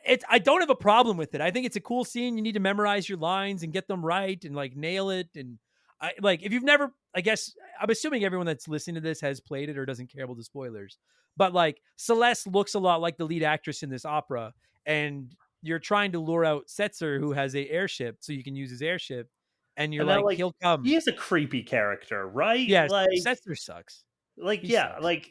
it. I don't have a problem with it. I think it's a cool scene. You need to memorize your lines and get them right and like nail it. And I like if you've never, I guess I'm assuming everyone that's listening to this has played it or doesn't care about the spoilers. But like Celeste looks a lot like the lead actress in this opera, and you're trying to lure out Setzer, who has a airship, so you can use his airship. And you're And now like, like he'll he come. is a creepy character, right? Yes, Setzer sucks. He Yeah, sucks. like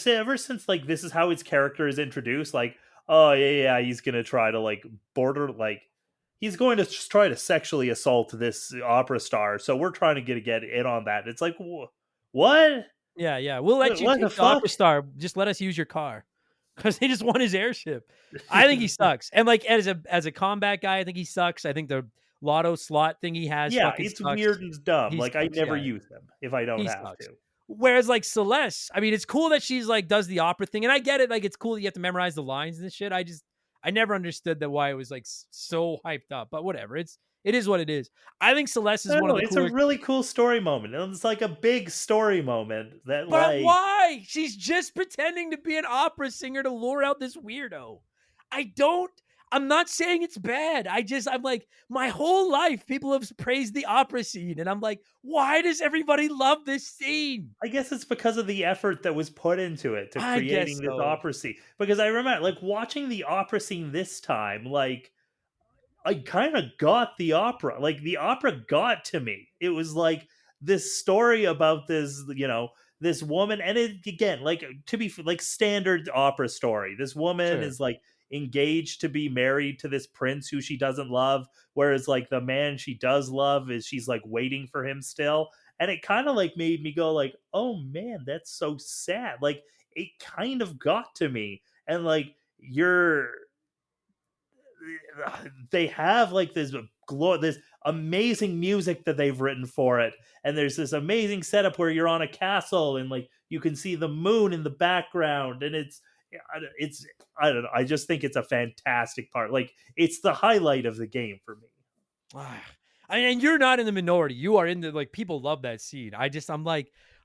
ever since like this is how his character is introduced, like, oh yeah, he's gonna try to like border like he's going to just try to sexually assault this opera star, so we're trying to get in on that. It's like what Yeah, yeah. We'll let you what the take the fuck? Opera Star. Just let us use your car because they just want his airship. I think he sucks. And like as a combat guy, I think he sucks. I think the lotto slot thing he has Yeah, fucking it's sucks. weird and dumb. He Like I sucks. never Yeah, use them if I don't he have to. sucks. Whereas like Celeste, I mean, it's cool that she's like does the opera thing, and I get it. Like it's cool that you have to memorize the lines and shit. I never understood that why it was like so hyped up. But whatever, it is what it is. I think Celeste I is don't one of know. the It's a cooler. really cool story moment. And it's like a big story moment that But like why? She's just pretending to be an opera singer to lure out this weirdo. I don't. I'm not saying it's bad. I'm like, my whole life, people have praised the opera scene. And I'm like, why does everybody love this scene? I guess it's because of the effort that was put into it to I creating guess this so. opera scene. Because I remember like watching the opera scene this time, like I kind of got the opera. Like the opera got to me. It was like this story about this, this woman, and it again, like to be like standard opera story. This woman Sure. is like engaged to be married to this prince who she doesn't love, whereas like the man she does love is she's like waiting for him still. And it kind of like made me go like, oh man, that's so sad. Like it kind of got to me. And like you're they have like this amazing music that they've written for it, and there's this amazing setup where you're on a castle and like you can see the moon in the background, and it's I don't know, I just think it's a fantastic part. Like it's the highlight of the game for me. Ah, and you're not in the minority. You are in the like people love that scene.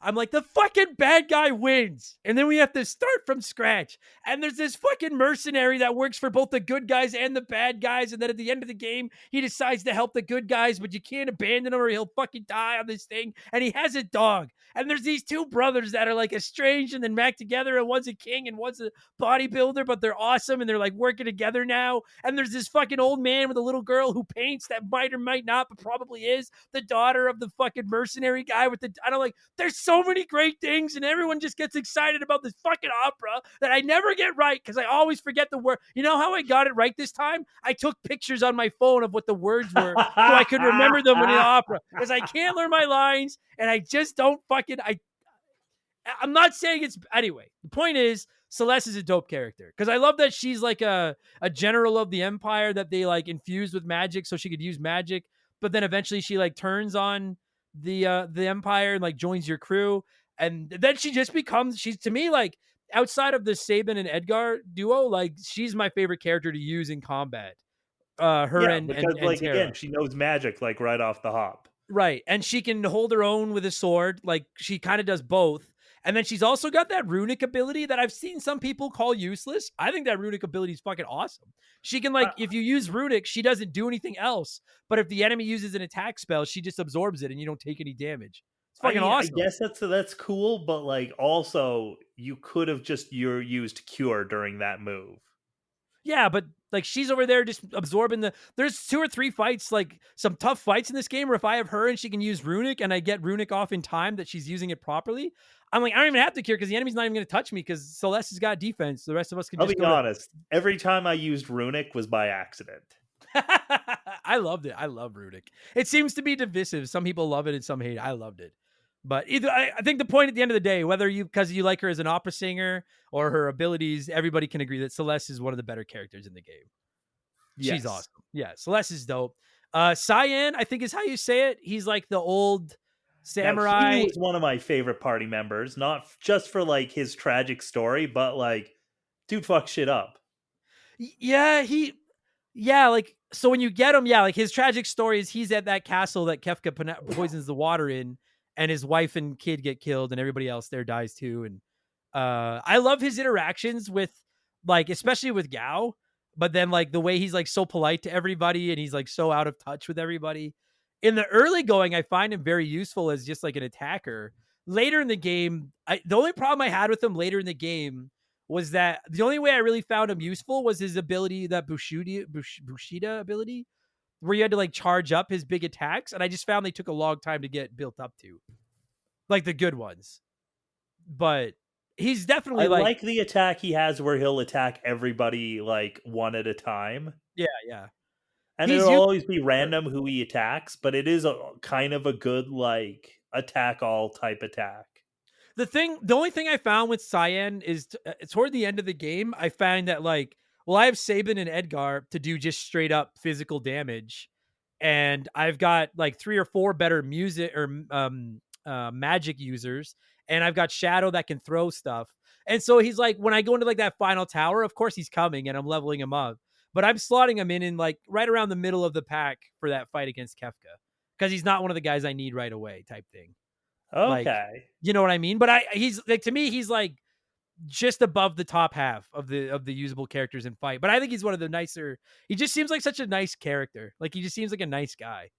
I'm like the fucking bad guy wins, and then we have to start from scratch. And there's this fucking mercenary that works for both the good guys and the bad guys. And then at the end of the game, he decides to help the good guys, but you can't abandon him or he'll fucking die on this thing. And he has a dog. And there's these two brothers that are like estranged and then back together, and one's a king and one's a bodybuilder, but they're awesome and they're like working together now. And there's this fucking old man with a little girl who paints that might or might not, but probably is the daughter of the fucking mercenary guy with the. I don't like. There's so many great things, and everyone just gets excited about this fucking opera that I never get right because I always forget the word. You know how I got it right this time? I took pictures on my phone of what the words were so I could remember them in the opera because I can't learn my lines and I just don't fucking. I'm not saying it's anyway. The point is, Celeste is a dope character because I love that she's like a general of the Empire that they like infused with magic so she could use magic, but then eventually she like turns on the Empire and like joins your crew, and then she just becomes she's to me like outside of the Sabin and Edgar duo, like she's my favorite character to use in combat. Her Yeah, and because and like again, Terra. she knows magic like right off the hop. Right. And she can hold her own with a sword. Like she kind of does both. And then she's also got that runic ability that I've seen some people call useless. I think that runic ability is fucking awesome. She can like, if you use runic, she doesn't do anything else. But if the enemy uses an attack spell, she just absorbs it and you don't take any damage. It's I fucking mean, I awesome. guess that's cool, but like also you could have just used cure during that move. Yeah, but like she's over there just absorbing there's 2 or 3 fights, like some tough fights in this game where if I have her and she can use runic and I get runic off in time that she's using it properly, I'm like, I don't even have to cure because the enemy's not even going to touch me because Celeste has got defense. The rest of us can I'll just be go to. honest, every time I used runic was by accident. I loved it. I love runic. It seems to be divisive. Some people love it and some hate it. I loved it. But either I think the point at the end of the day, whether you because you like her as an opera singer or her abilities, everybody can agree that Celeste is one of the better characters in the game. She's Yes. awesome. Yeah, Celeste is dope. Cyan, I think is how you say it. He's like the old Now he samurai. was one of my favorite party members, not just for like his tragic story, but like dude fucks shit up. Yeah, like so when you get him, yeah, like his tragic story is he's at that castle that Kefka poisons the water in, and his wife and kid get killed, and everybody else there dies too. And I love his interactions with, like, especially with Gao, but then like the way he's like so polite to everybody, and he's like so out of touch with everybody. In the early going, I find him very useful as just like an attacker. Later in the game, the only problem I had with him later in the game was that the only way I really found him useful was his ability, that Bushida ability, where you had to like charge up his big attacks. And I just found they took a long time to get built up to, like the good ones. But he's definitely I like, like the attack he has where he'll attack everybody like one at a time. yeah, yeah. And He's it'll used. always be random who he attacks, but it is a kind of a good like attack all type attack. The only thing I found with Cyan is toward the end of the game, I find that like, well, I have Sabin and Edgar to do just straight up physical damage, and I've got like 3 or 4 better music or magic users, and I've got Shadow that can throw stuff. And so he's like, when I go into like that final tower, of course he's coming, and I'm leveling him up, but I'm slotting him in like right around the middle of the pack for that fight against Kefka because he's not one of the guys I need right away type thing. Like, Okay. you know what I mean? But he's like, to me, he's like just above the top half of the usable characters in fight. But I think he's one of the nicer. He just seems like such a nice character. Like he just seems like a nice guy.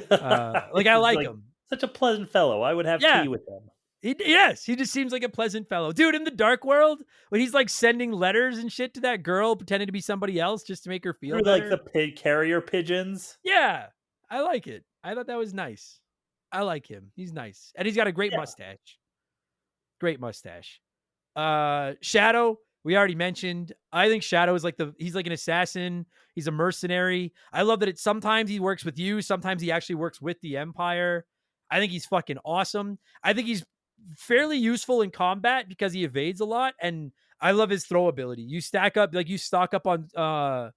Like I He's like like him. such a pleasant fellow. I would have Yeah. tea with him. Yes, he just seems like a pleasant fellow. Dude, in the Dark World, when he's like sending letters and shit to that girl, pretending to be somebody else just to make her feel Through like better. the carrier pigeons. Yeah, I like it. I thought that was nice. I like him. He's nice. And he's got a great Yeah. mustache. Great mustache. Shadow, we already mentioned. I think Shadow is he's like an assassin. He's a mercenary. I love that sometimes he works with you, sometimes he actually works with the Empire. I think he's fucking awesome. I think he's fairly useful in combat because he evades a lot, and I love his throw ability. You stock up on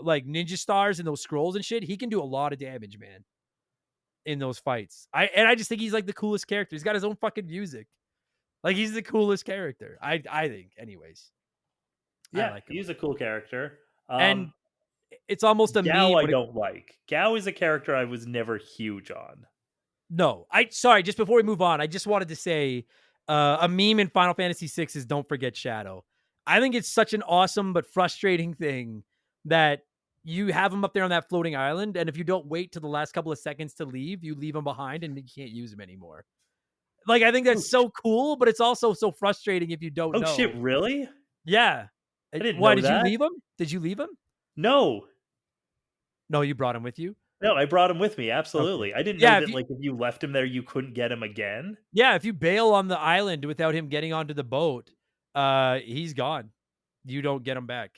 like ninja stars and those scrolls and shit. He can do a lot of damage, man, in those fights. I just think he's like the coolest character. He's got his own fucking music. Like he's the coolest character. I think, anyways. I Yeah, like him. he's a cool character. And it's almost a Gao meme I when it, don't like. Gao is a character I was never huge on. no. Sorry, just before we move on, I just wanted to say a meme in Final Fantasy VI is don't forget Shadow. I think it's such an awesome but frustrating thing that you have him up there on that floating island, and if you don't wait till the last couple of seconds to leave, you leave him behind and you can't use him anymore. Like, I think Oh, that's so cool, but it's also so frustrating if you don't oh shit, know. really? Yeah. I didn't Why know did you that. leave him? Did you leave him? No. No, you brought him with you. No, I brought him with me, Okay. absolutely. I didn't know Yeah, that, like, if you left him there, you couldn't get him again. if you bail on the island without him getting onto the boat, he's gone. You don't get him back.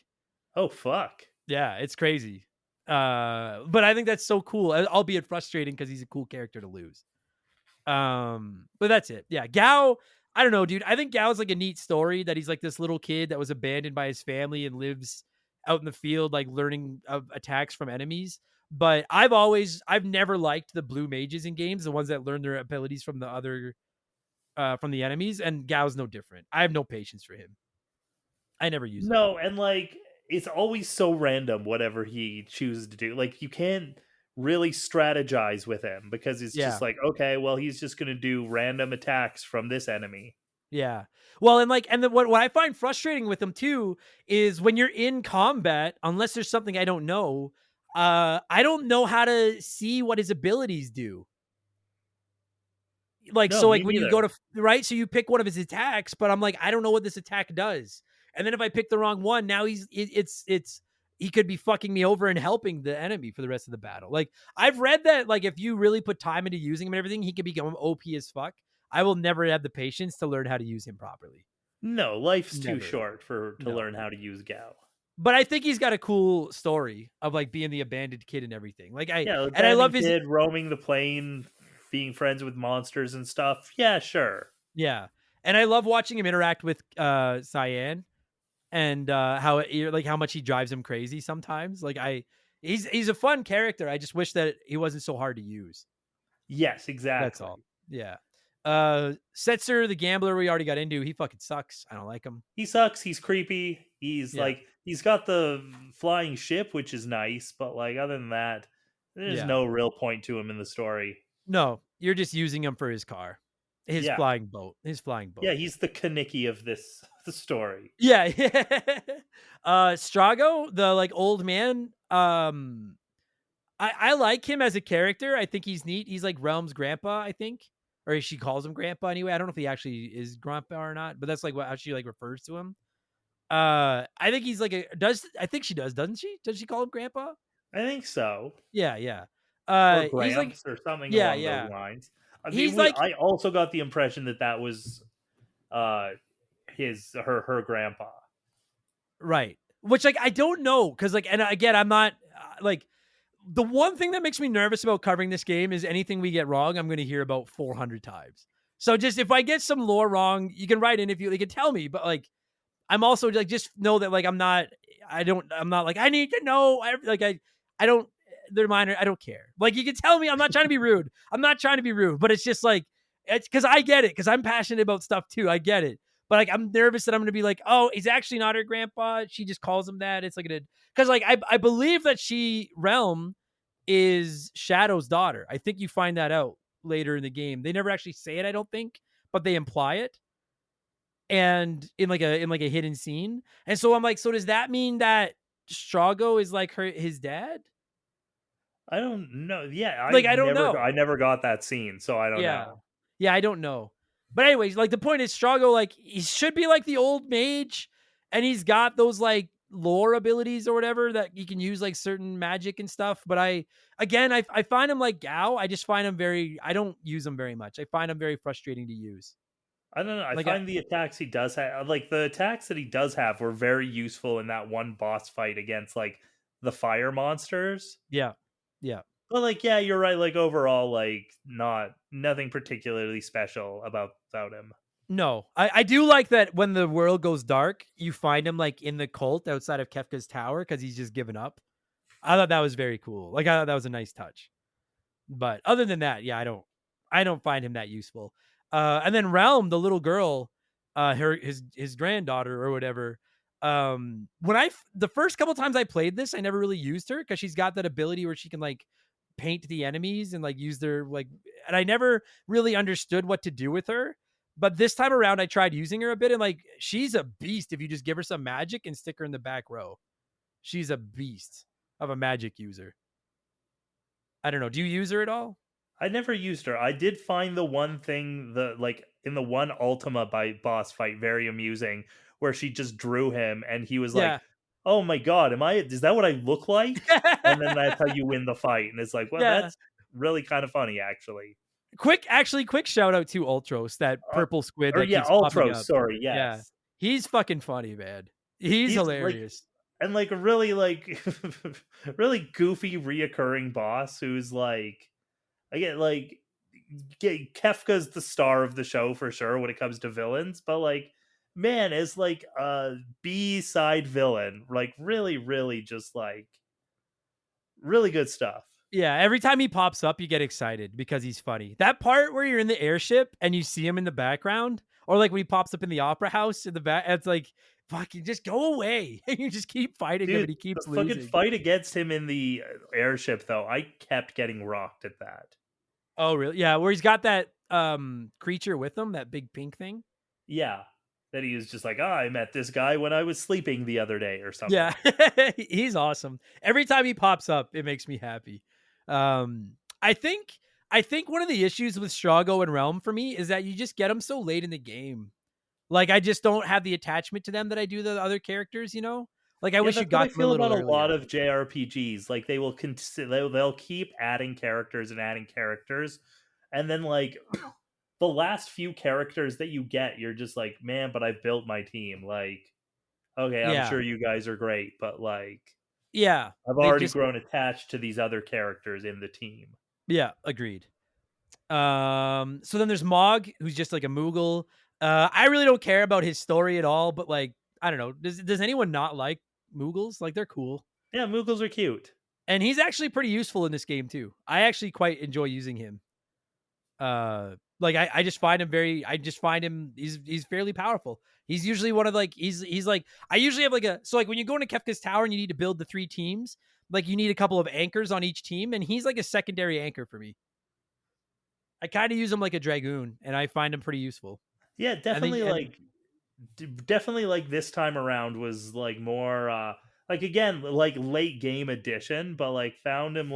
Oh, fuck. Yeah, it's crazy. But I think that's so cool, albeit frustrating because he's a cool character to lose. But that's it. Yeah, Gao. I don't know, dude. I think Gao's like a neat story that he's like this little kid that was abandoned by his family and lives out in the field, like learning attacks from enemies. But I've never liked the blue mages in games, the ones that learn their abilities from the other, from the enemies. And Gao's no different. I have no patience for him. I never use him. No, and, like, it's always so random whatever he chooses to do. Like, you can't really strategize with him because it's Yeah. just like, okay, well, he's just gonna do random attacks from this enemy. Yeah. Well, what I find frustrating with them too is when you're in combat, unless there's something I don't know, I don't know how to see what his abilities do. Like, No, so me like when you go neither. to right, so you pick one of his attacks, but I'm like, I don't know what this attack does. And then if I pick the wrong one, now it's he could be fucking me over and helping the enemy for the rest of the battle. Like I've read that like if you really put time into using him and everything, he could become OP as fuck. I will never have the patience to learn how to use him properly. No, life's too Never. short to No. learn how to use Gao. But I think he's got a cool story of like being the abandoned kid and everything. Yeah, I love abandoned his kid roaming the plane, being friends with monsters and stuff. Yeah, sure. yeah. And I love watching him interact with Cyan and how much he drives him crazy sometimes. He's a fun character. I just wish that he wasn't so hard to use. Yes, That's exactly. all. Yeah. Setzer, the gambler, we already got into. He fucking sucks. I don't like him. He sucks. He's creepy. Yeah. He's got the flying ship, which is nice, but like other than that, there's Yeah. no real point to him in the story. No, you're just using him for his car, his Yeah. flying boat, his flying boat. Yeah, he's the Kaneki of the story. Yeah. Strago, the like old man. I like him as a character. I think he's neat. He's like Realm's grandpa, I think, or she calls him grandpa anyway. I don't know if he actually is grandpa or not, but that's like how she like refers to him. I think he's like I think she does, doesn't she? Does she call him grandpa? I think so. Yeah. Or He's like, Gramps or something yeah, along yeah. those lines. He's like, I also got the impression that was her grandpa. right. Which like I don't know because like, and again, I'm not like the one thing that makes me nervous about covering this game is anything we get wrong, I'm going to hear about 400 times. So just if I get some lore wrong, you can write in if you can tell me. But like, I'm also like just know that like I'm not like I need to know. I don't. They're minor. I don't care. Like you can tell me. I'm not trying to be rude. I'm not trying to be rude. But it's just like it's because I get it because I'm passionate about stuff too. I get it. But like I'm nervous that I'm going to be like, oh, he's actually not her grandpa. She just calls him that. It's like because like I believe that Realm is Shadow's daughter. I think you find that out later in the game. They never actually say it, I don't think, but they imply it. And in like a hidden scene. And so I'm like, so does that mean that Strago is like his dad? I don't know. Yeah, Like I don't know. I never got that scene, so I don't Yeah. know. Yeah, I don't know. But anyways, like the point is Strago, like he should be like the old mage, and he's got those like lore abilities or whatever that you can use like certain magic and stuff. But I find him like Gao. I just find him I don't use him very much. I find him very frustrating to use. I don't know. I Like, find the attacks he does have, like the attacks that he does have, were very useful in that one boss fight against like the fire monsters. yeah, yeah. But like, yeah, you're right. Like overall, like nothing particularly special about him. No, I do like that when the world goes dark, you find him like in the cult outside of Kefka's tower because he's just given up. I thought that was very cool. Like, I thought that was a nice touch. But other than that, yeah, I don't find him that useful. And then Realm, the little girl, his granddaughter or whatever. The first couple times I played this, I never really used her because she's got that ability where she can like paint the enemies and like use their like, and I never really understood what to do with her. But this time around, I tried using her a bit, and like she's a beast if you just give her some magic and stick her in the back row. She's a beast of a magic user. I don't know. Do you use her at all? I never used her. I did find the one thing, the like in the one Ultima by boss fight, very amusing, where she just drew him and he was like, Yeah. "Oh my god, is that what I look like?" And then that's how you win the fight. And it's like, well, Yeah. that's really kind of funny, actually. Quick shout out to Ultros, that Uh, purple squid or that yeah, keeps popping Ultros. up. Sorry, Yeah. yes, He's fucking funny, man. He's he's like, hilarious. and like a really like really goofy reoccurring boss who's like, again, like, Kefka's the star of the show for sure when it comes to villains, but like, man, is like a B side villain, like really, really just like really good stuff. Yeah, every time he pops up, you get excited because he's funny. That part where you're in the airship and you see him in the background, or like when he pops up in the opera house in the back, it's like, fucking just go away. And you just keep fighting him Dude, and he the keeps fucking losing. fight against him in the airship, though, I kept getting rocked at that. Oh, really? Yeah, where he's got that creature with him, that big pink thing. Yeah, that he was just like, I met this guy when I was sleeping the other day or something. Yeah, he's awesome. Every time he pops up, it makes me happy. Um, I think I think one of the issues with Strago and Realm for me is that you just get them so late in the game. Like, I just don't have the attachment to them that I do the other characters. Like I Yeah, wish you that's what I got them a feel little about a lot earlier. of JRPGs. Like they will they'll keep adding characters, and then like the last few characters that you get, you're just like, man, but I've built my team. Like, okay, I'm Yeah, sure you guys are great, but like, yeah, I've they already just grown attached to these other characters in the team. yeah, agreed. So then there's Mog, who's just like a Moogle. I really don't care about his story at all, but like, I don't know. Does anyone not like Moogles? Like, they're cool. Yeah, Moogles are cute. And he's actually pretty useful in this game too. I actually quite enjoy using him. Like I just find him he's fairly powerful. He's usually one of like he's like I usually have like like when you go into Kefka's tower and you need to build the 3 teams, like you need a couple of anchors on each team, and he's like a secondary anchor for me. I kind of use him like a dragoon, and I find him pretty useful. Yeah, And then definitely and like definitely like this time around was like more like again like late game edition, but like found him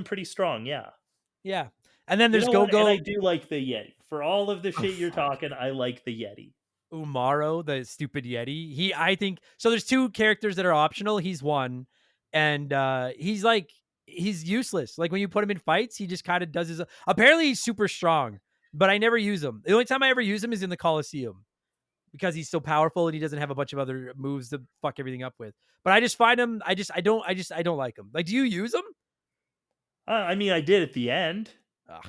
pretty strong. Yeah. yeah. And then You there's know what? And I Go-Go do like the Yeti. For all of the shit you're talking, I like the Yeti. Umaro, the stupid Yeti. I think so. There's 2 characters that are optional. He's one, and he's useless. Like when you put him in fights, he just kind of does his. Apparently, he's super strong, but I never use him. The only time I ever use him is in the Coliseum because he's so powerful and he doesn't have a bunch of other moves to fuck everything up with. But I just find him. I don't like him. Like, do you use him? I mean, I did at the end. Ugh.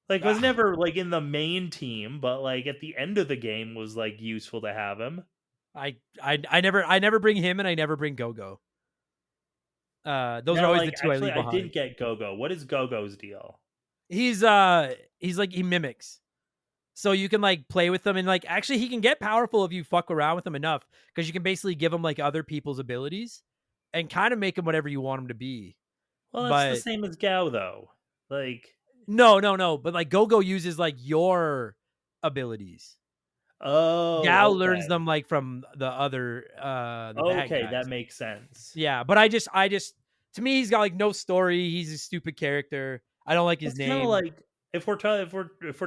Like, was Ah. never like in the main team, but like at the end of the game was like useful to have him. I never bring him, and I never bring Go-Go. Those are Now, always the like, 2 I actually, leave I behind. didn't get Go-Go. What is Go-Go's deal? He's like he mimics. So you can like play with them, and like actually he can get powerful if you fuck around with him enough, because you can basically give him like other people's abilities and kind of make him whatever you want him to be. Well, that's the But same as Gao, though. Like, no. But like Go-Go uses like your abilities. Gao oh, learns okay. them like from the bad Okay, that guys. makes sense. Yeah, but I just to me he's got like no story. He's a stupid character. I don't like his It's kind of name. like if we're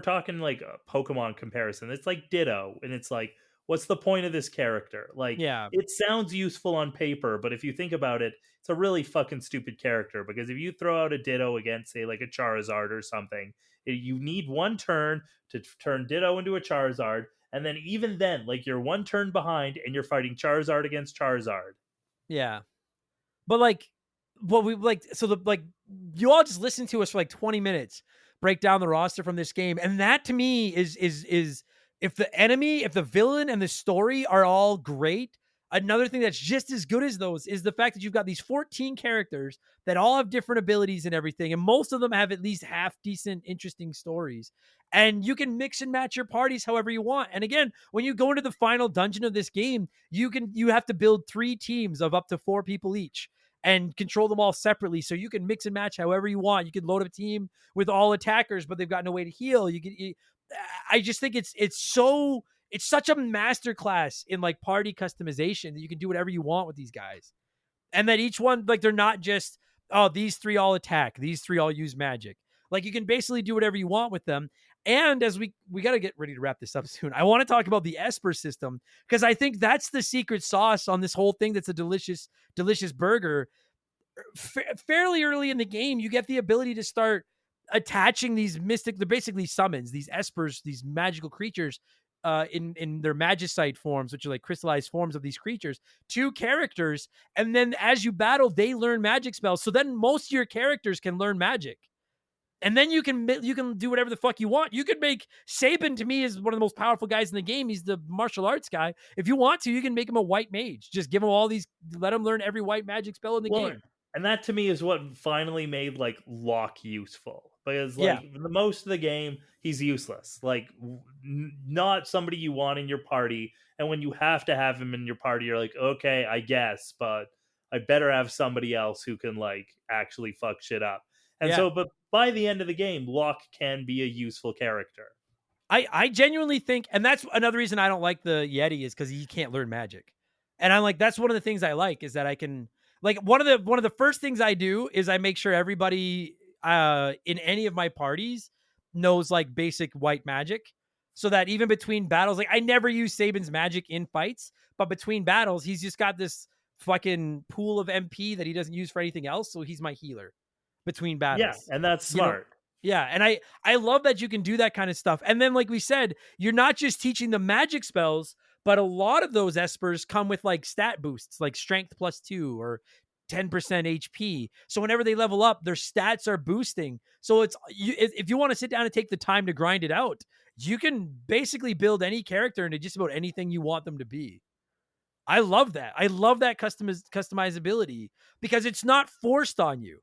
talking like a Pokemon comparison, it's like Ditto, and it's like, what's the point of this character? Like, Yeah. it sounds useful on paper, but if you think about it, it's a really fucking stupid character because if you throw out a Ditto against, say, like a Charizard or something, You need one turn to turn Ditto into a Charizard, and then even then, like, you're one turn behind and you're fighting Charizard against Charizard. Yeah. But like, what we like, so the like, you all just listen to us for like 20 minutes, break down the roster from this game, and that to me is if the enemy, if the villain, and the story are all great. Another thing that's just as good as those is the fact that you've got these 14 characters that all have different abilities and everything, and most of them have at least half decent, interesting stories. And you can mix and match your parties however you want. And again, when you go into the final dungeon of this game, you have to build 3 teams of up to 4 people each and control them all separately. So you can mix and match however you want. You can load up a team with all attackers, but they've got no way to heal. I just think it's such a masterclass in like party customization that you can do whatever you want with these guys. And that each one, like, they're not just, oh, these 3 all attack, these 3 all use magic. Like, you can basically do whatever you want with them. And as we got to get ready to wrap this up soon, I want to talk about the Esper system, because I think that's the secret sauce on this whole thing. That's a delicious, delicious burger. Fairly early in the game, you get the ability to start attaching these they're basically summons, these espers, these magical creatures, in their magicite forms, which are like crystallized forms of these creatures, to characters. And then as you battle, they learn magic spells. So then most of your characters can learn magic. And then you can do whatever the fuck you want. You could make Sabin, to me, is one of the most powerful guys in the game. He's the martial arts guy. If you want to, you can make him a white mage. Just give him all these, let him learn every white magic spell in the game. And that to me is what finally made like Locke useful, because Yeah. like the most of the game he's useless, like not somebody you want in your party. And when you have to have him in your party, you're like, okay, I guess, but I better have somebody else who can like actually fuck shit up. And Yeah. so, but by the end of the game, Locke can be a useful character. I genuinely think, and that's another reason I don't like the Yeti, is because he can't learn magic. And I'm like, that's one of the things I like, is that I can, like, one of the first things I do is I make sure everybody in any of my parties knows like basic white magic, so that even between battles, like, I never use Sabin's magic in fights, but between battles, he's just got this fucking pool of MP that he doesn't use for anything else, so he's my healer between battles. Yeah, and that's smart. Yeah, and I love that you can do that kind of stuff. And then, like we said, you're not just teaching the magic spells, but a lot of those espers come with like stat boosts, like strength +2 or 10% HP. So whenever they level up, their stats are boosting. So if you want to sit down and take the time to grind it out, you can basically build any character into just about anything you want them to be. I love that. I love that customizability, because it's not forced on you.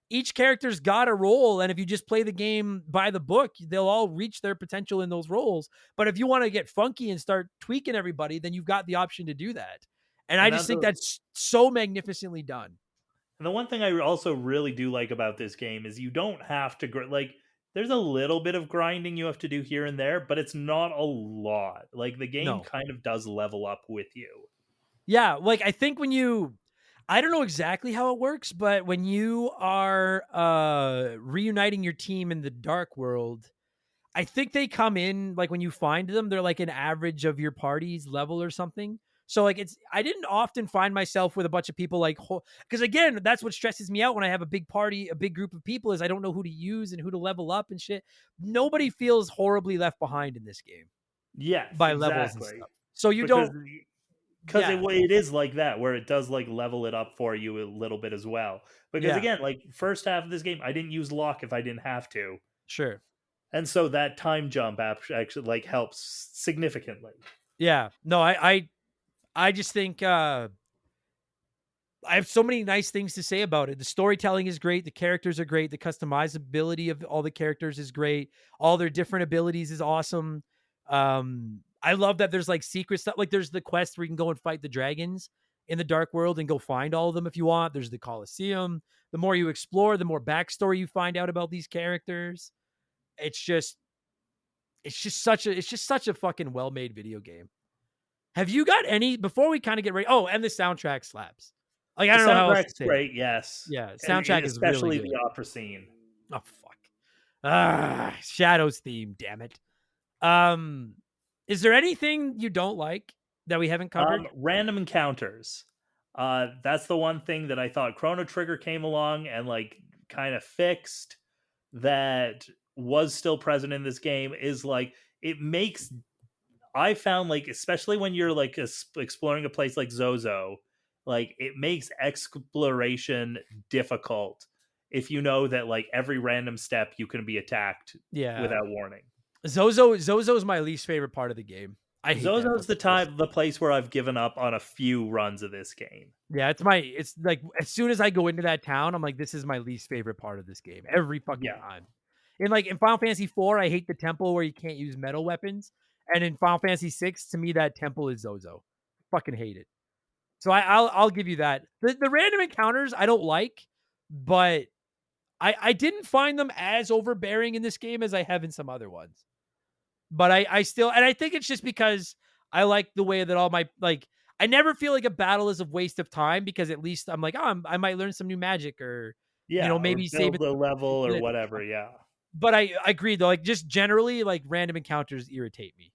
Each character's got a role, and if you just play the game by the book, they'll all reach their potential in those roles. But if you want to get funky and start tweaking everybody, then you've got the option to do that. And I just think that's so magnificently done. And the one thing I also really do like about this game is you don't have to like, there's a little bit of grinding you have to do here and there, but it's not a lot. Like, the game kind of does level up with you. Yeah, like, I think I don't know exactly how it works, but when you are reuniting your team in the dark world, I think they come in, like, when you find them, they're like an average of your party's level or something. So like, I didn't often find myself with a bunch of people like, because again, that's what stresses me out when I have a big party, a big group of people, is I don't know who to use and who to level up and shit. Nobody feels horribly left behind in this game. Yes, by levels and stuff. So you don't. Because it is like that, where it does like level it up for you a little bit as well. Because again, like, first half of this game, I didn't use Locke if I didn't have to. Sure. And so that time jump actually like helps significantly. Yeah. No, I just think I have so many nice things to say about it. The storytelling is great. The characters are great. The customizability of all the characters is great. All their different abilities is awesome. I love that there's like secret stuff. Like, there's the quest where you can go and fight the dragons in the dark world and go find all of them if you want. There's the Colosseum. The more you explore, the more backstory you find out about these characters. It's just such a fucking well-made video game. Have you got any, before we kind of get ready? Oh, and the soundtrack slaps. Like, I don't know how else to say. Great, yes. Yeah, soundtrack is especially really the good. opera scene. Oh fuck. Shadow's theme, damn it. Is there anything you don't like that we haven't covered? Random encounters. That's the one thing that I thought Chrono Trigger came along and like kind of fixed, that was still present in this game is like it makes I found like especially when you're like exploring a place like Zozo, like it makes exploration difficult if you know that like every random step you can be attacked Yeah. without warning. Zozo's my least favorite part of the game. I hate that Zozo's fucking place. the place where I've given up on a few runs of this game. Yeah, it's like as soon as I go into that town, I'm like, this is my least favorite part of this game every fucking Yeah. time. And like in Final Fantasy IV, I hate the temple where you can't use metal weapons. And in Final Fantasy VI, to me, that temple is Zozo. Fucking hate it. So I'll give you that. The random encounters I don't like, but I didn't find them as overbearing in this game as I have in some other ones. But I still, and I think it's just because I like the way that all my, like, I never feel like a battle is a waste of time because at least I'm like, oh, I might learn some new magic or, Yeah, or maybe save it. build a level or whatever, yeah. But I agree though, like just generally like random encounters irritate me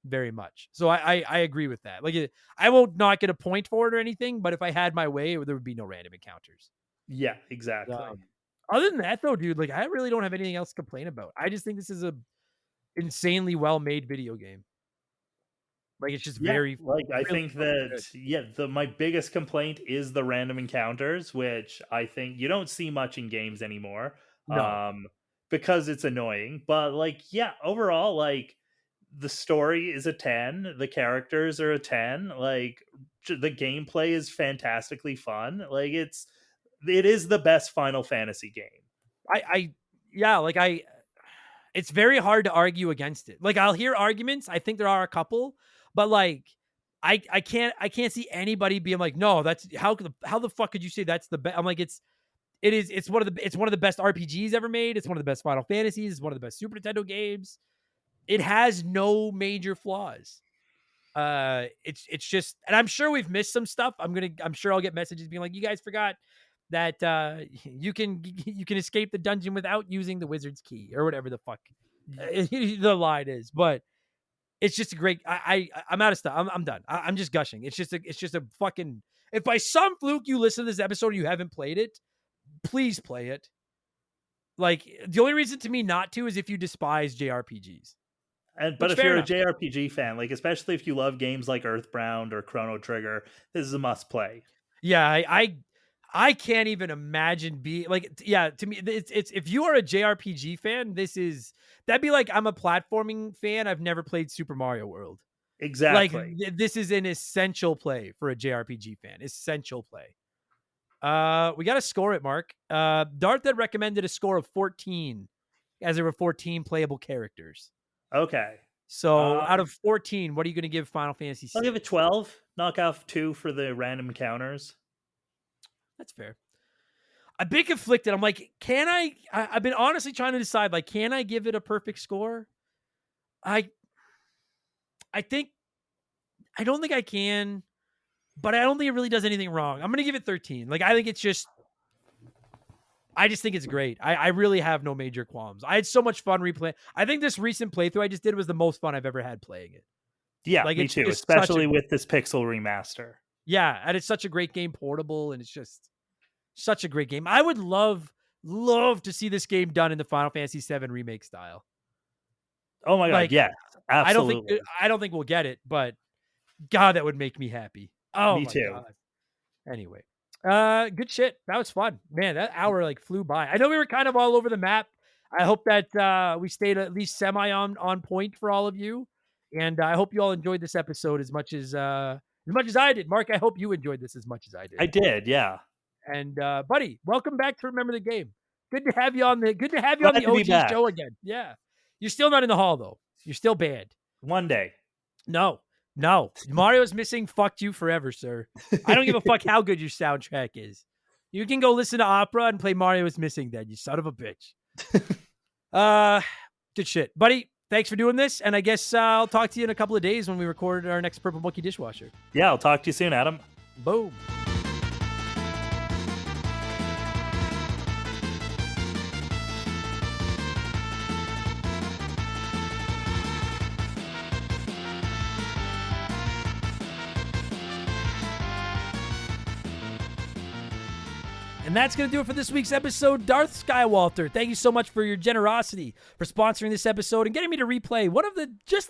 very much. So I agree with that. Like I won't not get a point for it or anything, but if I had my way, there would be no random encounters. Yeah, exactly. Other than that though, dude, like I really don't have anything else to complain about. I just think this is a insanely well made video game. Like it's just very like I really think fucking that good. my biggest complaint is the random encounters, which I think you don't see much in games anymore. No. Because it's annoying. But like, yeah, overall, like the story is a 10, the characters are a 10, like the gameplay is fantastically fun. Like it is the best Final Fantasy game. It's very hard to argue against it. Like I'll hear arguments. I think there are a couple, but like I can't see anybody being like, no, that's how the fuck could you say that's the best? I'm like, it's one of the best RPGs ever made. It's one of the best Final Fantasies. It's one of the best Super Nintendo games. It has no major flaws. It's just, and I'm sure we've missed some stuff. I'm sure I'll get messages being like, you guys forgot that you can escape the dungeon without using the wizard's key or whatever the fuck the line is. But it's just a great. I'm out of stuff. I'm done. I'm just gushing. It's just a fucking. If by some fluke you listen to this episode and you haven't played it, please play it. Like the only reason to me not to is if you despise JRPGs. But if you're a JRPG fan, like especially if you love games like Earthbound or Chrono Trigger, this is a must play. Yeah, I can't even imagine to me it's if you are a JRPG fan, that'd be like I'm a platforming fan. I've never played Super Mario World. Exactly. Like this is an essential play for a JRPG fan. Essential play. We got to score it, Mark. Darth had recommended a score of 14 as there were 14 playable characters. Okay. So out of 14, what are you going to give Final Fantasy VI? I'll give it 12. Knock off 2 for the random encounters. That's fair. I'm bit conflicted. I'm like, I've been honestly trying to decide, like, can I give it a perfect score? I don't think I can, but I don't think it really does anything wrong. I'm going to give it 13. Like, I just think it's great. I really have no major qualms. I had so much fun replaying. I think this recent playthrough I just did was the most fun I've ever had playing it. Yeah, like, me too, especially with this pixel remaster. Yeah, and it's such a great game, portable, and it's just such a great game. I would love to see this game done in the Final Fantasy VII remake style. Oh my god, like, yeah, absolutely. I don't think we'll get it, but God, that would make me happy. Oh, me too. God. Anyway, good shit. That was fun, man. That hour like flew by. I know we were kind of all over the map. I hope that we stayed at least semi on point for all of you, and I hope you all enjoyed this episode as much as I did. Mark, I hope you enjoyed this as much as I did. I did, yeah. And buddy, welcome back to Remember the Game. Good to have you on the OG show again. Yeah. You're still not in the hall though. You're still banned. One day. No. Mario's Missing fucked you forever, sir. I don't give a fuck how good your soundtrack is. You can go listen to opera and play Mario's Missing then, you son of a bitch. Good shit. Buddy, thanks for doing this. And I guess I'll talk to you in a couple of days when we record our next Purple Monkey Dishwasher. Yeah, I'll talk to you soon, Adam. Boom. And that's going to do it for this week's episode. Darth Skywalter, thank you so much for your generosity for sponsoring this episode and getting me to replay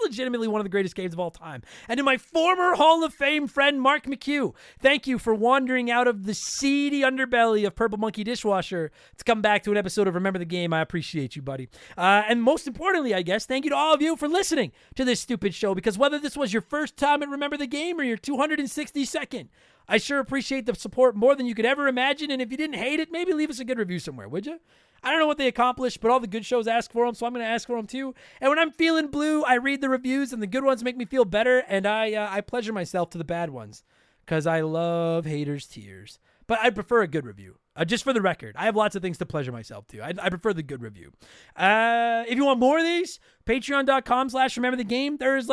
legitimately one of the greatest games of all time. And to my former Hall of Fame friend, Mark McHugh, thank you for wandering out of the seedy underbelly of Purple Monkey Dishwasher to come back to an episode of Remember the Game. I appreciate you, buddy. And most importantly, I guess, thank you to all of you for listening to this stupid show, because whether this was your first time at Remember the Game or your 262nd, I sure appreciate the support more than you could ever imagine. And if you didn't hate it, maybe leave us a good review somewhere, would you? I don't know what they accomplished, but all the good shows ask for them, so I'm going to ask for them too. And when I'm feeling blue, I read the reviews, and the good ones make me feel better, and I pleasure myself to the bad ones, because I love haters' tears. But I prefer a good review. Just for the record, I have lots of things to pleasure myself to. I prefer the good review. If you want more of these, patreon.com/rememberthegame. There's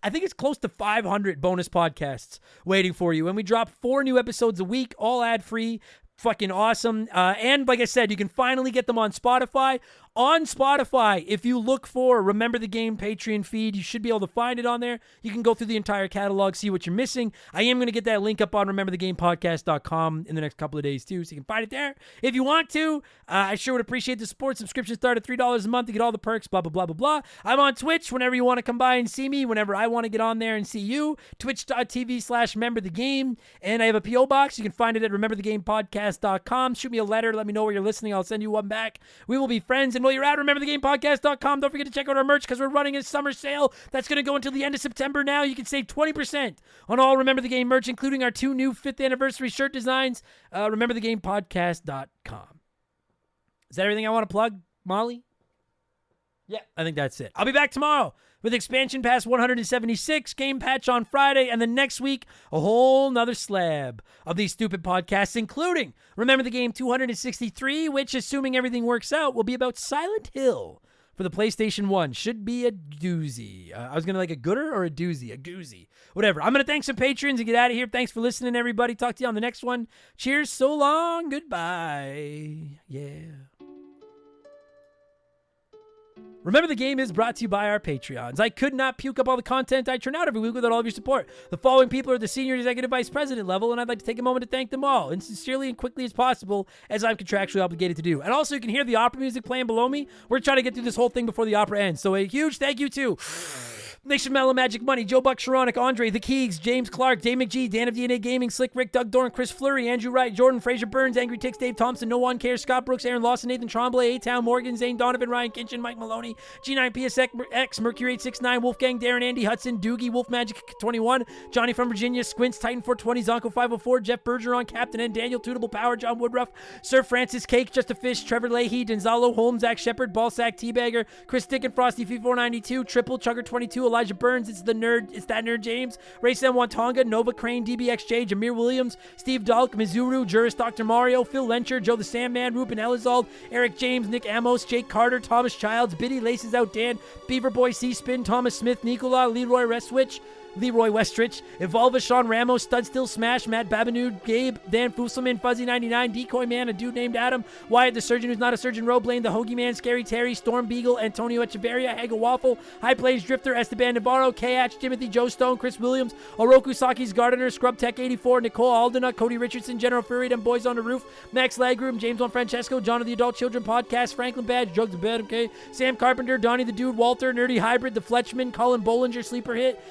I think it's close to 500 bonus podcasts waiting for you. And we drop 4 new episodes a week, all ad-free. Fucking awesome. And like I said, you can finally get them on Spotify. On Spotify, if you look for Remember the Game Patreon feed, you should be able to find it on there. You can go through the entire catalog, see what you're missing. I am going to get that link up on rememberthegamepodcast.com in the next couple of days too, so you can find it there if you want to. I sure would appreciate the support. Subscriptions start at $3 a month to get all the perks, blah, blah, blah, blah, blah. I'm on Twitch whenever you want to come by and see me, whenever I want to get on there and see you. Twitch.tv/rememberthegame. And I have a P.O. box. You can find it at rememberthegamepodcast.com. Shoot me a letter. Let me know where you're listening. I'll send you one back. We will be friends. And while you're at rememberthegamepodcast.com, don't forget to check out our merch, because we're running a summer sale that's going to go until the end of September now. You can save 20% on all Remember the Game merch, including our 2 new 5th anniversary shirt designs. Rememberthegamepodcast.com. Is that everything I want to plug, Molly? Yeah, I think that's it. I'll be back tomorrow with Expansion Pass 176, Game Patch on Friday, and then next week, a whole nother slab of these stupid podcasts, including Remember the Game 263, which, assuming everything works out, will be about Silent Hill for the PlayStation 1. Should be a doozy. I was going to like a gooder or a doozy? A goozy. Whatever. I'm going to thank some patrons and get out of here. Thanks for listening, everybody. Talk to you on the next one. Cheers. So long. Goodbye. Yeah. Remember the Game is brought to you by our Patreons. I could not puke up all the content I churn out every week without all of your support. The following people are at the senior executive vice president level, and I'd like to take a moment to thank them all, and sincerely and quickly as possible, as I'm contractually obligated to do. And also, you can hear the opera music playing below me. We're trying to get through this whole thing before the opera ends. So a huge thank you to Nation Mellow Magic Money, Joe Buck, Sharonik, Andre, The Keegs, James Clark, Dave McGee, Dan of DNA Gaming, Slick Rick, Doug Dorn, Chris Fleury, Andrew Wright, Jordan, Fraser Burns, Angry Ticks, Dave Thompson, No One Cares, Scott Brooks, Aaron Lawson, Nathan Tremblay, A-Town, Morgan, Zane Donovan, Ryan Kinchin, Mike Maloney, G9PSX, Mercury 869, Wolfgang, Darren, Andy Hudson, Doogie, Wolf Magic 21, Johnny from Virginia, Squints, Titan 420, Zonko 504, Jeff Bergeron, Captain N, Daniel Tootable Power, John Woodruff, Sir Francis Cake, Just a Fish, Trevor Leahy, Denzalo Holmes, Zach Shepard, Ballsack Teabagger, Chris Dick and Frosty F492, Triple Chugger 22, Elijah Burns, It's that nerd James, Ray Sam Wantanga, Nova Crane, DBXJ, Jameer Williams, Steve Dalk, Mizuru, Juris, Dr. Mario, Phil Lencher, Joe the Sandman, Ruben Elizald, Eric James, Nick Amos, Jake Carter, Thomas Childs, Biddy, Laces Out Dan, Beaver Boy C-Spin, Thomas Smith, Nicola, Leroy Westrich, Evolva, Sean Ramos, Stud Still Smash, Matt Babanud, Gabe, Dan Fusselman, Fuzzy99, Decoy Man, a dude named Adam, Wyatt the Surgeon who's not a surgeon, Roblane, the Hoagie Man, Scary Terry, Storm Beagle, Antonio Echeverria, Haga Waffle, High Plains Drifter, Esteban Navarro, K-Hatch, Timothy Joe Stone, Chris Williams, Oroku Saki's Gardener, Scrub Tech 84, Nicole Aldena, Cody Richardson, General Fury, Them Boys on the Roof, Max Lagroom, James Juan Francesco, John of the Adult Children Podcast, Franklin Badge, Jugs of Bed, okay, Sam Carpenter, Donnie the Dude, Walter, Nerdy Hybrid, The Fletchman, Colin Bollinger, Sleeper Hit,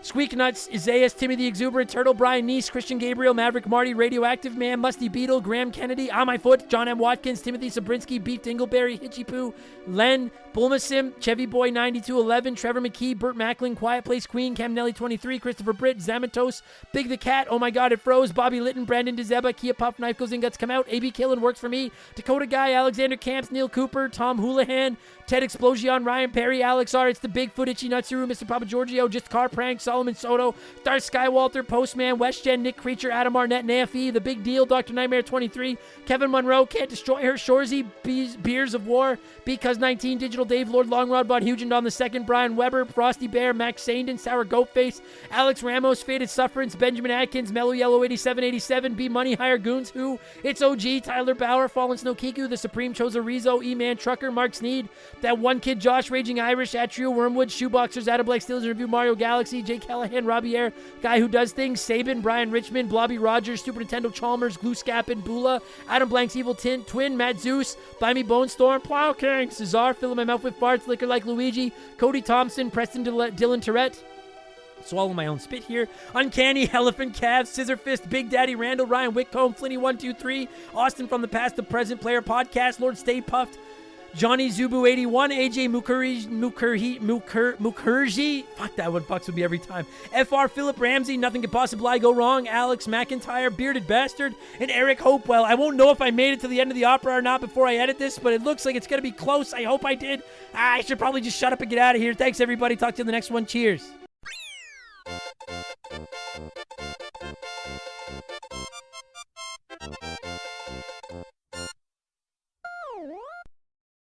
Squeak Nuts, Isaias, Timmy the Exuberant, Turtle, Brian Neese, Christian Gabriel, Maverick Marty, Radioactive Man, Musty Beetle, Graham Kennedy, On My Foot, John M. Watkins, Timothy Sabrinsky, Beef Dingleberry, Hitchy Poo, Len, Bulmasim, Chevy Boy 9211, Trevor McKee, Burt Macklin, Quiet Place Queen, Cam Nelly 23, Christopher Britt, Zamatos, Big the Cat, Oh My God It Froze, Bobby Litton, Brandon DeZeba, Kia Puff, Knife Goes In Guts Come Out, AB Killin Works For Me, Dakota Guy, Alexander Camps, Neil Cooper, Tom Houlihan, Ted Explosion, Ryan Perry, Alex R, It's the Bigfoot, Itchy Nutsuru, Mr. Papa Giorgio, Just Car Prank, Solomon Soto, Darth Skywalter, Postman, WestGen, Nick Creature, Adam Arnett, Nafi, The Big Deal, Dr. Nightmare 23, Kevin Monroe, Can't Destroy Her, Shorzy, Beers of War, Because 19, Digital Dave, Lord Longrod, Bud Hugent on the second, Brian Weber, Frosty Bear, Max Sandin, Sour Goatface, Alex Ramos, Faded Sufferance, Benjamin Atkins, Mellow Yellow 8787, B Money, Higher Goons, Who, It's OG, Tyler Bauer, Fallen Snow Kiku, The Supreme Chozorizo, E-Man Trucker, Mark Sneed, That One Kid, Josh, Raging Irish, Atrio, Wormwood, Shoeboxers, Adam Blake Steelers Review, Mario Galaxy, Jake Callahan, Robier, Guy Who Does Things, Sabin, Brian Richmond, Blobby Rogers, Super Nintendo Chalmers, Glooscapin, Bula, Adam Blank's Evil Twin, Matt Zeus, Buy Me Bone Storm, Plow King, Cesar, Filling My Mouth with Farts, Liquor Like Luigi, Cody Thompson, Preston Dylan Tourette. Swallow my own spit here. Uncanny, Elephant Calves, Scissor Fist, Big Daddy Randall, Ryan Whitcomb, Flinny123, Austin from the Past to Present Player Podcast, Lord Stay Puffed, Johnny Zubu81, AJ Mukherjee, fuck that one, fucks with me every time. FR Philip Ramsey, Nothing Could Possibly Go Wrong, Alex McIntyre, Bearded Bastard, and Eric Hopewell. I won't know if I made it to the end of the opera or not before I edit this, but it looks like it's going to be close. I hope I did. I should probably just shut up and get out of here. Thanks, everybody. Talk to you in the next one. Cheers.